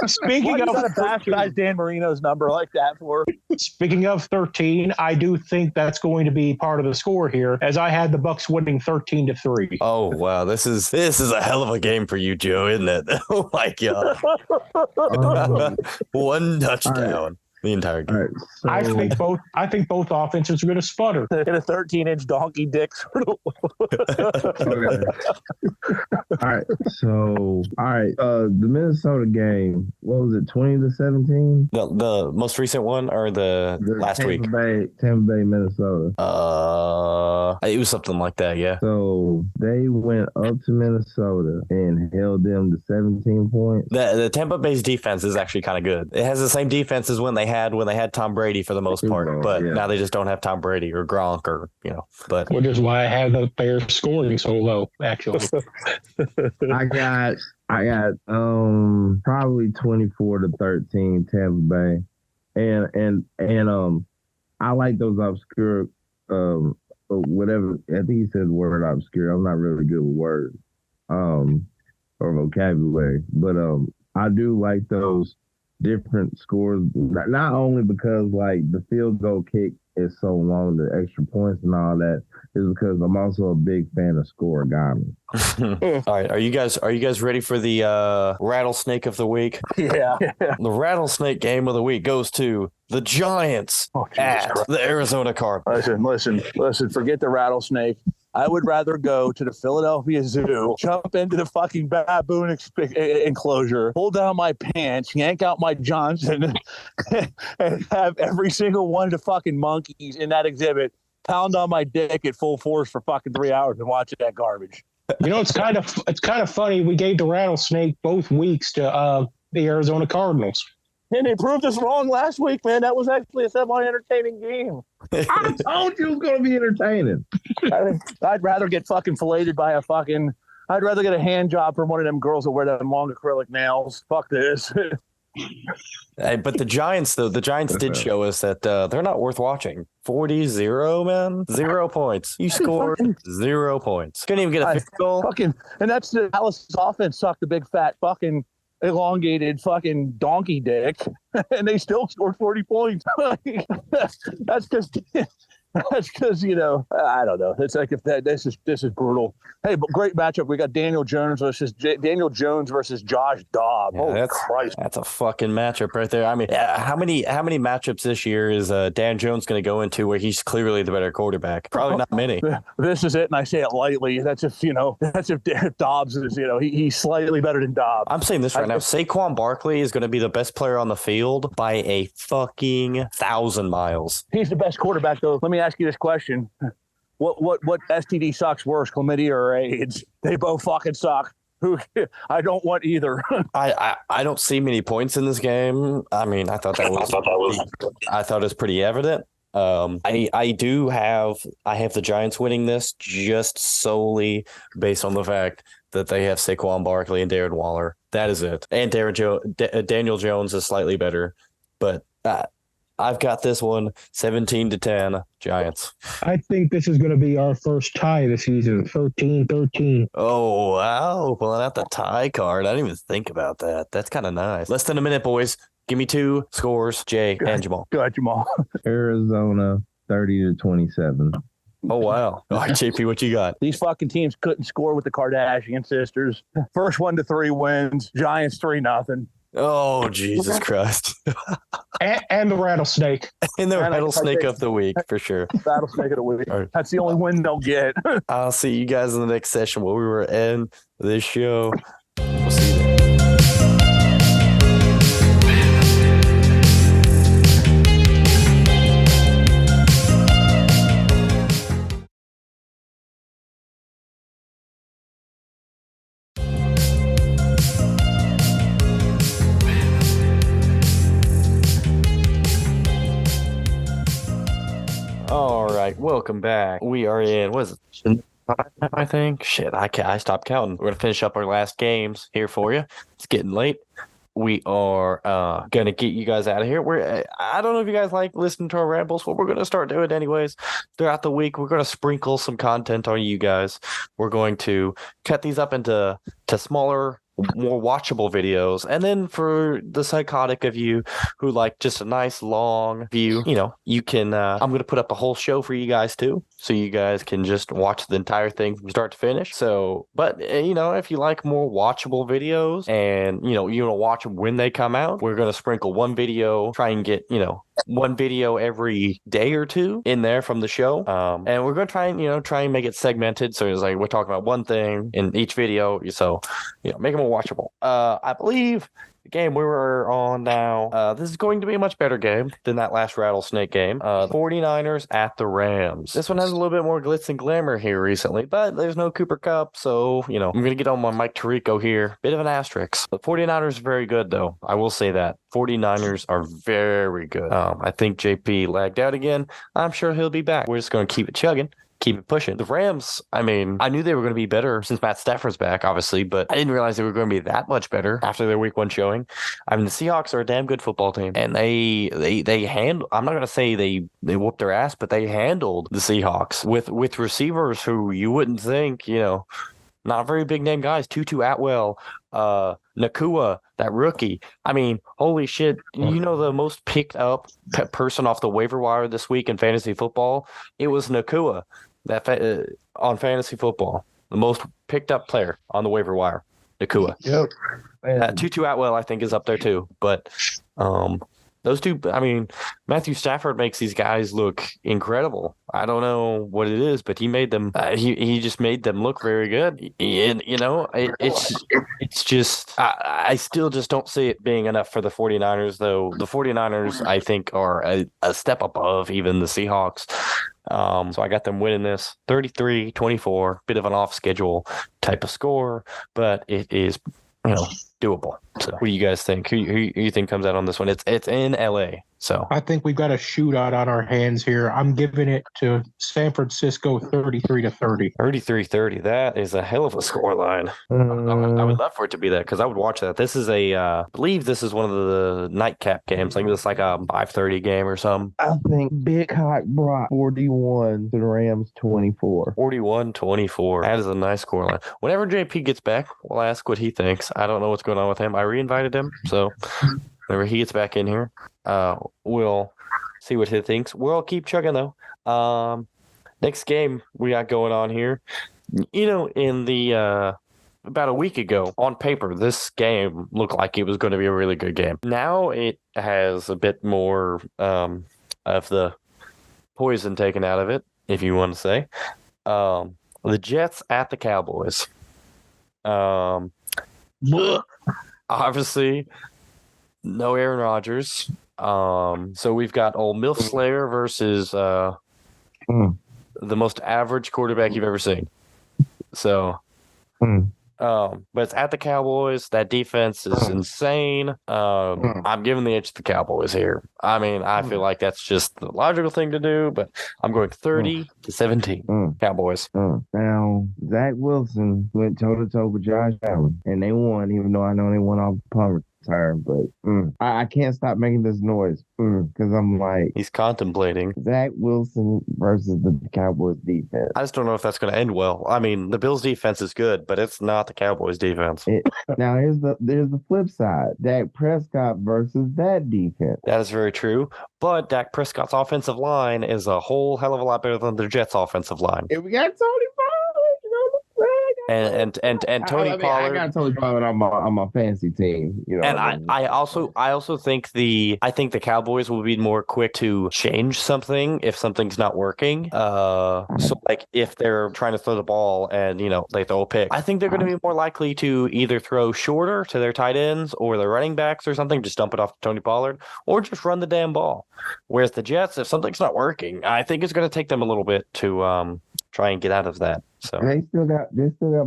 Speaking of bastardize Dan Marino's number like that for. Speaking of 13, I do think that's going to be part of the score here, as I had the Bucs winning 13-3. Oh wow, this is a hell of a game for you, Joe, isn't it? Oh my god. One touchdown the entire game. Right, so, I think both offenses are going to sputter. Hit a 13-inch donkey dick. Okay. All right. The Minnesota game. What was it? 20-17. The most recent one or the last week? Tampa Bay, Minnesota. It was something like that. Yeah. So they went up to Minnesota and held them to 17 points. The Tampa Bay's defense is actually kind of good. It has the same defense as when they had had when they had Tom Brady for the most part, but now they just don't have Tom Brady or Gronk or, but. Which is why I have the Bears scoring so low, actually. I got probably 24-13 Tampa Bay. And I like those obscure whatever. I think he said the word obscure. I'm not really good with words or vocabulary, but I do like those different scores. Not only because like the field goal kick is so long, the extra points and all that, is because I'm also a big fan of scoregami. All right, are you guys ready for the rattlesnake of the week? Yeah. The rattlesnake game of the week goes to the Giants at the Arizona Cardinals. Listen, forget the rattlesnake. I would rather go to the Philadelphia Zoo, jump into the fucking baboon enclosure, pull down my pants, yank out my Johnson, and have every single one of the fucking monkeys in that exhibit pound on my dick at full force for fucking 3 hours and watch that garbage. It's kind of funny. We gave the rattlesnake both weeks to the Arizona Cardinals. And they proved us wrong last week, man. That was actually a semi-entertaining game. I told you it was going to be entertaining. I'd rather get fucking filleted by I'd rather get a hand job from one of them girls that wear them long acrylic nails. Fuck this. Hey, but the Giants did show us that they're not worth watching. 40-0, man. 0 points. You scored 0 points. Couldn't even get a field goal. And that's the Dallas offense sucked the big fat fucking elongated fucking donkey dick, and they still scored 40 points. That's because I don't know. It's like this is brutal. Hey, but great matchup. We got Daniel Jones versus Josh Dobbs. Yeah, Holy Christ, that's a fucking matchup right there. I mean, how many matchups this year is Dan Jones going to go into where he's clearly the better quarterback? Probably not many. This is it, and I say it lightly. That's if Dobbs is he's slightly better than Dobbs. I'm saying this right now. Saquon Barkley is going to be the best player on the field by a fucking 1,000 miles. He's the best quarterback, though. Let me ask you this question. What STD sucks worse, chlamydia or AIDS? They both fucking suck. I don't want either. I don't see many points in this game. I mean, I thought it was pretty evident. I have the Giants winning this just solely based on the fact that they have Saquon Barkley and Darren Waller. That is it. And Daniel Jones is slightly better, but I've got this one 17-10 Giants. I think this is going to be our first tie this season, 13-13. Oh, wow. Pulling out the tie card. I didn't even think about that. That's kind of nice. Less than a minute, boys. Give me 2 scores, Jay and Jamal. Go ahead, Jamal. Arizona, 30-27. Oh, wow. All right, JP, what you got? These fucking teams couldn't score with the Kardashian sisters. First 1-3 wins. Giants 3-0. Oh, Jesus Christ. and the rattlesnake. And the rattlesnake of the week, for sure. Rattlesnake of the week. Right. That's the only win they'll get. I'll see you guys in the next session where we were in this show. We'll see you then. All right, welcome back. We are in, what is it, I think? Shit, I stopped counting. We're going to finish up our last games here for you. It's getting late. We are going to get you guys out of here. I don't know if you guys like listening to our rambles, but we're going to start doing it anyways. Throughout the week, we're going to sprinkle some content on you guys. We're going to cut these up into smaller, more watchable videos. And then for the psychotic of you who like just a nice long view, you can, I'm going to put up a whole show for you guys too. So you guys can just watch the entire thing from start to finish. So, but if you like more watchable videos and, you want to watch them when they come out, we're going to sprinkle one video, try and get, one video every day or two in there from the show. And we're going to try and make it segmented. So it's like, we're talking about one thing in each video. So, make them more watchable. I believe The game we were on now, this is going to be a much better game than that last Rattlesnake game. 49ers at the Rams. This one has a little bit more glitz and glamour here recently, but there's no Cooper Kupp, so, I'm going to get on my Mike Tirico here. Bit of an asterisk. The 49ers are very good, though. I will say that. 49ers are very good. I think JP lagged out again. I'm sure he'll be back. We're just going to keep it chugging. Keep it pushing. The Rams, I knew they were going to be better since Matt Stafford's back, obviously, but I didn't realize they were going to be that much better after their week 1 showing. The Seahawks are a damn good football team, and they handle. I'm not going to say they whooped their ass, but they handled the Seahawks with receivers who you wouldn't think, not very big name guys. Tutu Atwell, Nakua, that rookie. Holy shit. The most picked up person off the waiver wire this week in fantasy football? It was Nakua on fantasy football. The most picked up player on the waiver wire. Nakua. Yep. Tutu Atwell, I think, is up there too. But those two, Matthew Stafford makes these guys look incredible. I don't know what it is, but he made them. He just made them look very good. And it's just I still just don't see it being enough for the 49ers, though. The 49ers, I think, are a step above even the Seahawks. So I got them winning this 33-24, bit of an off schedule type of score, but it is doable. So what do you guys think? Who you think comes out on this one? It's in LA. So I think we've got a shootout on our hands here. I'm giving it to San Francisco 33-30. 33-30. That is a hell of a scoreline. I would love for it to be that because I would watch that. This is I believe this is one of the nightcap games. Like it's like a 5:30 game or something. I think Big Hot brought 41 to the Rams 24. 41-24. That is a nice scoreline. Whenever JP gets back, we'll ask what he thinks. I don't know what's going on with him. I re-invited him, so whenever he gets back in here, we'll see what he thinks. We'll keep chugging though. Next game we got going on here. In the about a week ago, on paper, this game looked like it was going to be a really good game. Now it has a bit more of the poison taken out of it, if you want to say. The Jets at the Cowboys. Obviously, no Aaron Rodgers. So we've got old Milf Slayer versus the most average quarterback you've ever seen. So, but it's at the Cowboys. That defense is insane. I'm giving the edge to the Cowboys here. I feel like that's just the logical thing to do, but I'm going 30-17 Cowboys. Now, Zach Wilson went toe-to-toe with Josh Allen, and they won, even though I know they won off the punt return, but I can't stop making this noise because I'm like... He's contemplating. Zach Wilson versus the Cowboys defense. I just don't know if that's going to end well. The Bills defense is good, but it's not the Cowboys defense. Now, there's the flip side. Dak Prescott versus that defense. That is very true, but Dak Prescott's offensive line is a whole hell of a lot better than the Jets' offensive line. And we got Tony and Tony Pollard. I got Tony Pollard on my fantasy team. And I also think the Cowboys will be more quick to change something if something's not working. So like if they're trying to throw the ball and they throw a pick, I think they're going to be more likely to either throw shorter to their tight ends or their running backs or something, just dump it off to Tony Pollard, or just run the damn ball. Whereas the Jets, if something's not working, I think it's going to take them a little bit to try and get out of that. So they still got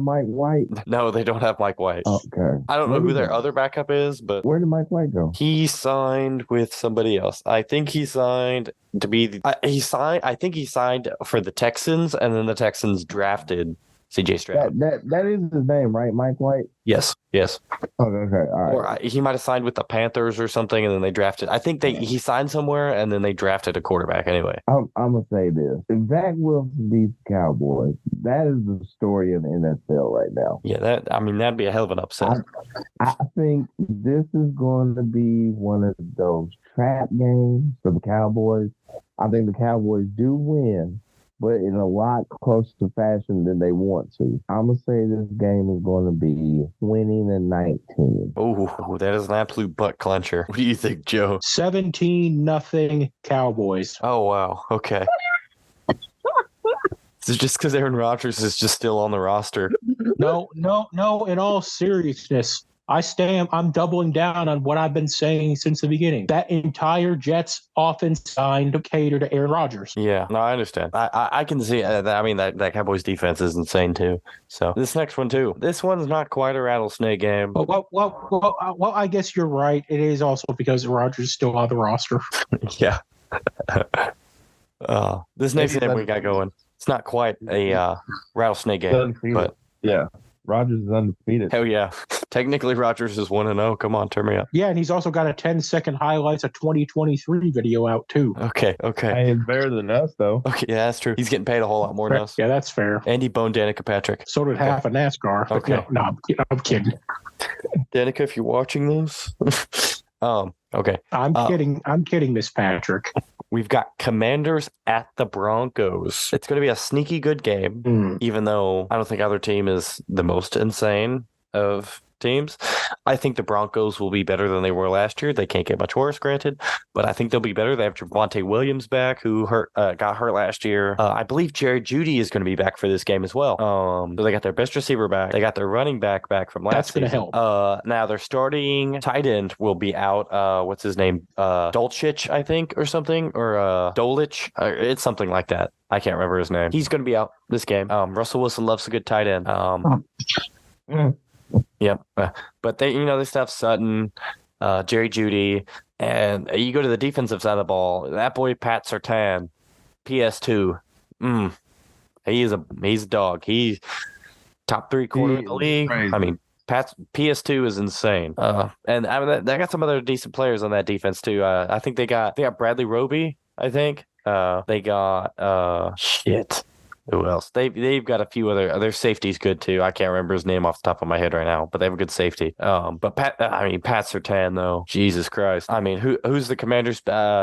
Mike White. No, they don't have Mike White. Okay. I don't know who their other backup is, but where did Mike White go? He signed with somebody else. I think he signed to be I think he signed for the Texans, and then the Texans drafted CJ Stroud. That is his name, right? Mike White? Yes. Okay. All right. Or he might have signed with the Panthers or something, and then they drafted. I think he signed somewhere, and then they drafted a quarterback anyway. I'm going to say this. If Zach Wilson beats the Cowboys, that is the story in the NFL right now. Yeah, that'd be a hell of an upset. I think this is going to be one of those trap games for the Cowboys. I think the Cowboys do win, but in a lot closer fashion than they want to. I'm going to say this game is going to be 20-19. Oh, that is an absolute butt clencher. What do you think, Joe? 17-0 Cowboys. Oh, wow. Okay. It's just because Aaron Rodgers is just still on the roster. No. In all seriousness, I'm doubling down on what I've been saying since the beginning. That entire Jets offense signed to cater to Aaron Rodgers. Yeah, no, I understand. I can see that. I mean, that Cowboys defense is insane too. So this next one too. This one's not quite a rattlesnake game. Well, I guess you're right. It is also because Rodgers is still on the roster. Yeah. This next game we got going. It's not quite a rattlesnake game, but yeah. Rodgers is undefeated. Hell yeah. Technically, Rodgers is 1-0. Come on, turn me up. Yeah, and he's also got a 10-second highlights of 2023 video out, too. Okay. Hey, it's better than us, though. Okay, yeah, that's true. He's getting paid a whole lot more than us. Yeah, that's fair. And he boned Danica Patrick. So did half of NASCAR. Okay. No, I'm kidding. Danica, if you're watching this. Okay. I'm kidding, Miss Patrick. We've got Commanders at the Broncos. It's going to be a sneaky good game, even though I don't think either team is the most insane of teams. I think the Broncos will be better than they were last year. They can't get much worse, granted, but I think they'll be better. They have Javonte Williams back, who got hurt last year. I believe Jerry Jeudy is going to be back for this game as well. So they got their best receiver back. They got their running back from last season. That's going to help. Now their starting tight end will be out. What's his name? Dolchich, I think, or something, or Dolich. It's something like that. I can't remember his name. He's going to be out this game. Russell Wilson loves a good tight end. Yep. But they still have Sutton, Jerry Jeudy, and you go to the defensive side of the ball. That boy Pat Surtain, PS2. He's a dog. He's top 3 corner in the league. Crazy. I mean, Pat's PS2 is insane. And I mean, they got some other decent players on that defense too. I think they got Bradley Roby. I think they got shit. Who else? They've got a few their safety's good too. I can't remember his name off the top of my head right now, but they have a good safety. But Pat Surtain though, Jesus Christ. I mean, who's the Commanders?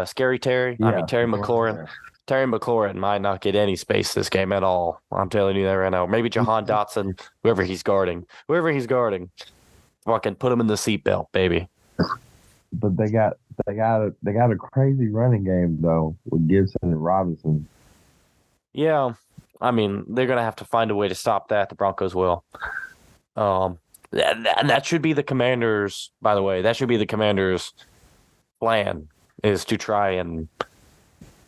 Scary Terry. Yeah, I mean Terry McLaurin. Yeah. Terry McLaurin might not get any space this game at all. I'm telling you that right now. Maybe Jahan Dotson, whoever he's guarding, fucking put him in the seatbelt, baby. But they got a crazy running game though with Gibson and Robinson. Yeah. I mean, they're going to have to find a way to stop that. The Broncos will. And that should be the Commanders, by the way. That should be the Commanders' plan, is to try and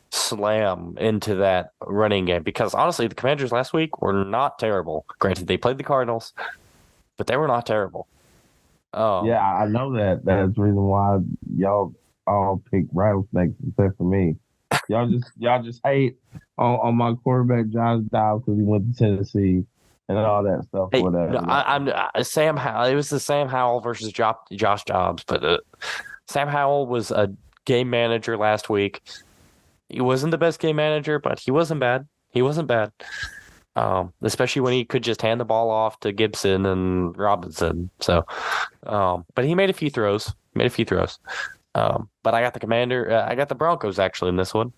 slam into that running game. Because, honestly, the Commanders last week were not terrible. Granted, they played the Cardinals, but they were not terrible. Yeah, I know that. That's the reason why y'all all pick rattlesnakes except for me. Y'all just hate on my quarterback Josh Dobbs because he went to Tennessee and all that stuff. Hey, whatever. No, I'm Sam Howell. It was the Sam Howell versus Josh Dobbs, but Sam Howell was a game manager last week. He wasn't the best game manager, but he wasn't bad. Especially when he could just hand the ball off to Gibson and Robinson. So, but he made a few throws. But I got the Broncos actually in this one.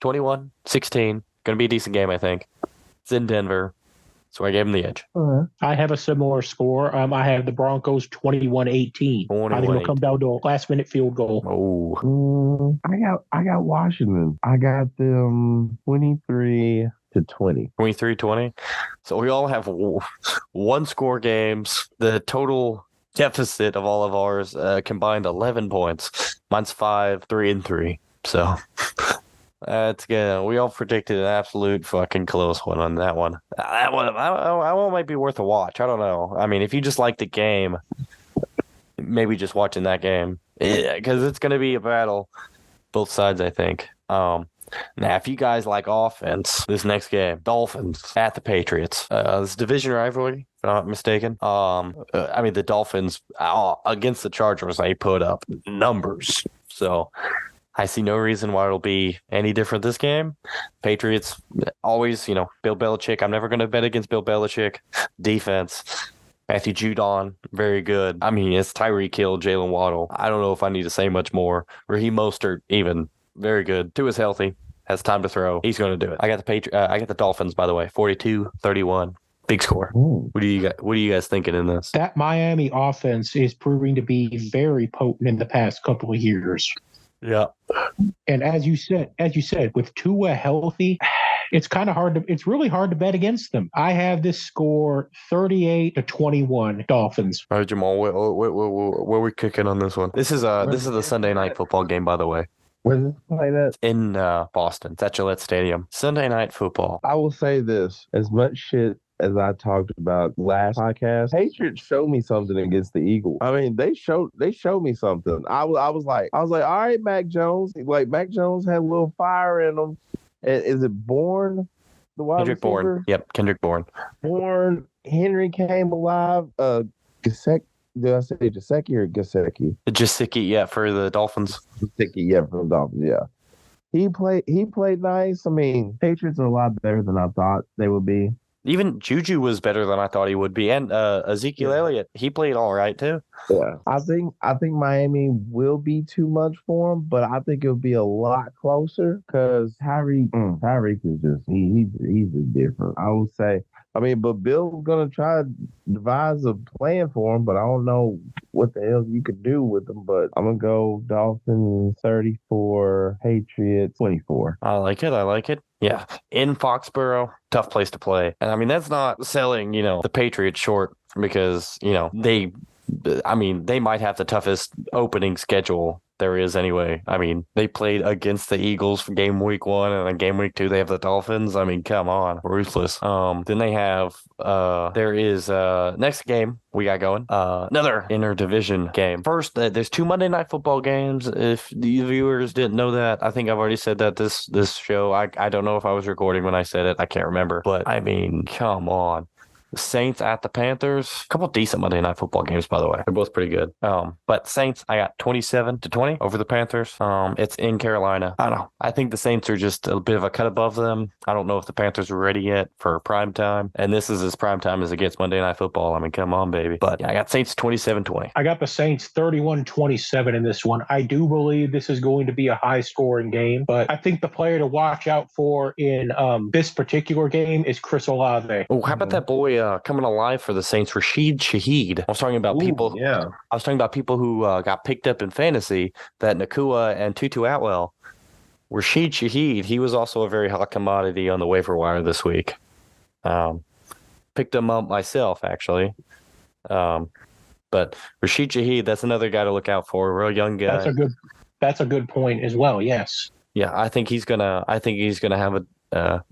21-16. Going to be a decent game, I think. It's in Denver. So I gave him the edge. I have a similar score. I have the Broncos 21-18. I think it'll come down to a last-minute field goal. Oh, I got Washington. I got them 23-20. 23-20. So we all have one score games. The total deficit of all of ours combined 11 points. Mine's 5, 3, and 3. So that's good. We all predicted an absolute fucking close one on that one. That one might be worth a watch. I don't know. I mean, if you just like the game, maybe just watching that game, because it's going to be a battle, both sides, I think. Now, if you guys like offense, this next game, Dolphins at the Patriots. This division rivalry, if I'm not mistaken. I mean, the Dolphins against the Chargers, they put up numbers. So I see no reason why it'll be any different this game. Patriots, always, Bill Belichick. I'm never going to bet against Bill Belichick. Defense, Matthew Judon, very good. I mean, it's Tyreek Hill, Jalen Waddle. I don't know if I need to say much more. Raheem Mostert, even. Very good. Tua is healthy. Has time to throw. He's going to do it. I got the Dolphins, by the way. 42-31. Big score. Ooh. What are you guys thinking in this? That Miami offense is proving to be very potent in the past couple of years. Yeah. And as you said, with Tua healthy, it's really hard to bet against them. I have this score 38-21 Dolphins. All right, Jamal, where are we kicking on this one? This is the Sunday night football game, by the way. Where's this played at? In Boston. It's at Gillette Stadium. Sunday night football. I will say this: as much shit as I talked about last podcast, Patriots showed me something against the Eagles. I mean, they showed me something. I was like, all right, Mac Jones. Like Mac Jones had a little fire in him. Is it Bourne? The wide Kendrick receiver? Bourne. Yep, Kendrick Bourne. Bourne. Henry came alive. Gasecki. Did I say Jasecki or Gasecki? Jasicki, yeah, for the Dolphins. Jasecki, yeah, for the Dolphins, yeah. He played nice. I mean, Patriots are a lot better than I thought they would be. Even Juju was better than I thought he would be, and Ezekiel Elliott, he played all right too. Yeah, I think Miami will be too much for him, but I think it'll be a lot closer because Tyreek is just he's just different. I would say. I mean, but Bill's gonna try to devise a plan for him, but I don't know what the hell you could do with him. But I'm gonna go Dolphins 34, Patriots 24. I like it. Yeah, in Foxborough, tough place to play, and I mean that's not selling, the Patriots short because they might have the toughest opening schedule there is anyway. I mean, they played against the Eagles for game week 1, and then game week 2 they have the Dolphins. I mean, come on, ruthless. Then they have there is next game we got going, another interdivision game. First, there's 2 Monday Night Football games. If the viewers didn't know that, I think I've already said that this show. I don't know if I was recording when I said it. I can't remember, but I mean, come on. The Saints at the Panthers. A couple of decent Monday Night Football games, by the way. They're both pretty good. But Saints, I got 27-20 over the Panthers. It's in Carolina. I don't know. I think the Saints are just a bit of a cut above them. I don't know if the Panthers are ready yet for prime time. And this is as prime time as it gets Monday Night Football. I mean, come on, baby. But yeah, I got Saints 27-20. I got the Saints 31-27 in this one. I do believe this is going to be a high-scoring game, but I think the player to watch out for in this particular game is Chris Olave. Oh, how about that boy coming alive for the Saints, Rashid Shaheed? I was talking about people. Yeah. I was talking about people who got picked up in fantasy. That Nakua and Tutu Atwell. Rashid Shaheed, he was also a very hot commodity on the waiver wire this week. Picked him up myself, actually. But Rashid Shaheed, that's another guy to look out for. A real young guy. That's a good point as well. Yes. Yeah, I think he's gonna have a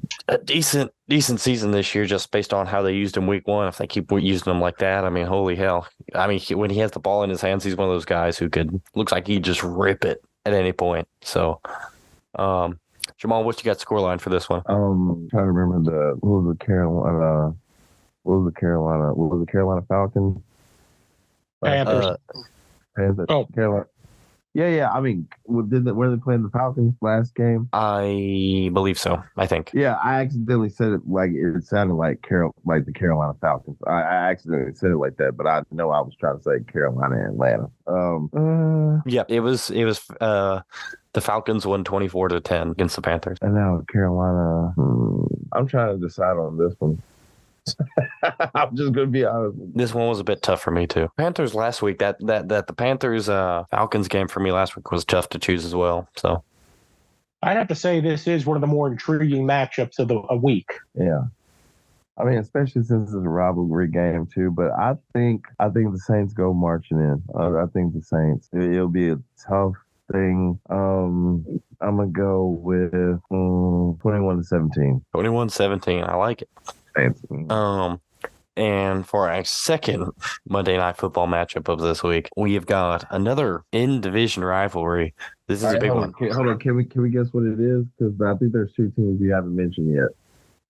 decent season this year, just based on how they used him week 1. If they keep using him like that, I mean, holy hell! I mean, when he has the ball in his hands, he's one of those guys who looks like he'd just rip it at any point. So, Jamal, what you got scoreline for this one? Trying to remember what was the Carolina Falcons? Panthers. Carolina. Yeah. I mean, were they playing the Falcons last game? I believe so. I think. Yeah, I accidentally said it like it sounded like the Carolina Falcons. I accidentally said it like that, but I know I was trying to say Carolina and Atlanta. Yeah, it was the Falcons won 24-10 against the Panthers. And now Carolina. I'm trying to decide on this one. I'm just gonna be honest. This one was a bit tough for me too. Panthers last week. That the Panthers Falcons game for me last week was tough to choose as well. So I'd have to say this is one of the more intriguing matchups of a week. Yeah, I mean, especially since it's a rivalry game too. But I think the Saints go marching in. I think the Saints. It'll be a tough thing. I'm gonna go with 21-17. 21-17. I like it. And for our second Monday Night Football matchup of this week, we have got another in-division rivalry. This is a big one. Hold on, can we guess what it is? Because I think there's 2 teams you haven't mentioned yet.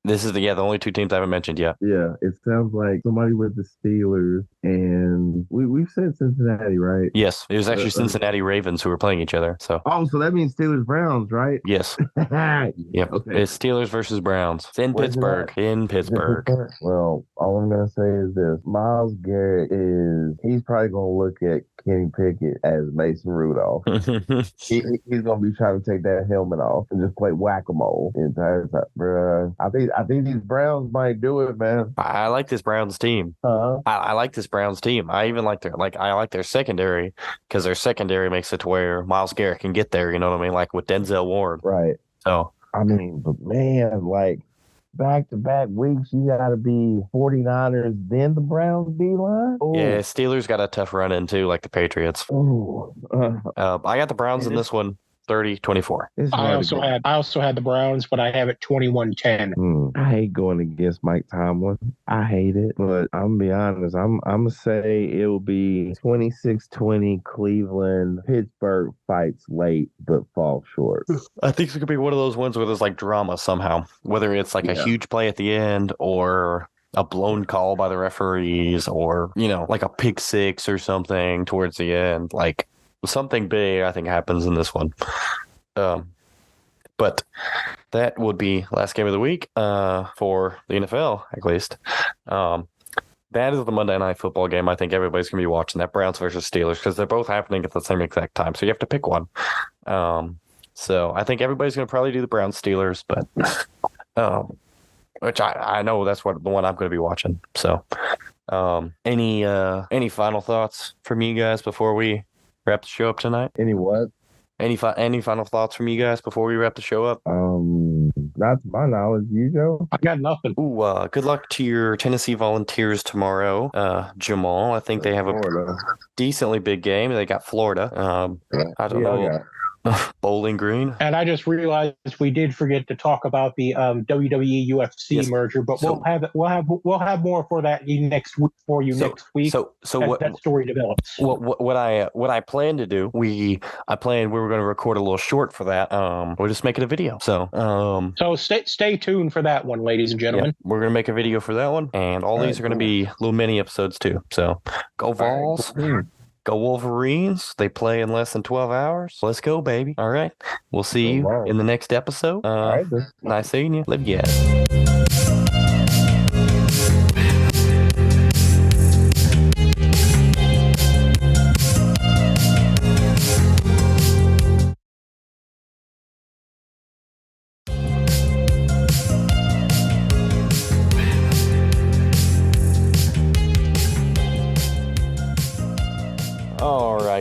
This is the only 2 teams I haven't mentioned yet. Yeah, it sounds like somebody with the Steelers, and we've said Cincinnati, right? Yes, it was actually Cincinnati Ravens who were playing each other. So so that means Steelers Browns, right? Yes. Yep. Okay. It's Steelers versus Browns. It's in Pittsburgh. Well, all I'm gonna say is this: Myles Garrett he's probably gonna look at Kenny Pickett as Mason Rudolph. He's gonna be trying to take that helmet off and just play whack-a-mole the entire time, bruh. I think these Browns might do it, man. I like this Browns team. I like this Browns team. I even like their secondary, because their secondary makes it to where Myles Garrett can get there. You know what I mean? Like with Denzel Ward. Right. So I mean, but man, like back-to-back weeks, you got to be 49ers, then the Browns D-line. Yeah, Steelers got a tough run in too, like the Patriots. I got the Browns in this one, 30-24. I also had the Browns, but I have it 21-10. I hate going against Mike Tomlin. I hate it, but I'm gonna be honest. I'm gonna say it will be 26-20 Cleveland. Pittsburgh fights late but falls short. I think it's gonna be one of those ones where there's like drama somehow, whether it's like a huge play at the end or a blown call by the referees or, like a pick six or something towards the end. Like something big, I think, happens in this one. But that would be last game of the week for the NFL, at least. That is the Monday Night Football game. I think everybody's going to be watching that, Browns versus Steelers, because they're both happening at the same exact time. So you have to pick one. So I think everybody's going to probably do the Browns Steelers, but which I know that's the one I'm going to be watching. So any final thoughts from you guys before we wrap the show up tonight? Any what? Any final thoughts from you guys before we wrap the show up? Not to my knowledge. You, Joe? I got nothing. Ooh, good luck to your Tennessee Volunteers tomorrow, Jamaal. I think they have a decently big game. They got Florida. I don't know. Bowling Green. And I just realized we did forget to talk about the WWE UFC merger, but we'll have more for that next week next week. So what that story develops. What I plan to do, we were going to record a little short for that. We're just making a video. So stay tuned for that one, ladies and gentlemen. Yeah, we're going to make a video for that one, and all these are going to be little mini episodes too. So go Vols. Go Wolverines. They play in less than 12 hours. Let's go, baby. All right. We'll see you in the next episode. Nice seeing you. Live yes.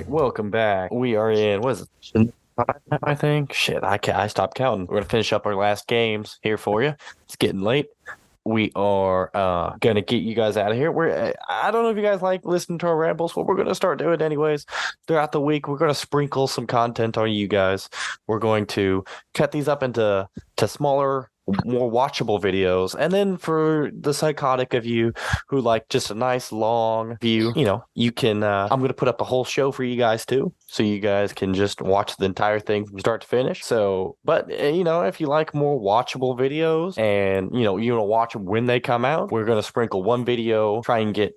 Welcome back. We are in, what is it, I think? Shit, I stopped counting. We're going to finish up our last games here for you. It's getting late. We are going to get you guys out of here. I don't know if you guys like listening to our rambles, but we're going to start doing it anyways. Throughout the week, we're going to sprinkle some content on you guys. We're going to cut these up into smaller, more watchable videos, and then for the psychotic of you who like just a nice long view, you can I'm going to put up a whole show for you guys too, so you guys can just watch the entire thing from start to finish. But if you like more watchable videos and you want to watch them when they come out, we're going to sprinkle one video, try and get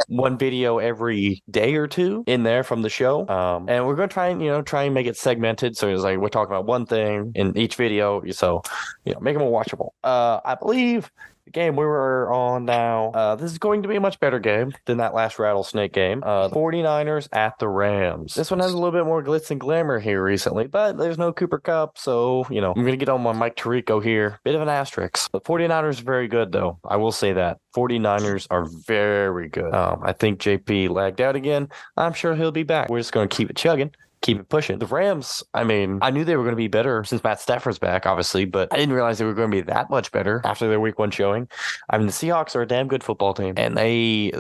one video every day or two in there from the show, and we're going to try and make it segmented, so it's like we're talking about one thing in each video, so make them more watchable. I believe the game we were on now, this is going to be a much better game than that last rattlesnake game. 49ers at the Rams. This one has a little bit more glitz and glamour here recently, but there's no Cooper Kupp, so I'm going to get on my Mike Tirico here. Bit of an asterisk. The 49ers are very good, though. I will say that. 49ers are very good. I think JP lagged out again. I'm sure he'll be back. We're just going to keep it chugging. Keep it pushing. The Rams, I knew they were going to be better since Matt Stafford's back, obviously, but I didn't realize they were going to be that much better after their week one showing. The Seahawks are a damn good football team, and they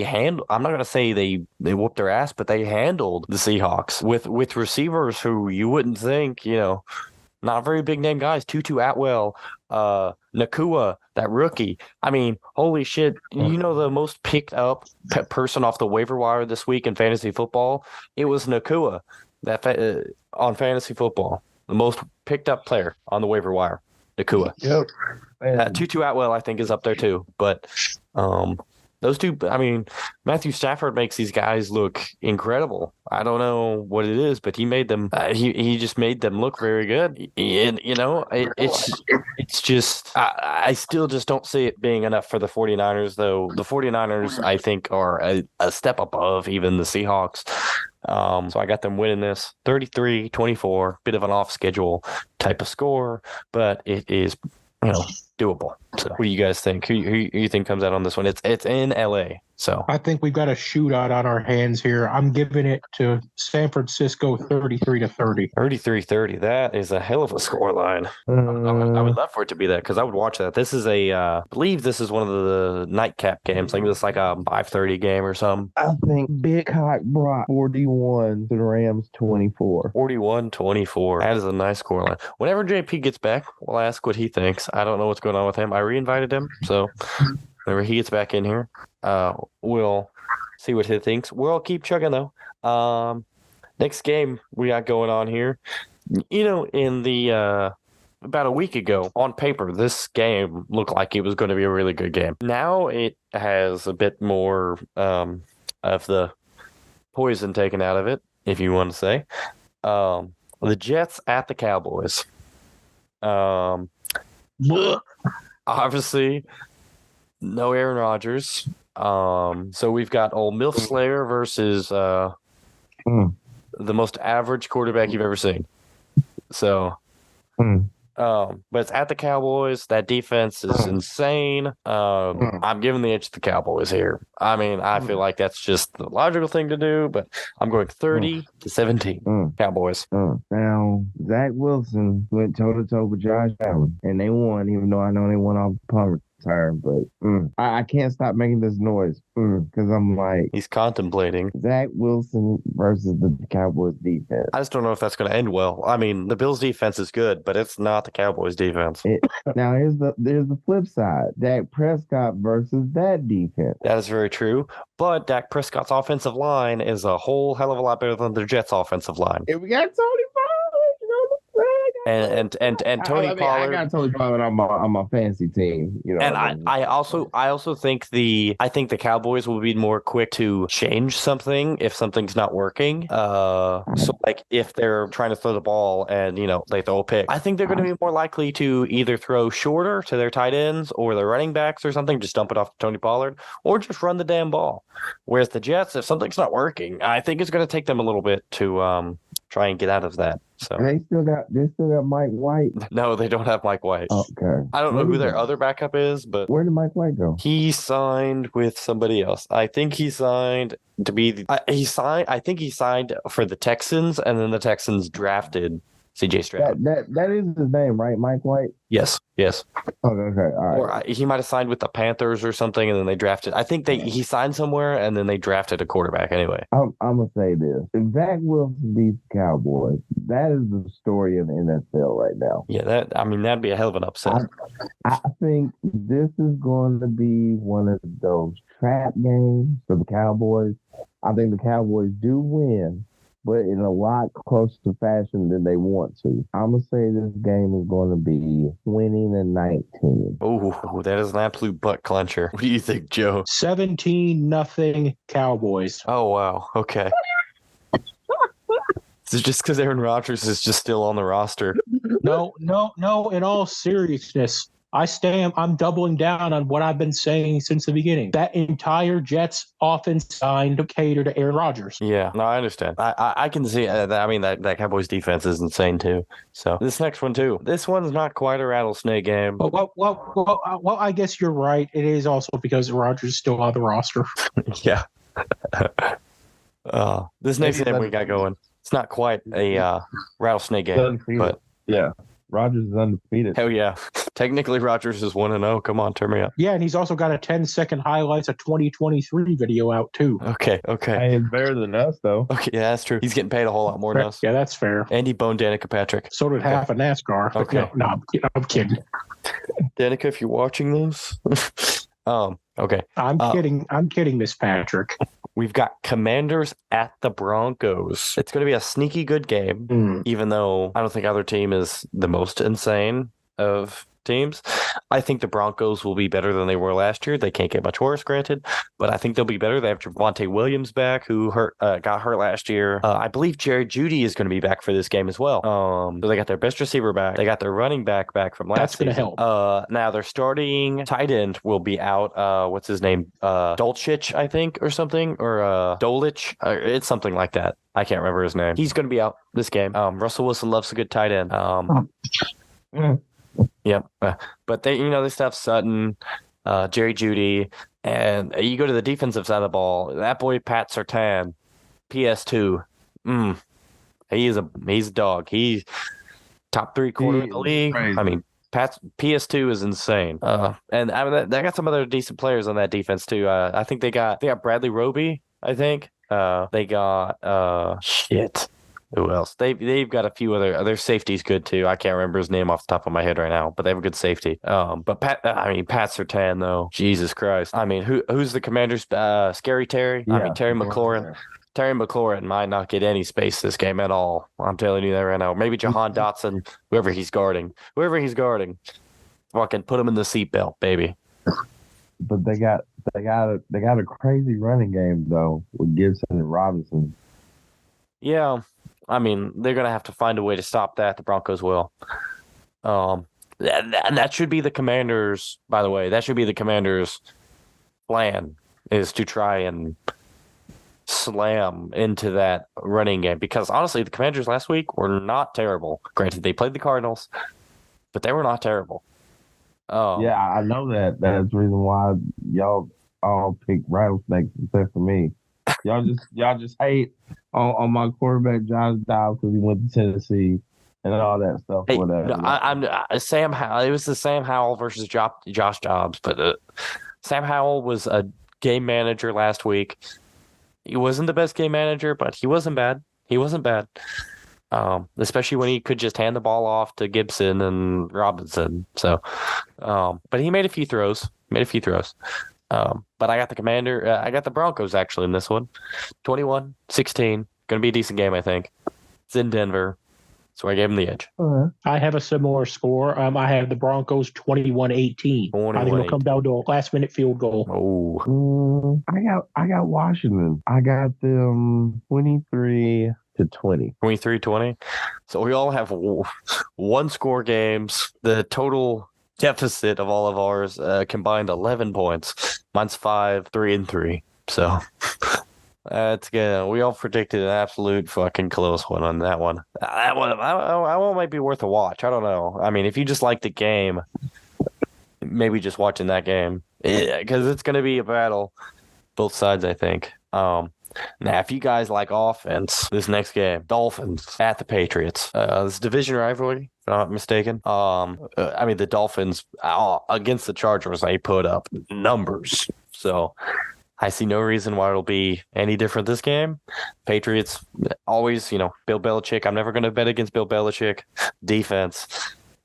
handle. I'm not going to say they whooped their ass, but they handled the Seahawks with receivers who you wouldn't think, not very big name guys. Tutu Atwell, Nakua, that rookie. Holy shit. The most picked up person off the waiver wire this week in fantasy football? It was Nakua on fantasy football. The most picked up player on the waiver wire, Nakua. Yep. Tutu Atwell, I think, is up there too. But those two, Matthew Stafford makes these guys look incredible. I don't know what it is, but he made them. He just made them look very good. And it's just I still just don't see it being enough for the 49ers, though. The 49ers, I think, are a step above even the Seahawks. So I got them winning this 33-24, bit of an off schedule type of score, but it is doable. So what do you guys think? Who you think comes out on this one? It's in LA. So I think we've got a shootout on our hands here. I'm giving it to San Francisco 33-30. 33-30. That is a hell of a scoreline. I would love for it to be that because I would watch that. This is I believe this is one of the nightcap games. Like it's like a 5:30 game or something. I think Big Hot brought 41 to the Rams 24. 41-24. That is a nice scoreline. Whenever JP gets back, we'll ask what he thinks. I don't know what's going on with him. I re-invited him, so whenever he gets back in here, we'll see what he thinks. We'll keep chugging though. Next game we got going on here. In the about a week ago, on paper, this game looked like it was going to be a really good game. Now it has a bit more of the poison taken out of it, if you want to say. The Jets at the Cowboys. Obviously, no Aaron Rodgers. So we've got old Milf Slayer versus the most average quarterback you've ever seen. So, but it's at the Cowboys. That defense is insane. I'm giving the edge to the Cowboys here. I mean, I feel like that's just the logical thing to do, but I'm going 30-17 Cowboys. Now, Zach Wilson went toe-to-toe with Josh Allen, and they won, even though I know they won off the punt return, but I can't stop making this noise because I'm like... He's contemplating. Zach Wilson versus the Cowboys defense. I just don't know if that's going to end well. I mean, the Bills defense is good, but it's not the Cowboys defense. Now, there's the flip side. Dak Prescott versus that defense. That is very true, but Dak Prescott's offensive line is a whole hell of a lot better than the Jets' offensive line. And we got Tony Pollard, and Tony Pollard. I got Tony Pollard on my fantasy team. And I also think the Cowboys will be more quick to change something if something's not working. So like if they're trying to throw the ball and they throw a pick, I think they're going to be more likely to either throw shorter to their tight ends or their running backs or something, just dump it off to Tony Pollard, or just run the damn ball. Whereas the Jets, if something's not working, I think it's going to take them a little bit to try and get out of that. So they still got Mike White. No, they don't have Mike White. Okay. I don't know who their other backup is, but where did Mike White go? He signed with somebody else. I think he signed to be. I think he signed for the Texans, and then the Texans drafted CJ Stroud. That is his name, right? Mike White? Yes. Okay, all right. Or he might have signed with the Panthers or something, and then they drafted. I think he signed somewhere, and then they drafted a quarterback anyway. I'm going to say this. If Zach Wilson beats the Cowboys, that is the story in the NFL right now. Yeah, that'd be a hell of an upset. I think this is going to be one of those trap games for the Cowboys. I think the Cowboys do win, but in a lot closer fashion than they want to. I'm going to say this game is going to be 20-19. Oh, that is an absolute butt clencher. What do you think, Joe? 17-0 Cowboys. Oh, wow. Okay. It's just because Aaron Rodgers is just still on the roster. No. In all seriousness, I'm doubling down on what I've been saying since the beginning. That entire Jets offense signed to cater to Aaron Rodgers. Yeah, no, I understand. I can see that. I mean, that Cowboys defense is insane too. So this next one too. This one's not quite a rattlesnake game. Well, I guess you're right. It is also because Rodgers is still on the roster. Yeah. This next game we got going. It's not quite a rattlesnake game, but yeah. Rodgers is undefeated. Hell yeah. Technically, Rodgers is 1-0. Come on, turn me up. Yeah, and he's also got a 10-second highlights of 2023 video out, too. Okay. Hey, it's better than us, though. Okay, yeah, that's true. He's getting paid a whole lot more than us. Yeah, that's fair. And he boned Danica Patrick. So did half of NASCAR. Okay. No, I'm kidding. Danica, if you're watching this. Okay. I'm kidding, Miss Patrick. We've got Commanders at the Broncos. It's going to be a sneaky good game, even though I don't think either team is the most insane of teams. I think the Broncos will be better than they were last year. They can't get much worse, granted, but I think they'll be better. They have Javonte Williams back, who got hurt last year. I believe Jerry Jeudy is going to be back for this game as well. So they got their best receiver back. They got their running back from last That's season. That's going to help. Now their starting tight end will be out. What's his name? Dolchich, I think, or something, or Dolich. It's something like that. I can't remember his name. He's going to be out this game. Russell Wilson loves a good tight end. Yep. But they still have Sutton, Jerry Jeudy, and you go to the defensive side of the ball. That boy Pat Surtain, PS2. He's a dog. He's top 3 corner in the league. Crazy. I mean, Pat's PS2 is insane. And I mean, they got some other decent players on that defense too. I think they got Bradley Roby. I think they got shit. Who else? They've got a few their safety's good too. I can't remember his name off the top of my head right now, but they have a good safety. But Pat Surtain though, Jesus Christ. I mean, who's the Commanders? Scary Terry. Yeah, I mean, Terry McLaurin. Terry McLaurin might not get any space this game at all. I'm telling you that right now. Maybe Jahan Dotson, whoever he's guarding, fucking put him in the seatbelt, baby. But they got a crazy running game though with Gibson and Robinson. Yeah, I mean they're gonna have to find a way to stop that. The Broncos will. And that should be the Commanders. By the way, that should be the Commanders' plan is to try and slam into that running game because honestly, the Commanders last week were not terrible. Granted, they played the Cardinals, but they were not terrible. Yeah, I know that. That's the reason why y'all all pick rattlesnakes except for me. Y'all just hate on my quarterback Josh Dobbs because he went to Tennessee and all that stuff. Hey, whatever. no, I'm Sam Howell. It was the Sam Howell versus Josh Dobbs, but Sam Howell was a game manager last week. He wasn't the best game manager, but he wasn't bad. Especially when he could just hand the ball off to Gibson and Robinson. So, but he made a few throws. But I got the Broncos actually in this one. 21-16. Going to be a decent game, I think. It's in Denver. So I gave him the edge. I have a similar score. I have the Broncos 21-18. I think it'll come down to a last-minute field goal. Oh, I got Washington. I got them 23-20. 23-20. So we all have one-score games. The total deficit of all of ours combined 11 points. Mine's 5, 3, and 3. So. That's good. We all predicted an absolute fucking close one on that one. That one might be worth a watch. I don't know. I mean, if you just like the game, maybe just watching that game because it's going to be a battle, both sides. I think. Now, if you guys like offense, this next game, Dolphins at the Patriots. This division rivalry, if I'm not mistaken. I mean, the Dolphins against the Chargers, they put up numbers. So. I see no reason why it'll be any different this game. Patriots, always, Bill Belichick. I'm never going to bet against Bill Belichick. Defense,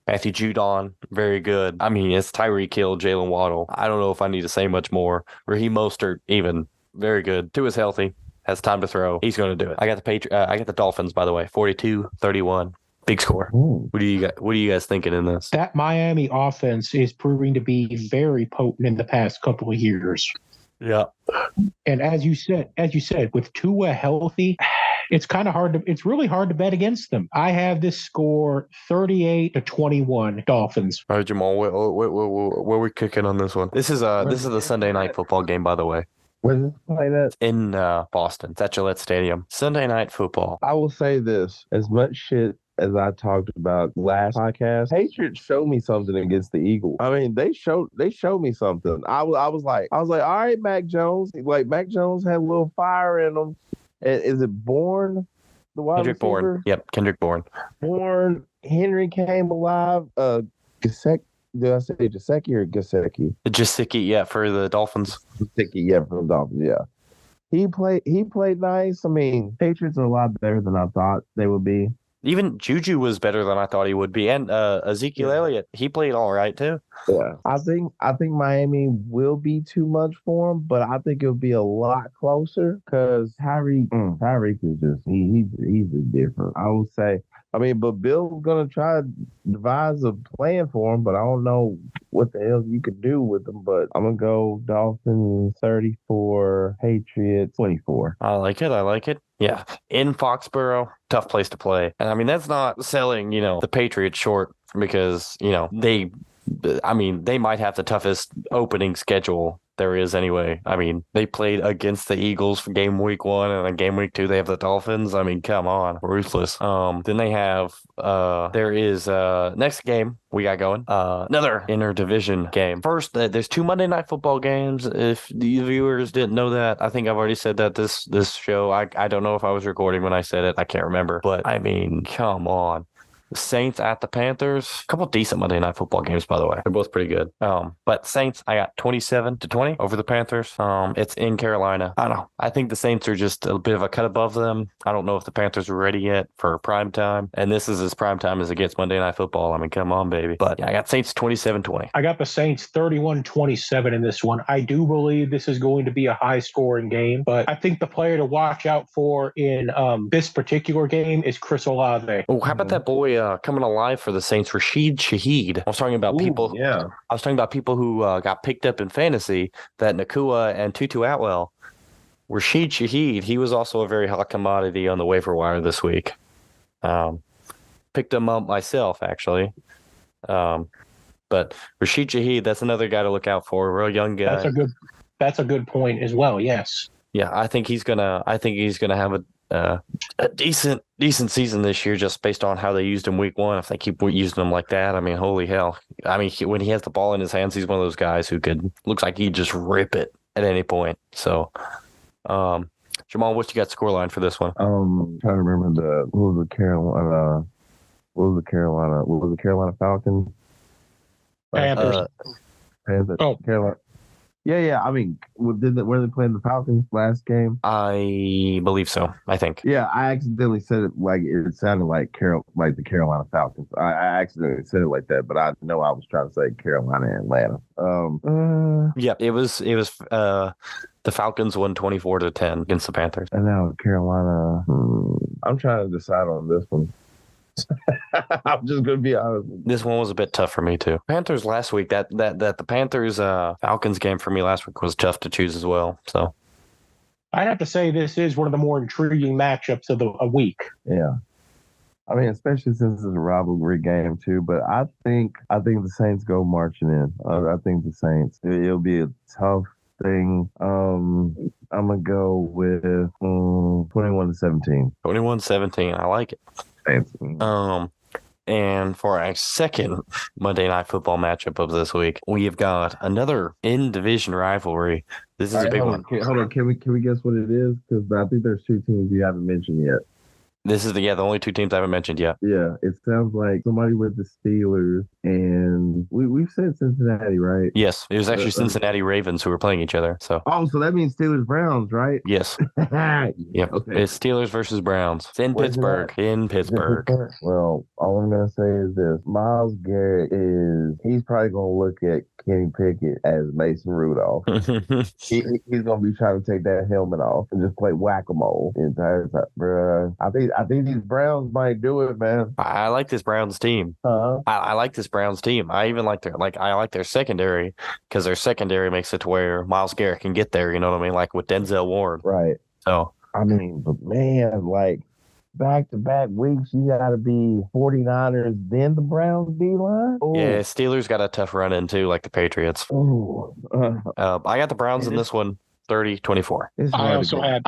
Matthew Judon, very good. I mean, it's Tyreek Hill, Jalen Waddle. I don't know if I need to say much more. Raheem Mostert, even, very good. Tua is healthy, has time to throw. He's going to do it. I got the Dolphins, by the way, 42-31. Big score. Ooh. What are you guys thinking in this? That Miami offense is proving to be very potent in the past couple of years. Yeah. And as you said, with Tua healthy, it's really hard to bet against them. I have this score 38-21 Dolphins. All right, Jamal, where are we kicking on this one? This is the Sunday night football game, by the way. Where's this played at? In Boston. It's at Gillette Stadium. Sunday night football. I will say this, as much shit as I talked about last podcast, Patriots showed me something against the Eagles. I mean, they showed me something. I was like, all right, Mac Jones. Like, Mac Jones had a little fire in him. Is it Bourne? The wide Kendrick receiver? Bourne. Yep, Kendrick Bourne. Bourne. Henry came alive. Did I say Gesicki or Gesicki? Gesicki, yeah, for the Dolphins. Gesicki, yeah, for the Dolphins, yeah. He played nice. I mean, Patriots are a lot better than I thought they would be. Even Juju was better than I thought he would be, and Ezekiel Elliott, he played all right too. Yeah, I think Miami will be too much for him, but I think it'll be a lot closer because Tyreek is just he's different. I would say. I mean, but Bill's gonna try to devise a plan for him, but I don't know what the hell you could do with him. But I'm gonna go Dolphins 34, Patriots 24. I like it. Yeah, in Foxborough, tough place to play, and I mean that's not selling the Patriots short because they might have the toughest opening schedule there is anyway. I mean, they played against the Eagles for game week 1, and then game week 2 they have the Dolphins. I mean, come on, ruthless. Then they have there is next game we got going, another interdivision game. First, there's 2 Monday Night Football games. If the viewers didn't know that, I think I've already said that this show. I don't know if I was recording when I said it. I can't remember. But I mean, come on. The Saints at the Panthers. A couple decent Monday Night Football games, by the way. They're both pretty good. But Saints, I got 27-20 over the Panthers. It's in Carolina. I don't know. I think the Saints are just a bit of a cut above them. I don't know if the Panthers are ready yet for prime time. And this is as prime time as it gets Monday Night Football. I mean, come on, baby. But yeah, I got Saints 27-20. I got the Saints 31-27 in this one. I do believe this is going to be a high-scoring game, but I think the player to watch out for in this particular game is Chris Olave. Oh, how about that boy coming alive for the Saints, Rashid Shaheed? I was talking about people. Yeah. I was talking about people who got picked up in fantasy. That Nakua and Tutu Atwell. Rashid Shaheed, he was also a very hot commodity on the waiver wire this week. Picked him up myself, actually. But Rashid Shaheed, that's another guy to look out for. A real young guy. That's a good point as well. Yes. Yeah, I think he's gonna have a decent season this year, just based on how they used him week 1. If they keep using him like that, I mean, holy hell! I mean, when he has the ball in his hands, he's one of those guys who looks like he'd just rip it at any point. So, Jamaal, what you got scoreline for this one? Trying to remember what was the Carolina Falcons? Panthers. Carolina. Yeah. I mean, were they playing the Falcons last game? I believe so. I think. Yeah, I accidentally said it like it sounded like the Carolina Falcons. I accidentally said it like that, but I know I was trying to say Carolina and Atlanta. Yeah, it was the Falcons won 24-10 against the Panthers. And now Carolina. I'm trying to decide on this one. I'm just gonna be honest. This one was a bit tough for me too. Panthers last week. That the Panthers Falcons game for me last week was tough to choose as well. So I'd have to say this is one of the more intriguing matchups of a week. Yeah, I mean, especially since it's a rivalry game too. But I think the Saints go marching in. I think the Saints. It'll be a tough thing. I'm gonna go with 21-17. 21-17. I like it. And for our second Monday Night Football matchup of this week, we have got another in-division rivalry. This is a big one. Hold on, can we guess what it is? Because I think there's 2 teams you haven't mentioned yet. This is the only 2 teams I haven't mentioned yet. Yeah, it sounds like somebody with the Steelers, and we've said Cincinnati, right? Yes, it was actually Cincinnati Ravens who were playing each other. So so that means Steelers Browns, right? Yes. Yep. Okay. It's Steelers versus Browns. It's in Pittsburgh. In Pittsburgh. Well, all I'm gonna say is this: Myles Garrett he's probably gonna look at Kenny Pickett as Mason Rudolph. He's gonna be trying to take that helmet off and just play whack-a-mole the entire time, bruh. I think these Browns might do it, man. I like this Browns team. I like this Browns team. I even like their secondary, because their secondary makes it to where Myles Garrett can get there. You know what I mean? Like with Denzel Ward. Right. So I mean, but man, like back-to-back weeks, you got to be 49ers, then the Browns D-line. Yeah, Steelers got a tough run in too, like the Patriots. I got the Browns in this one. 30-24. I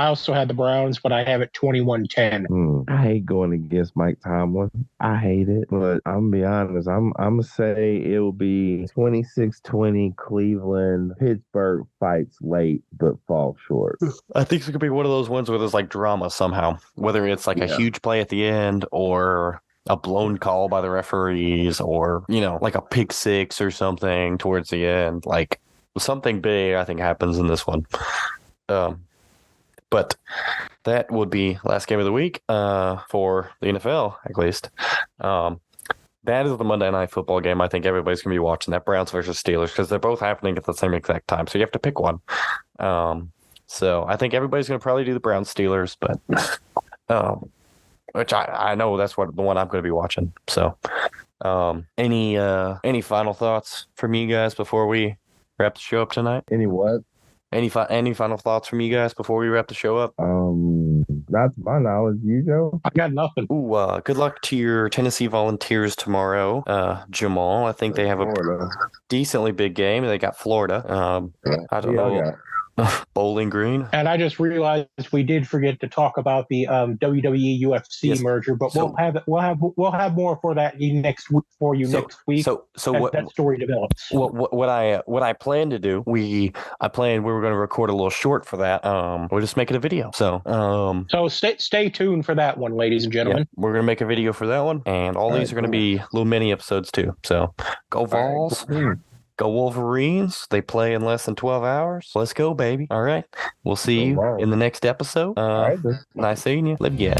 also had the Browns, but I have it 21-10. I hate going against Mike Tomlin. I hate it, but I'm gonna be honest. I'm gonna say it will be 26-20 Cleveland. Pittsburgh fights late but falls short. I think it's gonna be one of those ones where there's like drama somehow, whether it's like a huge play at the end or a blown call by the referees, or like a pick six or something towards the end, like. Something big, I think, happens in this one. But that would be last game of the week for the NFL, at least. That is the Monday Night Football game I think everybody's going to be watching, that Browns versus Steelers, because they're both happening at the same exact time. So you have to pick one. So I think everybody's going to probably do the Browns-Steelers, but which I know that's the one I'm going to be watching. So any final thoughts from you guys before we wrap the show up tonight? Any what? Any final thoughts from you guys before we wrap the show up? Not to my knowledge. You, Joe? I got nothing. Ooh, good luck to your Tennessee Volunteers tomorrow, Jamaal. I think they have Florida. a decently big game. They got Florida. I don't know. Bowling Green. And I just realized we did forget to talk about the WWE UFC merger, but we'll have more for that next week next week. So what that story develops. What I plan to do, we were going to record a little short for that. We'll just make it a video. So stay tuned for that one, ladies and gentlemen. Yeah, we're gonna make a video for that one, and all these are gonna be little mini episodes too. So go Vols. Go Wolverines. They play in less than 12 hours. Let's go, baby. All right. We'll see you in the next episode. Nice seeing you. Live yet.